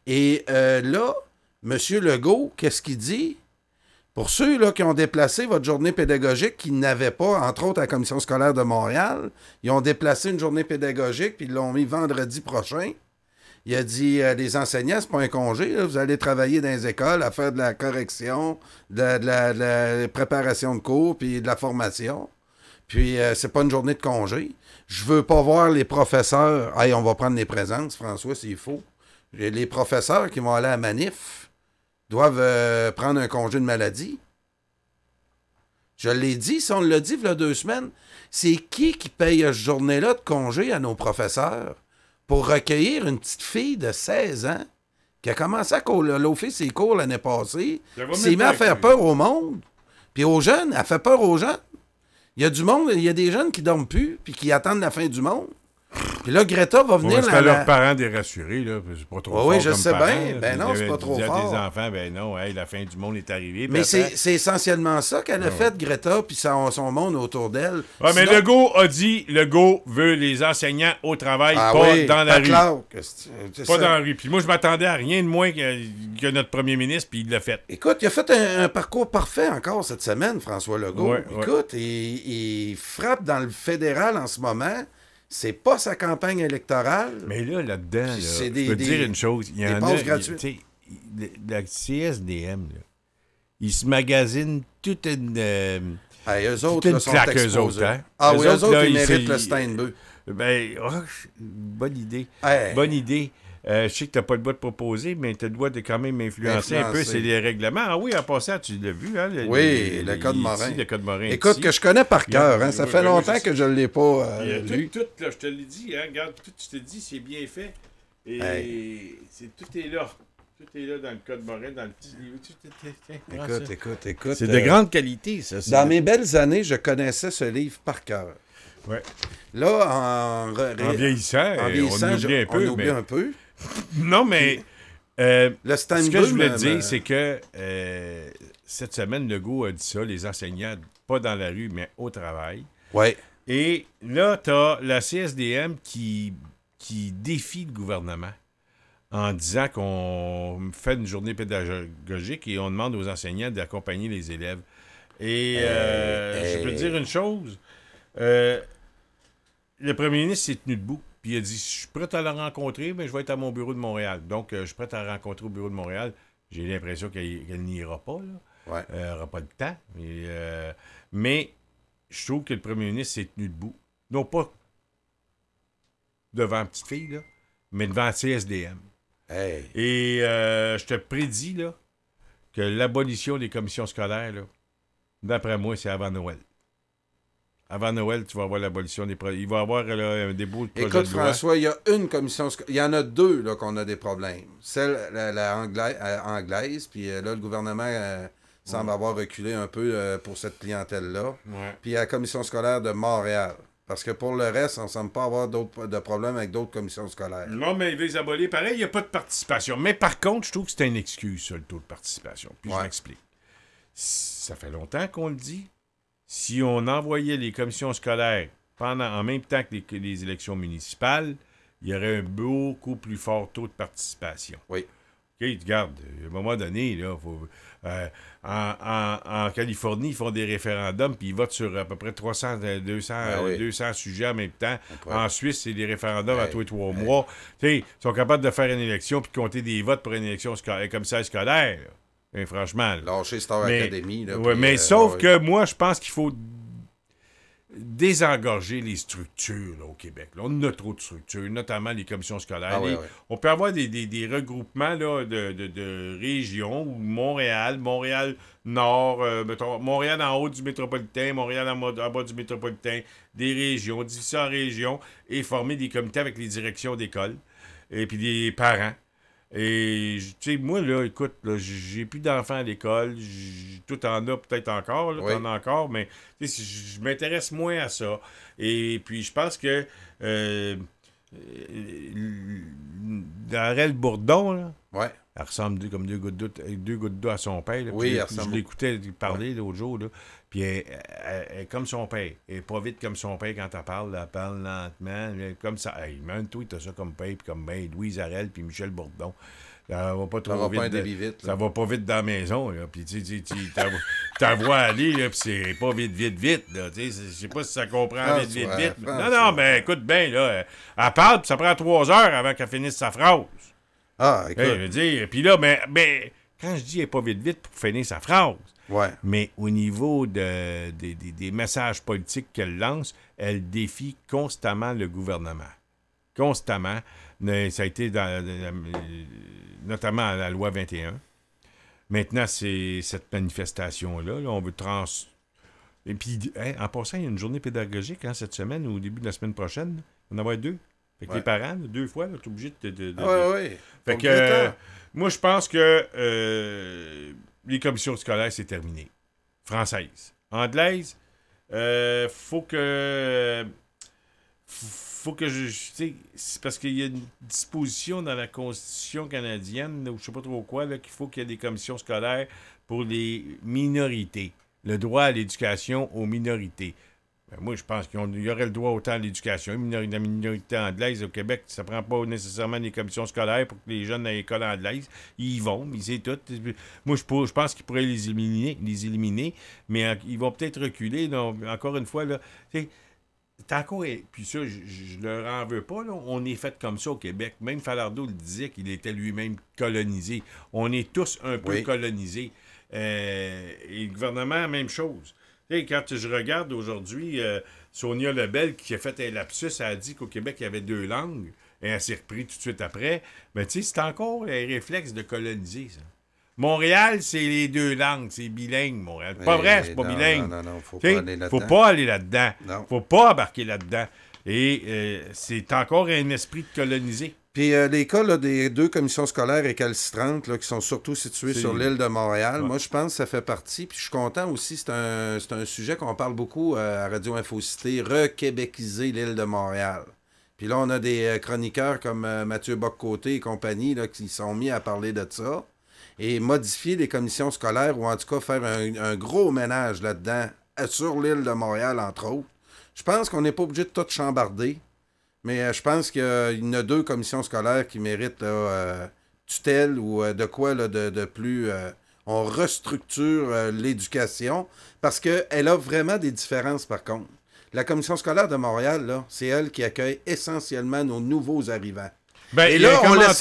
D: Et là, M. Legault, qu'est-ce qu'il dit? Pour ceux là, qui ont déplacé votre journée pédagogique, qui n'avaient pas, entre autres à la Commission scolaire de Montréal, ils ont déplacé une journée pédagogique puis ils l'ont mis vendredi prochain. Il a dit, les enseignants, c'est pas un congé, là, vous allez travailler dans les écoles à faire de la correction, de la préparation de cours, puis de la formation. Puis, c'est pas une journée de congé. Je veux pas voir les professeurs. Hey, on va prendre les présences, François, s'il faut. Les professeurs qui vont aller à la manif doivent prendre un congé de maladie. Je l'ai dit, si on l'a dit il y a 2 semaines, c'est qui paye cette journée-là de congé à nos professeurs? Pour recueillir une petite fille de 16 ans qui a commencé à loafer ses cours l'année passée, s'est mis à faire peur au monde. Puis aux jeunes, elle fait peur aux jeunes. Il y a du monde, il y a des jeunes qui dorment plus puis qui attendent la fin du monde. Puis là, Greta va venir...
B: C'est leurs parents dérassurés, là. C'est pas trop fort.
D: Oui, je
B: comme
D: sais
B: parents,
D: bien. Ben non, c'est pas trop fort.
B: Des enfants, ben non, hey, la fin du monde est arrivée.
D: Mais c'est essentiellement ça qu'elle a fait, Greta, puis son monde autour d'elle.
B: Ouais, mais Legault a dit, Legault veut les enseignants au travail, pas dans la rue. Pas dans la rue. Puis moi, je m'attendais à rien de moins que notre premier ministre, puis il l'a fait.
D: Écoute, il a fait un parcours parfait encore cette semaine, François Legault.
B: Ouais,
D: écoute, il frappe dans le fédéral en ce moment. C'est pas sa campagne électorale.
B: Mais là-dedans, je peux te dire une chose. Il y en a, la CSDM, là, ils se magasinent toute une...
D: Hey, eux
B: toute
D: autres,
B: une
D: là, sont
B: claque, eux
D: exposés.
B: autres, hein?
D: Ah oui, eux autres,
B: là,
D: ils méritent le Steinbeu.
B: Ben, bonne idée.
D: Hey.
B: Bonne idée. Je sais que tu n'as pas le droit de proposer, mais tu as le droit de quand même influencer un peu, c'est les règlements. Ah oui, en passant, tu l'as vu, hein?
D: Le Code Morin.
B: Le Code Morin.
D: Écoute, que je connais par cœur, hein? Ça fait longtemps que je ne l'ai pas lu.
B: Tout, là, je te l'ai dit, hein? Regarde, tout, tu te dis, c'est bien fait. Et tout est là. Tout est là dans le Code Morin, dans le petit livre.
D: Écoute.
B: C'est de grande qualité, ça.
D: Dans mes belles années, je connaissais ce livre par cœur.
B: Ouais.
D: Là,
B: en vieillissant, on oublie un peu. Non, mais
D: le
B: ce que je voulais te dire, c'est que cette semaine, Legault a dit ça, les enseignants, pas dans la rue, mais au travail.
D: Ouais.
B: Et là, tu as la CSDM qui défie le gouvernement en disant qu'on fait une journée pédagogique et on demande aux enseignants d'accompagner les élèves. Et je peux te dire une chose, le premier ministre s'est tenu debout, puis il a dit « Je suis prêt à la rencontrer, mais je vais être à mon bureau de Montréal. » Donc, je suis prêt à la rencontrer au bureau de Montréal. J'ai l'impression qu'elle n'y ira pas, là.
D: Ouais.
B: Elle n'aura pas le temps. Mais je trouve que le premier ministre s'est tenu debout. Non pas devant la petite fille, là, mais devant la CSDM.
D: Hey.
B: Et je te prédis là, que l'abolition des commissions scolaires, là, d'après moi, c'est avant Noël. Avant Noël, tu vas avoir l'abolition des projets. Il va y avoir là, un début de projet
D: Écoute,
B: de loi.
D: François, il y a une commission scolaire. Il y en a deux là, qu'on a des problèmes. Celle, la anglaise, puis là, le gouvernement semble avoir reculé un peu pour cette clientèle-là.
B: Ouais.
D: Puis la commission scolaire de Montréal. Parce que pour le reste, on ne semble pas avoir de problème avec d'autres commissions scolaires.
B: Non, mais il veut les abolir. Pareil, il n'y a pas de participation. Mais par contre, je trouve que c'est une excuse, ça, le taux de participation. Puis je m'explique. Ça fait longtemps qu'on le dit. Si on envoyait les commissions scolaires en même temps que les élections municipales, il y aurait un beaucoup plus fort taux de participation.
D: Oui.
B: OK, regarde, à un moment donné, là, en Californie, ils font des référendums, puis ils votent sur à peu près 200 sujets en même temps. En Suisse, c'est des référendums à tous les 3 mois. Ils sont capables de faire une élection puis de compter des votes pour une élection commissaire scolaire. Et franchement.
D: Lâcher Star Academy. Là,
B: ouais, mais sauf que moi, je pense qu'il faut désengorger les structures là, au Québec. Là, on a trop de structures, notamment les commissions scolaires. On peut avoir des regroupements là, de régions, ou Montréal-Nord, mettons, Montréal en haut du métropolitain, Montréal en bas du métropolitain, des régions, divisées en régions, et former des comités avec les directions d'école, et puis des parents. Et, tu sais, moi, là, écoute, là, j'ai plus d'enfants à l'école. Tout en a peut-être encore, là, t'en as encore, mais je m'intéresse moins à ça. Et puis, je pense que Darrell Bourdon, là, elle ressemble comme deux gouttes d'eau à son père. Là,
D: oui,
B: je l'écoutais parler l'autre jour, là, puis elle est comme son père. Elle est pas vite comme son père quand elle parle lentement. Comme ça. Hey, même toi, t'as ça comme père, puis comme ben, Louise Arel, puis Michel Bourdon. Ça va pas trop vite. Ça va pas vite dans la maison. Là. Puis tu ta vois aller, là, puis c'est pas vite. Là. Je sais pas si ça comprend vite. Non, mais écoute bien, là. Elle parle, puis ça prend 3 heures avant qu'elle finisse sa phrase.
D: Ah, écoute.
B: Je veux dire, puis là, mais quand je dis elle est pas vite pour finir sa phrase, mais au niveau des messages politiques qu'elle lance, elle défie constamment le gouvernement. Constamment. Ça a été notamment à la loi 21. Maintenant, c'est cette manifestation-là. Là, on veut Et puis, en passant, il y a une journée pédagogique cette semaine ou au début de la semaine prochaine. On en va 2. Fait que les parents, 2 fois, tu es obligé de...
D: Oui.
B: Fait que moi, je pense que les commissions scolaires, c'est terminé. Française. Anglaise, faut que c'est parce qu'il y a une disposition dans la Constitution canadienne, ou je sais pas trop quoi, là, qu'il faut qu'il y ait des commissions scolaires pour les minorités. Le droit à l'éducation aux minorités. Ben, moi, je pense qu'il y aurait le droit autant à l'éducation. La minorité anglaise au Québec, ça prend pas nécessairement des commissions scolaires pour que les jeunes à l'école anglaise, ils y vont, ils c'est tout. Moi, je pense qu'ils pourraient les éliminer, mais ils vont peut-être reculer. Donc, encore une fois, là, puis ça, je leur en veux pas, là. On est fait comme ça au Québec. Même Falardeau le disait qu'il était lui-même colonisé. On est tous un peu colonisés. Et le gouvernement, même chose. Tu sais, quand je regarde aujourd'hui Sonia Lebel qui a fait un lapsus, elle a dit qu'au Québec, il y avait 2 langues, et elle s'est repris tout de suite après. Mais tu sais, c'est encore un réflexe de coloniser, ça. Montréal, c'est les 2 langues, c'est bilingue, Montréal. C'est pas vrai, c'est pas bilingue.
D: Non, faut
B: T'sais,
D: pas aller là-dedans.
B: faut pas aller là-dedans.
D: Non.
B: Faut pas embarquer là-dedans. Et c'est encore un esprit de coloniser.
D: Puis les cas là, des 2 commissions scolaires récalcitrantes là, qui sont surtout situées sur l'île de Montréal, moi je pense que ça fait partie. Puis je suis content aussi, c'est un sujet qu'on parle beaucoup à Radio Infocité, requébéciser l'île de Montréal. Puis là, on a des chroniqueurs comme Mathieu Bock-Côté et compagnie là, qui sont mis à parler de ça. Et modifier les commissions scolaires, ou en tout cas faire un gros ménage là-dedans, sur l'île de Montréal, entre autres. Je pense qu'on n'est pas obligé de tout chambarder, mais je pense qu'il y en a 2 commissions scolaires qui méritent là, tutelle ou de quoi là, de plus... on restructure l'éducation, parce qu'elle a vraiment des différences, par contre. La commission scolaire de Montréal, là, c'est elle qui accueille essentiellement nos nouveaux arrivants.
B: Ben,
D: et là, on laisse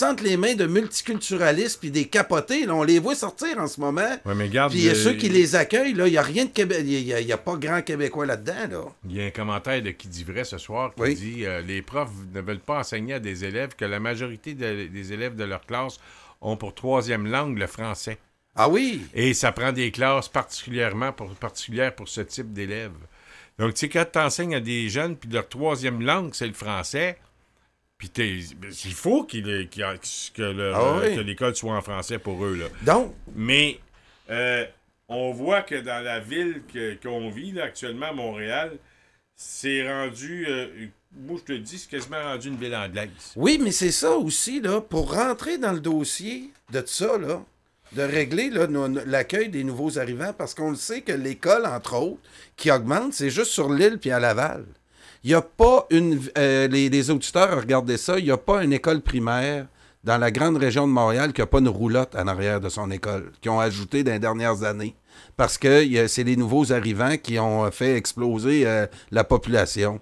D: entre les mains de multiculturalistes puis des capotés. Là, on les voit sortir en ce moment.
B: Ouais, mais regarde,
D: puis ceux qui les accueillent, il n'y a rien de Québec. Il n'y a pas grand Québécois là-dedans. Là.
B: Il y a un commentaire de Qui dit vrai ce soir qui dit les profs ne veulent pas enseigner à des élèves que la majorité des élèves de leur classe ont pour 3e langue le français.
D: Ah oui?
B: Et ça prend des classes particulières pour ce type d'élèves. Donc, tu sais, quand tu enseignes à des jeunes, puis leur 3e langue, c'est le français, puis il faut que l'école soit en français pour eux. Là.
D: Donc?
B: Mais on voit que dans la ville qu'on vit là, actuellement à Montréal, c'est rendu... moi, je te dis, c'est quasiment rendu une ville anglaise.
D: Oui, mais c'est ça aussi, là, pour rentrer dans le dossier de ça, là, de régler là, l'accueil des nouveaux arrivants, parce qu'on le sait que l'école, entre autres, qui augmente, c'est juste sur l'île puis à Laval. Il n'y a pas les auditeurs, regardez ça, il n'y a pas une école primaire dans la grande région de Montréal qui n'a pas une roulotte en arrière de son école, qui ont ajouté dans les dernières années. Parce que c'est les nouveaux arrivants qui ont fait exploser la population.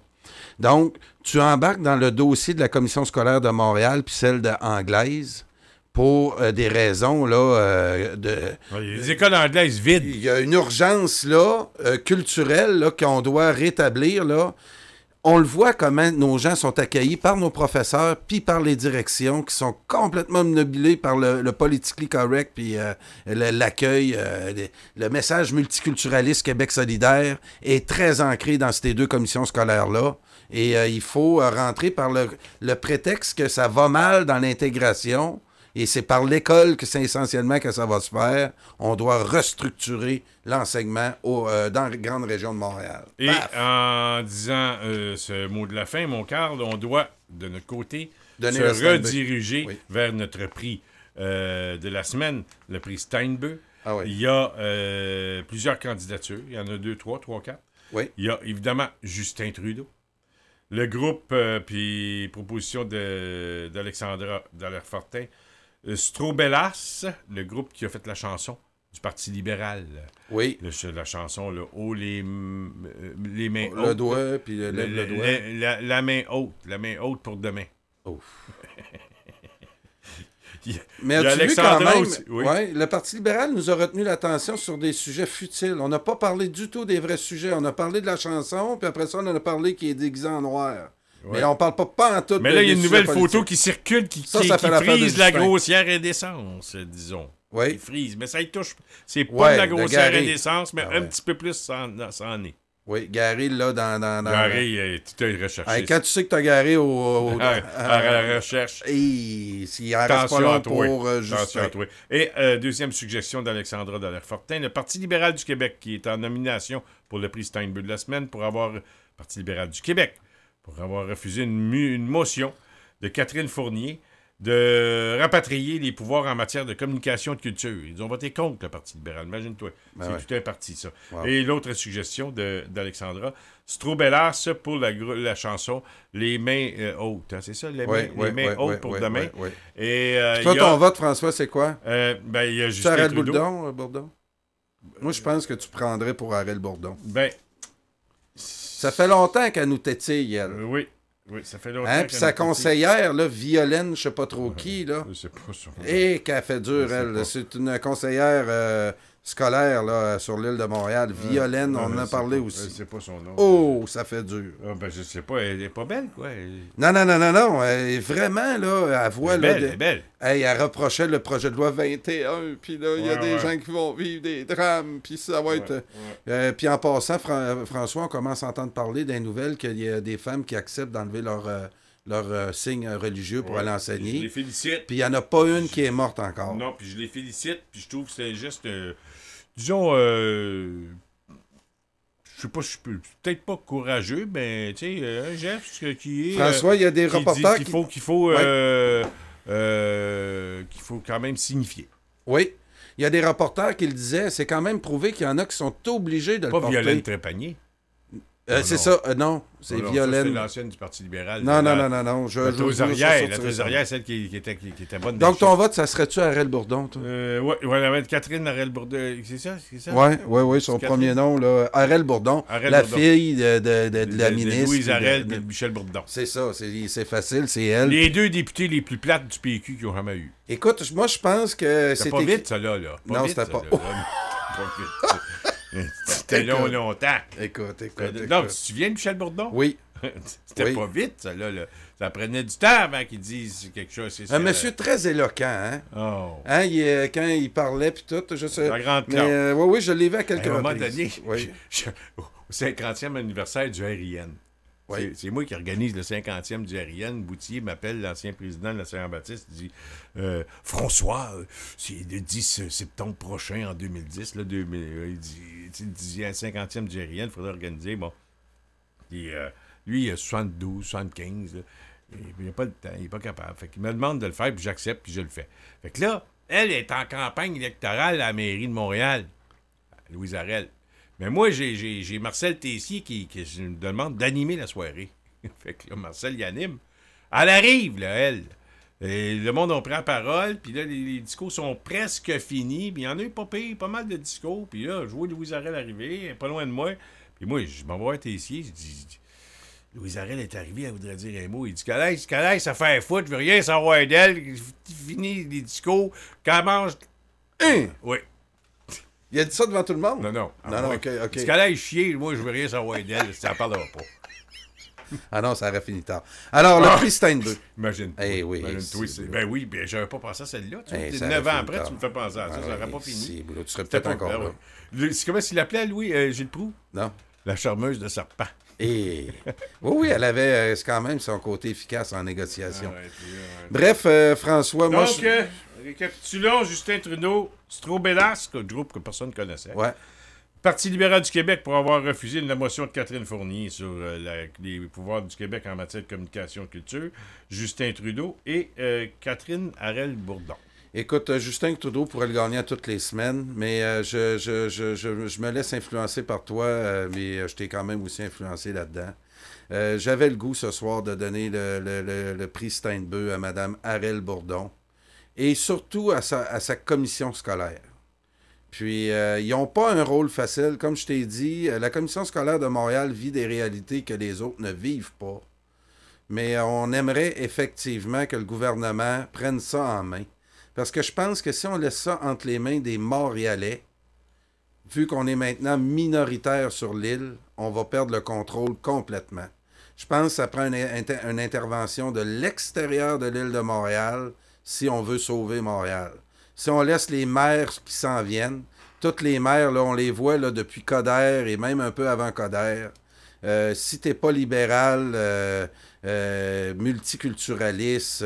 D: Donc, tu embarques dans le dossier de la Commission scolaire de Montréal puis celle anglaise pour des raisons là,
B: les écoles anglaises vides.
D: Il y a une urgence là, culturelle là, qu'on doit rétablir. Là. On le voit comment nos gens sont accueillis par nos professeurs puis par les directions qui sont complètement obnubilés par le politically correct puis l'accueil. Le message multiculturaliste Québec solidaire est très ancré dans ces 2 commissions scolaires-là. Et il faut rentrer par le prétexte que ça va mal dans l'intégration. Et c'est par l'école que c'est essentiellement que ça va se faire. On doit restructurer l'enseignement dans la grande région de Montréal.
B: Et en disant ce mot de la fin, mon Carl, on doit, de notre côté, se rediriger vers notre prix de la semaine, le prix Steinbeu.
D: Ah oui.
B: Il y a plusieurs candidatures. Il y en a 2, 3, 4.
D: Oui.
B: Il y a évidemment Justin Trudeau. Le groupe, puis proposition d'Alexandra Dallaire-Fortin. Strobellas, le groupe qui a fait la chanson du Parti libéral.
D: Oui.
B: La chanson, le haut, les mains
D: hautes. Le doigt, puis le doigt.
B: La main haute. La main haute pour demain.
D: Ouf.
B: Mais
D: as-tu vu quand même, le Parti libéral nous a retenu l'attention sur des sujets futiles. On n'a pas parlé du tout des vrais sujets. On a parlé de la chanson, puis après ça, on en a parlé qui est déguisé en noir. Ouais. Mais on parle pas en tout.
B: Mais là, il y a une nouvelle photo qui circule qui frise la grossière indécence, disons.
D: Oui.
B: Qui frise. Mais ça y touche. C'est pas de la grossière indécence, mais un petit peu plus ça en est.
D: Oui, garé là dans
B: Garé, tu t'es recherché.
D: Quand tu sais que tu as garé
B: à la recherche.
D: Et s'il en reste pas long pour
B: Justin. Et deuxième suggestion d'Alexandra Dallaire-Fortin, le Parti libéral du Québec qui est en nomination pour le prix Steinbeu de la semaine Parti libéral du Québec pour avoir refusé une motion de Catherine Fournier de rapatrier les pouvoirs en matière de communication et de culture. Ils ont voté contre le Parti libéral, imagine-toi. C'est tout un parti, ça. Wow. Et l'autre suggestion d'Alexandra, Strobellas pour la chanson « Les mains hautes hein, ». C'est ça, les mains hautes pour demain. Et,
D: toi, ton vote, François, c'est quoi?
B: Il y a Justin Trudeau.
D: Bourdon? Moi, je pense que tu prendrais pour Arel Bourdon.
B: Ben...
D: Ça fait longtemps qu'elle nous tétille, elle.
B: Oui. Oui, ça fait longtemps.
D: Hein? Puis sa conseillère, là, Violaine, je sais pas trop qui, là.
B: Je sais pas ça.
D: Et qu'elle fait dur, elle. C'est une conseillère scolaire là, sur l'île de Montréal. Violaine, on en a parlé aussi.
B: Je sais pas son nom.
D: Oh, ça fait dur.
B: Ah, ben, je sais pas, elle est pas belle, quoi.
D: Non. Elle est vraiment, là, elle voit...
B: Elle est belle.
D: Hey, elle reprochait le projet de loi 21, puis là, il y a des
B: Ouais.
D: gens qui vont vivre des drames, puis ça va être... puis en passant, François, on commence à entendre parler des nouvelles qu'il y a des femmes qui acceptent d'enlever leur signe religieux pour aller
B: Je
D: enseigner.
B: les félicite.
D: Puis il n'y en a pas une qui est morte encore.
B: Non, puis je les félicite, puis je trouve que c'est juste... disons... je sais pas, je suis peut-être pas courageux, mais tu sais, un geste qui est...
D: François, il y a des
B: qui
D: reporters
B: dit qu'il faut quand même signifier.
D: Oui. Il y a des reporters qui le disaient. C'est quand même prouvé qu'il y en a qui sont obligés de le
B: Pas
D: porter.
B: Violaine Trépanier.
D: C'est ça. Non, c'est Violaine.
B: C'est l'ancienne du Parti libéral.
D: Non.
B: La trésorière, celle qui était bonne.
D: Donc, ton vote, ça serait-tu Harel Bourdon, toi?
B: Oui, Catherine Harel Bourdon. C'est ça?
D: Oui, son premier nom, là. Harel Bourdon, fille de la ministre.
B: Louise Harel et de Michel Bourdon.
D: C'est ça, c'est facile, c'est elle.
B: Les deux députés les plus plates du PQ qu'ils ont jamais eu.
D: Écoute, moi, je pense que
B: c'était... pas vite, ça, là.
D: Non, c'était pas...
B: C'était longtemps.
D: Écoute.
B: Non, tu te souviens de Michel Bourdon?
D: Oui.
B: C'était pas vite, ça, là. Ça prenait du temps avant qu'ils disent quelque chose.
D: Un monsieur très éloquent, hein?
B: Oh.
D: Hein, quand il parlait, puis tout, je sais.
B: La grande
D: mais oui, je l'ai vu à quelques
B: reprises. À un moment
D: donné,
B: au 50e anniversaire du RIN.
D: Oui.
B: C'est moi qui organise le 50e du RIN. Boutier m'appelle, l'ancien président de la Saint-Jean-Baptiste, il dit François, c'est le 10 septembre prochain, en 2010, là, il dit un 50e du RIN, il faudrait organiser. Bon. Et, lui, il a 72, 75. Là, il n'a pas le temps, il n'est pas capable. Fait qu'il me demande de le faire, puis j'accepte, puis je le fais. Fait que là, elle est en campagne électorale à la mairie de Montréal, Louise Harel. Mais moi, j'ai Marcel Tessier qui me demande d'animer la soirée. Fait que là, Marcel y anime. Elle arrive, là, elle. Et le monde a pris la parole, puis là, les discours sont presque finis. Puis il y en a eu pas mal de discours. Puis là, je vois Louise Harel arriver, elle est pas loin de moi. Puis moi, je m'en vais voir Tessier, je dis... Louise Harel est arrivée, elle voudrait dire un mot. Il dit Calais, ça fait un foot, je veux rien savoir d'elle. Fini les discours. Quand elle mange. Oui.
D: Il a dit ça devant tout le monde?
B: Non.
D: OK.
B: Il dit Calais, chier, moi, je veux rien savoir d'elle. Ça ne parlera pas.
D: Ah non, ça aurait fini tard. Alors, le prix Steinbeu.
B: Imagine.
D: Oui.
B: Ben oui, j'avais pas pensé à celle-là.
D: 9
B: ans après, tu me fais penser à ça. Ça n'aurait pas fini.
D: Tu serais peut-être encore là.
B: C'est comment s'il l'appelait, Louis Gilles Proulx?
D: Non.
B: La charmeuse de serpent.
D: Oui, elle avait quand même son côté efficace en négociation. Bref, François, moi...
B: Donc, récapitulons, Justin Trudeau, Strobélasque, un groupe que personne ne connaissait.
D: Ouais.
B: Parti libéral du Québec pour avoir refusé la motion de Catherine Fournier sur les pouvoirs du Québec en matière de communication et culture. Justin Trudeau et Catherine Harel Bourdon.
D: Écoute, Justin Trudeau pourrait le gagner à toutes les semaines, mais je me laisse influencer par toi, mais je t'ai quand même aussi influencé là-dedans. J'avais le goût ce soir de donner le prix Steinbeu à Mme Harel Bourdon et surtout à sa commission scolaire. Puis, ils n'ont pas un rôle facile. Comme je t'ai dit, la commission scolaire de Montréal vit des réalités que les autres ne vivent pas. Mais on aimerait effectivement que le gouvernement prenne ça en main. Parce que je pense que si on laisse ça entre les mains des Montréalais, vu qu'on est maintenant minoritaire sur l'île, on va perdre le contrôle complètement. Je pense que ça prend une intervention de l'extérieur de l'île de Montréal si on veut sauver Montréal. Si on laisse les maires qui s'en viennent, toutes les maires, là, on les voit là, depuis Coderre et même un peu avant Coderre. Si t'es pas libéral, multiculturaliste,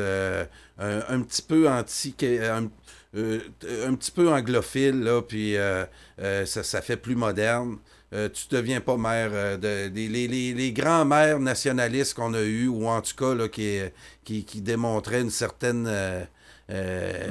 D: un petit peu un petit peu anglophile, là, puis ça fait plus moderne. Tu deviens pas maire. Les grands maires nationalistes qu'on a eus, ou en tout cas là, qui démontraient une certaine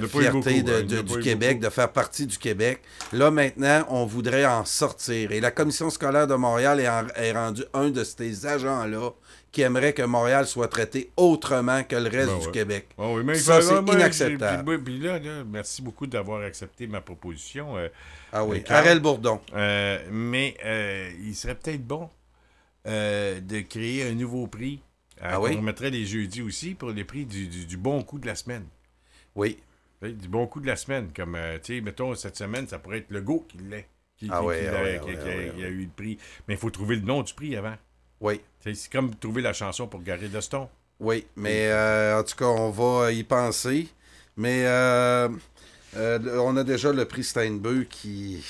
D: fierté du Québec, de faire partie du Québec. Là, maintenant, on voudrait en sortir. Et la Commission scolaire de Montréal est rendue un de ces agents-là qui aimerait que Montréal soit traité autrement que le reste du Québec. Ça, c'est inacceptable.
B: Puis là, merci beaucoup d'avoir accepté ma proposition.
D: Harel Bourdon.
B: Mais il serait peut-être bon de créer un nouveau prix
D: oui?
B: On mettrait les jeudis aussi pour les prix du bon coup de la semaine.
D: Oui.
B: Du bon coup de la semaine. Comme, tu sais, mettons, cette semaine, ça pourrait être le go qui l'est. Qui a eu le prix. Mais il faut trouver le nom du prix avant.
D: Oui.
B: C'est comme trouver la chanson pour Gary Doston.
D: Oui, mais en tout cas, on va y penser. Mais on a déjà le prix Steinbeu qui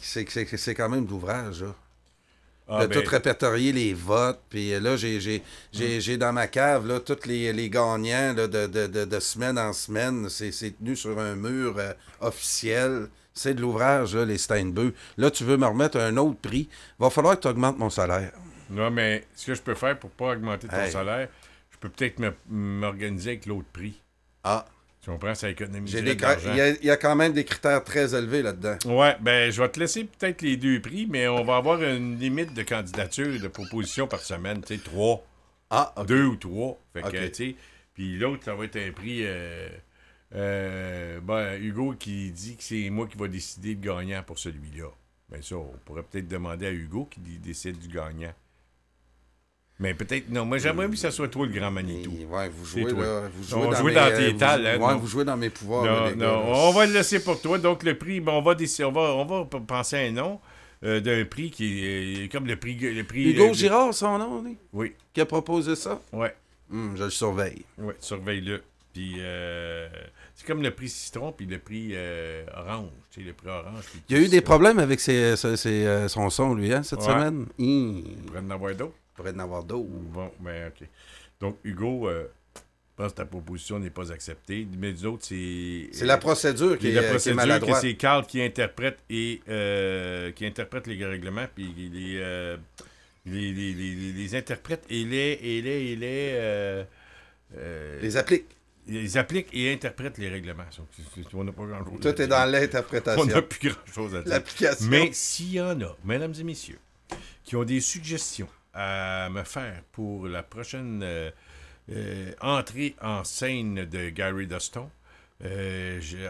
D: c'est quand même de l'ouvrage, là. Tout répertorier les votes. Puis là, j'ai dans ma cave là, tous les gagnants là, de semaine en semaine. C'est tenu sur un mur officiel. C'est de l'ouvrage, là, les Steinbeu. Là, tu veux me remettre un autre prix. Va falloir que tu augmentes mon salaire.
B: Non, mais ce que je peux faire pour pas augmenter ton salaire, je peux peut-être m'organiser avec l'autre prix.
D: Ah.
B: Tu comprends? Ça économise
D: Il y a quand même des critères très élevés là-dedans.
B: Ouais, ben je vais te laisser peut-être les deux prix, mais on va avoir une limite de candidature, de propositions par semaine. Tu sais, 3.
D: Ah, OK.
B: 2 ou 3. Fait que,
D: OK.
B: tu sais, puis l'autre, ça va être un prix... Hugo qui dit que c'est moi qui va décider de gagnant pour celui-là. Ben ça, on pourrait peut-être demander à Hugo qui décide du gagnant. Mais peut-être, non, moi j'aimerais que ça soit toi le grand Manitou.
D: Ouais, vous jouez
B: là.
D: Vous
B: jouez dans tes talents.
D: Vous jouez dans mes pouvoirs.
B: Non,
D: là, les
B: non,
D: gars,
B: on va le laisser pour toi. Donc le prix, ben, on va penser à un nom d'un prix qui est comme le prix...
D: Hugo Girard, son nom, lui?
B: Oui.
D: Qui a proposé ça?
B: Oui.
D: Je le surveille.
B: Oui, surveille-le. Puis c'est comme le prix citron puis le prix orange. Tu sais, le prix orange.
D: Il y a eu des problèmes avec son son, lui, hein, cette semaine?
B: Il pourrait en avoir d'autres.
D: Il pourrait en avoir d'autres.
B: Bon, ben OK. Donc, Hugo, je pense que ta proposition n'est pas acceptée. Mais les autres, c'est...
D: C'est la procédure qui est maladroite.
B: C'est Carl qui interprète les règlements, puis les interprète et
D: les applique.
B: Ils appliquent et interprètent les règlements. On n'a pas grand-chose.
D: Tout est dans l'interprétation.
B: On n'a plus grand-chose à dire.
D: L'application.
B: Mais s'il y en a, mesdames et messieurs, qui ont des suggestions à me faire pour la prochaine entrée en scène de Gary Doston,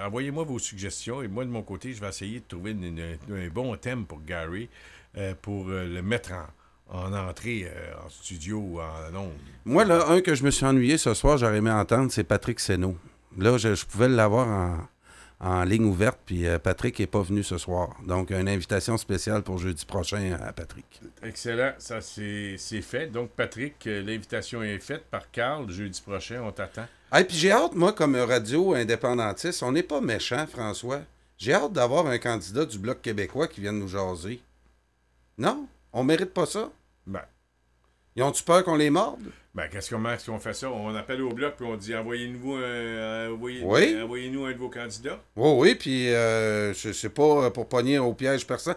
B: envoyez-moi vos suggestions et moi, de mon côté, je vais essayer de trouver un bon thème pour Gary pour le mettre en entrée en studio ou en ondes.
D: Moi, là, un que je me suis ennuyé ce soir, j'aurais aimé entendre, c'est Patrick Seno. Là, je pouvais l'avoir en ligne ouverte, puis Patrick n'est pas venu ce soir. Donc, une invitation spéciale pour jeudi prochain à Patrick.
B: Excellent, ça c'est fait. Donc, Patrick, l'invitation est faite par Carl. Jeudi prochain, on t'attend.
D: Et puis j'ai hâte, moi, comme radio indépendantiste, on n'est pas méchant, François. J'ai hâte d'avoir un candidat du Bloc québécois qui vienne nous jaser. Non? On mérite pas ça?
B: Ben.
D: Ils ont-tu peur qu'on les morde?
B: Ben, comment est-ce qu'on fait ça? On appelle au bloc puis on dit envoyez-nous un de vos candidats.
D: Oui, puis c'est pas pour pogner au piège personne.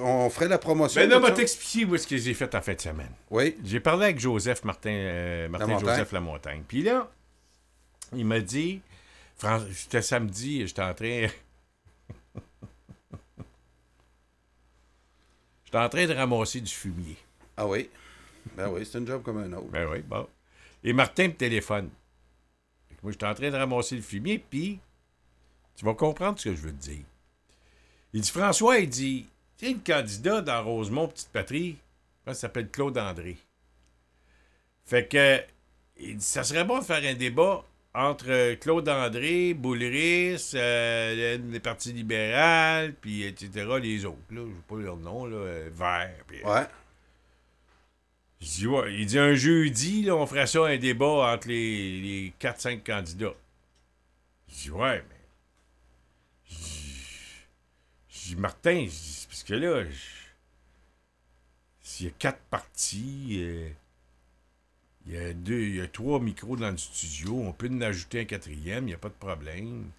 D: On ferait la promotion.
B: Ben non, mais t'expliquer où est-ce que j'ai fait en fin de semaine.
D: Oui.
B: J'ai parlé avec Martin Joseph Lamontagne. Puis là, il m'a dit, c'était samedi, j'étais en train... J'étais en train de ramasser du fumier.
D: Ah oui? Ben oui, c'est un job comme un autre.
B: Ben oui, bon. Et Martin me téléphone. Moi, j'étais en train de ramasser le fumier, puis tu vas comprendre ce que je veux te dire. Il dit, François, il dit, tu sais, le candidat dans Rosemont, Petite-Patrie, il s'appelle Claude André. Fait que, il dit, ça serait bon de faire un débat entre Claude André, Boulris, les partis libéraux, puis etc., les autres, là, je ne sais pas leur nom, là, Vert. Puis,
D: ouais.
B: Je dis, ouais. Il dit, un jeudi, là, on ferait ça, un débat entre les 4-5 candidats. Je dis, ouais, mais... Je dis, Martin, parce que là, s'il y a 4 partis... il y a 3 micros dans le studio. On peut en ajouter un 4e, il n'y a pas de problème.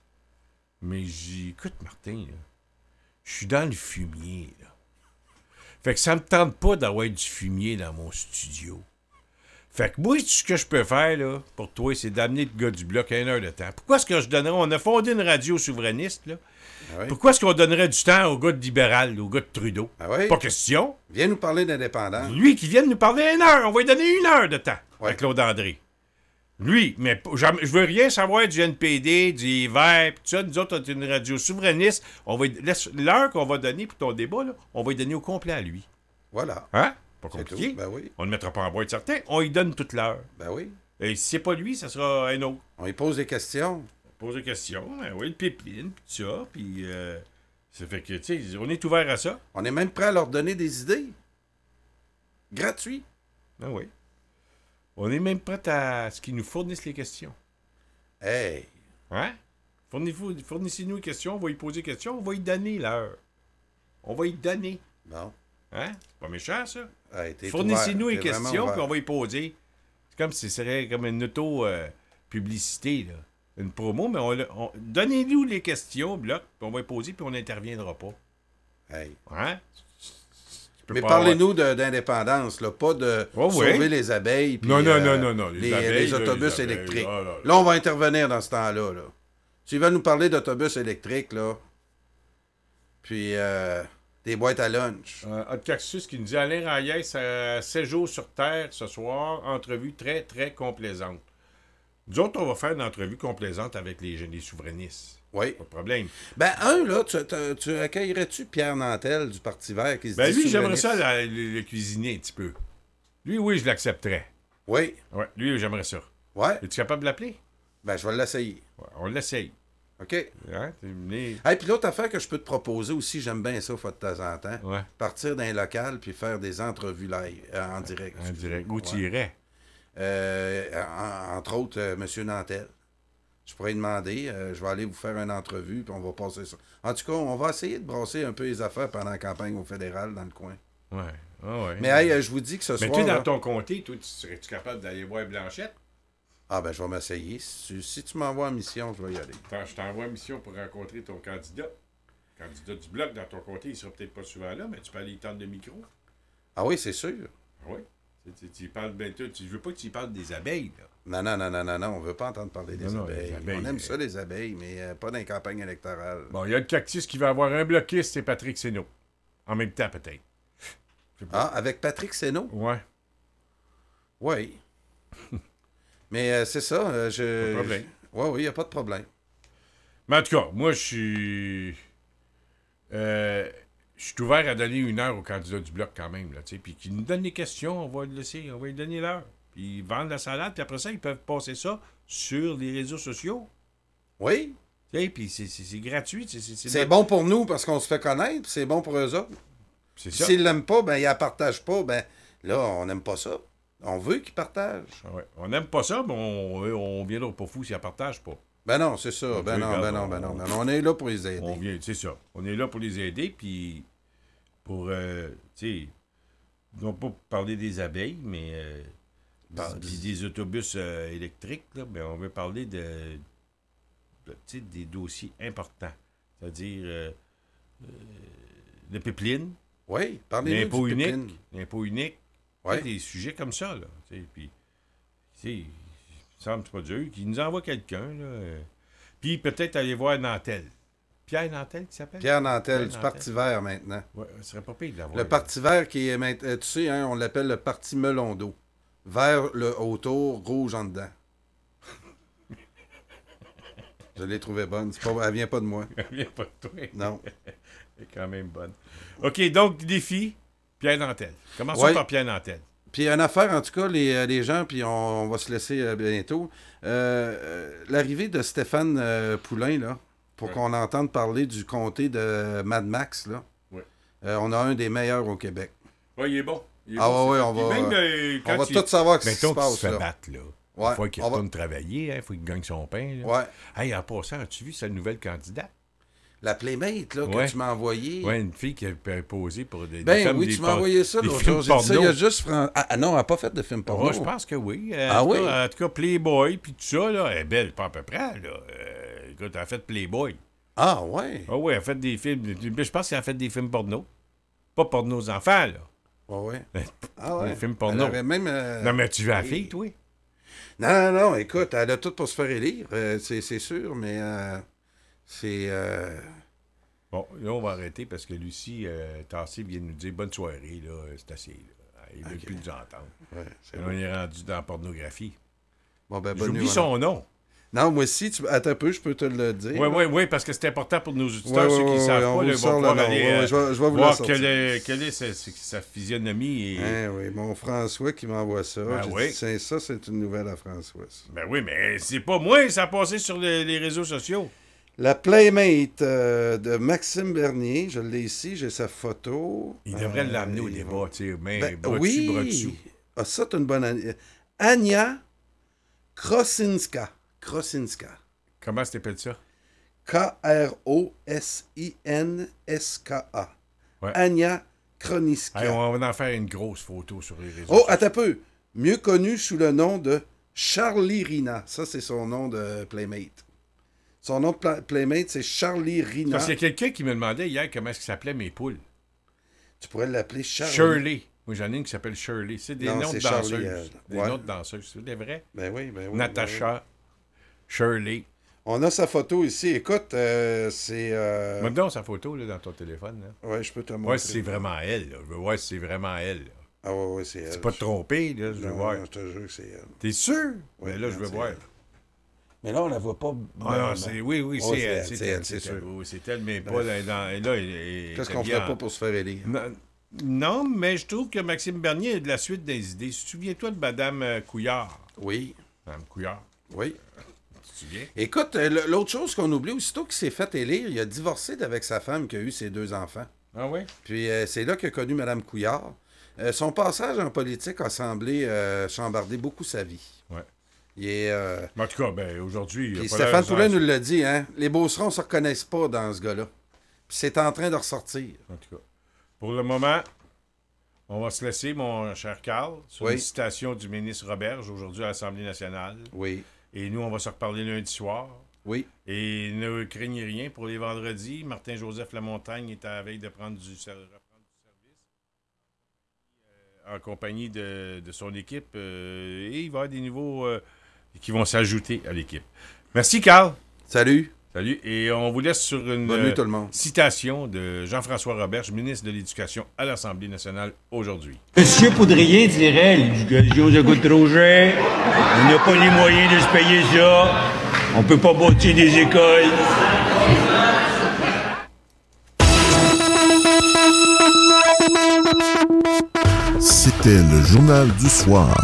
B: Mais j'ai écoute, Martin, je suis dans le fumier, là. Fait que ça me tente pas d'avoir du fumier dans mon studio. Fait que moi, ce que je peux faire, là, pour toi, c'est d'amener le gars du bloc à 1 heure de temps. Pourquoi est-ce que je donnerais... On a fondé une radio souverainiste, là. Ah oui? Pourquoi est-ce qu'on donnerait du temps au gars de libéral, au gars de Trudeau?
D: Ah oui?
B: Pas question.
D: Viens nous parler d'indépendance.
B: Lui qui vient nous parler 1 heure. On va lui donner 1 heure de temps à Claude André. Lui, mais je veux rien savoir du NPD, du Vert, pis tout ça. Nous autres, on est une radio souverainiste. L'heure qu'on va donner pour ton débat, là, on va lui donner au complet à lui.
D: Voilà.
B: Hein? Pas
D: C'est
B: compliqué.
D: tout. Ben oui.
B: On ne le mettra pas en boîte certain. On lui donne toute l'heure.
D: Ben oui.
B: Et si c'est pas lui, ça sera un autre.
D: On lui pose des questions.
B: On pose des questions. Ben oui, le pipeline, puis tout ça. Puis ça fait que, tu sais, on est ouvert à ça.
D: On est même prêt à leur donner des idées. Gratuit.
B: Ben oui. On est même prêt à ce qu'ils nous fournissent les questions.
D: Hey.
B: Hein? Fournissez-nous les questions, on va y poser des questions, on va y donner l'heure. On va y donner.
D: Bon.
B: Hein? C'est pas méchant, ça?
D: Hey, t'es
B: Fournissez-nous
D: ouvert.
B: les
D: T'es vraiment
B: questions,
D: ouvert.
B: puis on va y poser. C'est comme si ce serait comme une auto-publicité, là. Une promo, mais donnez-nous les questions, bloc, puis on va y poser, puis on n'interviendra pas.
D: Hey.
B: Hein?
D: Mais parlez-nous d'indépendance, là, pas de sauver les abeilles. Puis,
B: non.
D: Les
B: abeilles,
D: autobus
B: les abeilles,
D: électriques.
B: là.
D: Là, on va intervenir dans ce temps-là. Là. S'ils veulent nous parler d'autobus électriques, là, puis des boîtes à lunch.
B: Hot Cactus qui nous dit Alain Raïs, 7 jours sur Terre ce soir, entrevue très, très complaisante. Nous autres, on va faire une entrevue complaisante avec les souverainistes.
D: Oui.
B: Pas de problème.
D: Ben, là, tu accueillerais-tu Pierre Nantel du Parti vert qui se dit
B: Lui, j'aimerais
D: souverainiste?
B: ça le cuisiner un petit peu. Lui, oui, je l'accepterais.
D: Oui.
B: Ouais, lui, j'aimerais ça.
D: Ouais.
B: Es-tu capable de l'appeler?
D: Ben, je vais l'essayer.
B: Ouais, on l'essaye.
D: OK.
B: Hein?
D: Et puis l'autre affaire que je peux te proposer aussi, j'aime bien ça, fois de temps en temps.
B: Ouais.
D: Partir d'un local puis faire des entrevues live, en direct.
B: En direct. Où tu
D: Ouais.
B: irais?
D: Entre autres, M. Nantel. Je pourrais lui demander, je vais aller vous faire une entrevue, puis on va passer ça. En tout cas, on va essayer de brasser un peu les affaires pendant la campagne au fédéral dans le coin.
B: Ouais. Ah ouais.
D: Mais hey, je vous dis que ce
B: Mais
D: soir...
B: tu dans
D: là-
B: ton comté, toi, serais-tu capable d'aller voir Blanchette?
D: Ah ben, je vais m'essayer. Si tu m'envoies en mission, je vais y aller.
B: Attends, je t'envoie une mission pour rencontrer ton candidat. Le candidat du bloc dans ton comté, il sera peut-être pas souvent là, mais tu peux aller y tendre le micro.
D: Ah oui, c'est sûr.
B: Ah oui. Tu parles ben, tu veux pas que tu y parles des abeilles, là.
D: Non, on veut pas entendre parler des
B: Non,
D: abeilles.
B: les abeilles,
D: On aime ça, les abeilles, mais pas dans les campagnes électorales.
B: Bon, il y a le cactus qui va avoir un bloquiste, c'est Patrick Sénaud. En même temps, peut-être.
D: Ah, avec Patrick Sénaud?
B: Ouais.
D: Oui. Mais c'est ça,
B: Pas de problème.
D: Oui, il n'y a pas de problème.
B: Mais en tout cas, moi, je suis ouvert à donner 1 heure au candidat du bloc quand même, là, tu sais. Puis qu'il nous donne des questions, on va le laisser, on va lui donner l'heure. Puis ils vendent la salade, puis après ça, ils peuvent passer ça sur les réseaux sociaux.
D: Oui.
B: Tu sais, puis c'est gratuit.
D: C'est bon pour nous parce qu'on se fait connaître, puis c'est bon pour eux autres.
B: C'est ça.
D: S'ils l'aiment pas, ben ils la partagent pas, ben là, on n'aime pas ça. On veut qu'ils partagent.
B: Ah ouais. On n'aime pas ça, mais on viendra pas fou s'ils la partagent pas.
D: Ben non, c'est ça.
B: Donc,
D: Ben non. On est là pour les aider.
B: On vient, c'est ça. On est là pour les aider, puis pour, tu sais, non pas pour parler des abeilles, mais puis des autobus électriques, là, ben, on veut parler de tu sais, des dossiers importants. C'est-à-dire le pipeline,
D: Oui, parlez-nous
B: l'impôt
D: du
B: unique,
D: pipeline.
B: l'impôt unique, tu
D: Ouais.
B: sais, des sujets comme ça, là. Tu sais, puis, tu sais, il me semble que c'est pas dur, qu'il nous envoie quelqu'un, là. Puis peut-être aller voir Nantel. Pierre Nantel, qui s'appelle?
D: Pierre Nantel, du
B: Nantel.
D: Parti vert maintenant.
B: Ouais, ce serait pas pire de l'avoir.
D: Le Parti vert qui est maintenant, tu sais, hein, on l'appelle le Parti melon d'eau. Vert le autour, rouge en dedans. Je l'ai trouvée bonne. Elle vient pas de moi.
B: Elle vient pas de toi.
D: Non.
B: Elle est quand même bonne. OK, donc, défi, Pierre Nantel. Commençons
D: Ouais.
B: par Pierre Nantel.
D: Puis une affaire, en tout cas, les gens, puis on va se laisser bientôt. L'arrivée de Stéphane Poulain, là, pour
B: Ouais.
D: qu'on entende parler du comté de Mad Max, là.
B: Ouais.
D: On a un des meilleurs au Québec.
B: Oui, il est bon. Il est
D: Ah
B: bon,
D: ouais,
B: c'est
D: on
B: bon.
D: va-
B: Puis même, quand
D: On va
B: il-
D: tout savoir ce qui se
B: Mettons qu'il
D: passe,
B: se fait
D: là.
B: battre, là.
D: Ouais,
B: Une fois qu'il
D: on va-
B: retourne travailler, il faut qu'il gagne son pain. Là.
D: Ouais.
B: Hey, en passant, as-tu vu sa nouvelle candidate?
D: La Playmate, là,
B: Ouais.
D: que tu m'as envoyée.
B: Oui, une fille qui a posé pour des
D: Ben
B: femmes,
D: oui,
B: des
D: tu m'as envoyé ça
B: des
D: l'autre
B: films
D: jour. J'ai dit ça, il y a
B: porno.
D: juste... non, elle n'a pas fait de film porno.
B: Ouais, je pense que oui.
D: Ah oui?
B: En tout cas, Playboy, puis tout ça, là, elle est belle, pas à peu près, là. Écoute, elle a fait Playboy.
D: Ah ouais?
B: Ah oui, elle a fait des films. Mais je pense qu'elle a fait des films porno. Pas porno aux enfants, là.
D: Ouais. Ah ouais?
B: Des films
D: Elle
B: porno.
D: aurait même...
B: Non, mais tu veux la fille, toi?
D: Non, écoute, elle a tout pour se faire élire, c'est sûr, mais c'est...
B: Bon, là, on va arrêter parce que Lucie Tassé vient de nous dire bonne soirée, là. C'est assez, là. Il ne veut
D: Ok.
B: plus nous entendre.
D: Ouais, c'est
B: Là, on est rendu dans la pornographie.
D: Bon, ben, bonne nuit.
B: J'oublie son nom.
D: Non, moi aussi, attends un peu, je peux te le dire.
B: Oui, parce que c'est important pour nos auditeurs, ceux qui ne savent pas,
D: on
B: là,
D: sort
B: vont
D: le
B: pouvoir
D: nom.
B: aller
D: Je vais vous
B: voir
D: la sortir.
B: quelle est sa physionomie. Et...
D: Oui, mon François qui m'envoie ça.
B: Oui.
D: Ça, c'est une nouvelle à François. Ça.
B: Ben oui, mais c'est pas moi, ça a passé sur les réseaux sociaux.
D: La Playmate de Maxime Bernier, je l'ai ici, j'ai sa photo.
B: Il devrait l'amener au débat, tu sais, mais bras
D: oui.
B: dessus, bras dessous.
D: Ah, ça, c'est une bonne année. Ania Krosinska.
B: Comment tu t'appelles ça?
D: Krosinska.
B: Ouais.
D: Ania Kroniska.
B: Hey, on va en faire une grosse photo sur les réseaux
D: Oh,
B: sociaux.
D: attends un peu. Mieux connu sous le nom de Charlie Rina. Ça, c'est son nom de Playmate. Son nom de Playmate, c'est Charlie Rina.
B: Parce qu'il y a quelqu'un qui me demandait hier comment est-ce que s'appelait mes poules.
D: Tu pourrais l'appeler Charlie.
B: Shirley. Moi, j'en ai une qui s'appelle Shirley. C'est des noms de
D: Charlie,
B: danseuses. Des noms de danseuses. C'est des vrais.
D: Ben oui.
B: Natacha, Shirley.
D: On a sa photo ici. Écoute, c'est...
B: Mets donc sa photo là, dans ton téléphone.
D: Oui, je peux te montrer.
B: Ouais, c'est vraiment elle. Là. Je veux voir si c'est vraiment elle. Là.
D: Ah ouais, c'est elle.
B: C'est pas te tromper, là, je veux voir.
D: Je te jure que c'est elle.
B: T'es sûr?
D: Ouais,
B: là, je veux voir.
D: Elle. Mais là, on la voit pas.
B: Ah, non, oui, c'est elle.
D: C'est elle, c'est sûr.
B: Oui, c'est elle, mais pas là.
D: Qu'est-ce qu'on ferait pas pour se faire élire?
B: Non, mais je trouve que Maxime Bernier a de la suite des idées. Souviens-toi de Madame Couillard.
D: Oui.
B: Madame Couillard.
D: Oui.
B: Tu te souviens?
D: Écoute, l'autre chose qu'on oublie, aussitôt qu'il s'est fait élire, il a divorcé avec sa femme qui a eu ses 2 enfants.
B: Ah oui?
D: Puis c'est là qu'il a connu Mme Couillard. Son passage en politique a semblé chambarder beaucoup sa vie.
B: Ouais.
D: Il est,
B: En tout cas, aujourd'hui...
D: Puis Stéphane Poulin nous l'a dit, hein? Les Beaucerons ne se reconnaissent pas dans ce gars-là. Puis c'est en train de ressortir.
B: En tout cas, pour le moment, on va se laisser, mon cher Carl, sur une citation du ministre Roberge, aujourd'hui à l'Assemblée nationale.
D: Oui.
B: Et nous, on va se reparler lundi soir.
D: Oui.
B: Et ne craignez rien pour les vendredis. Martin-Joseph Lamontagne est à la veille de reprendre du service en compagnie de son équipe. Et il va y avoir des nouveaux qui vont s'ajouter à l'équipe. Merci, Carl.
D: Salut.
B: Salut. Et on vous laisse sur une
D: Bonne nuit, tout le monde.
B: Citation de Jean-François Roberge, ministre de l'Éducation à l'Assemblée nationale aujourd'hui.
G: Monsieur Poudrier dirait, l'éducation, ça coûte trop cher. On n'a pas les moyens de se payer ça. On peut pas bâtir des écoles.
A: C'était le journal du soir.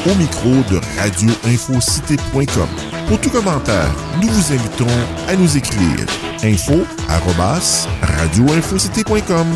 A: Au micro de radioinfocité.com. Pour tout commentaire, nous vous invitons à nous écrire info@radioinfocité.com.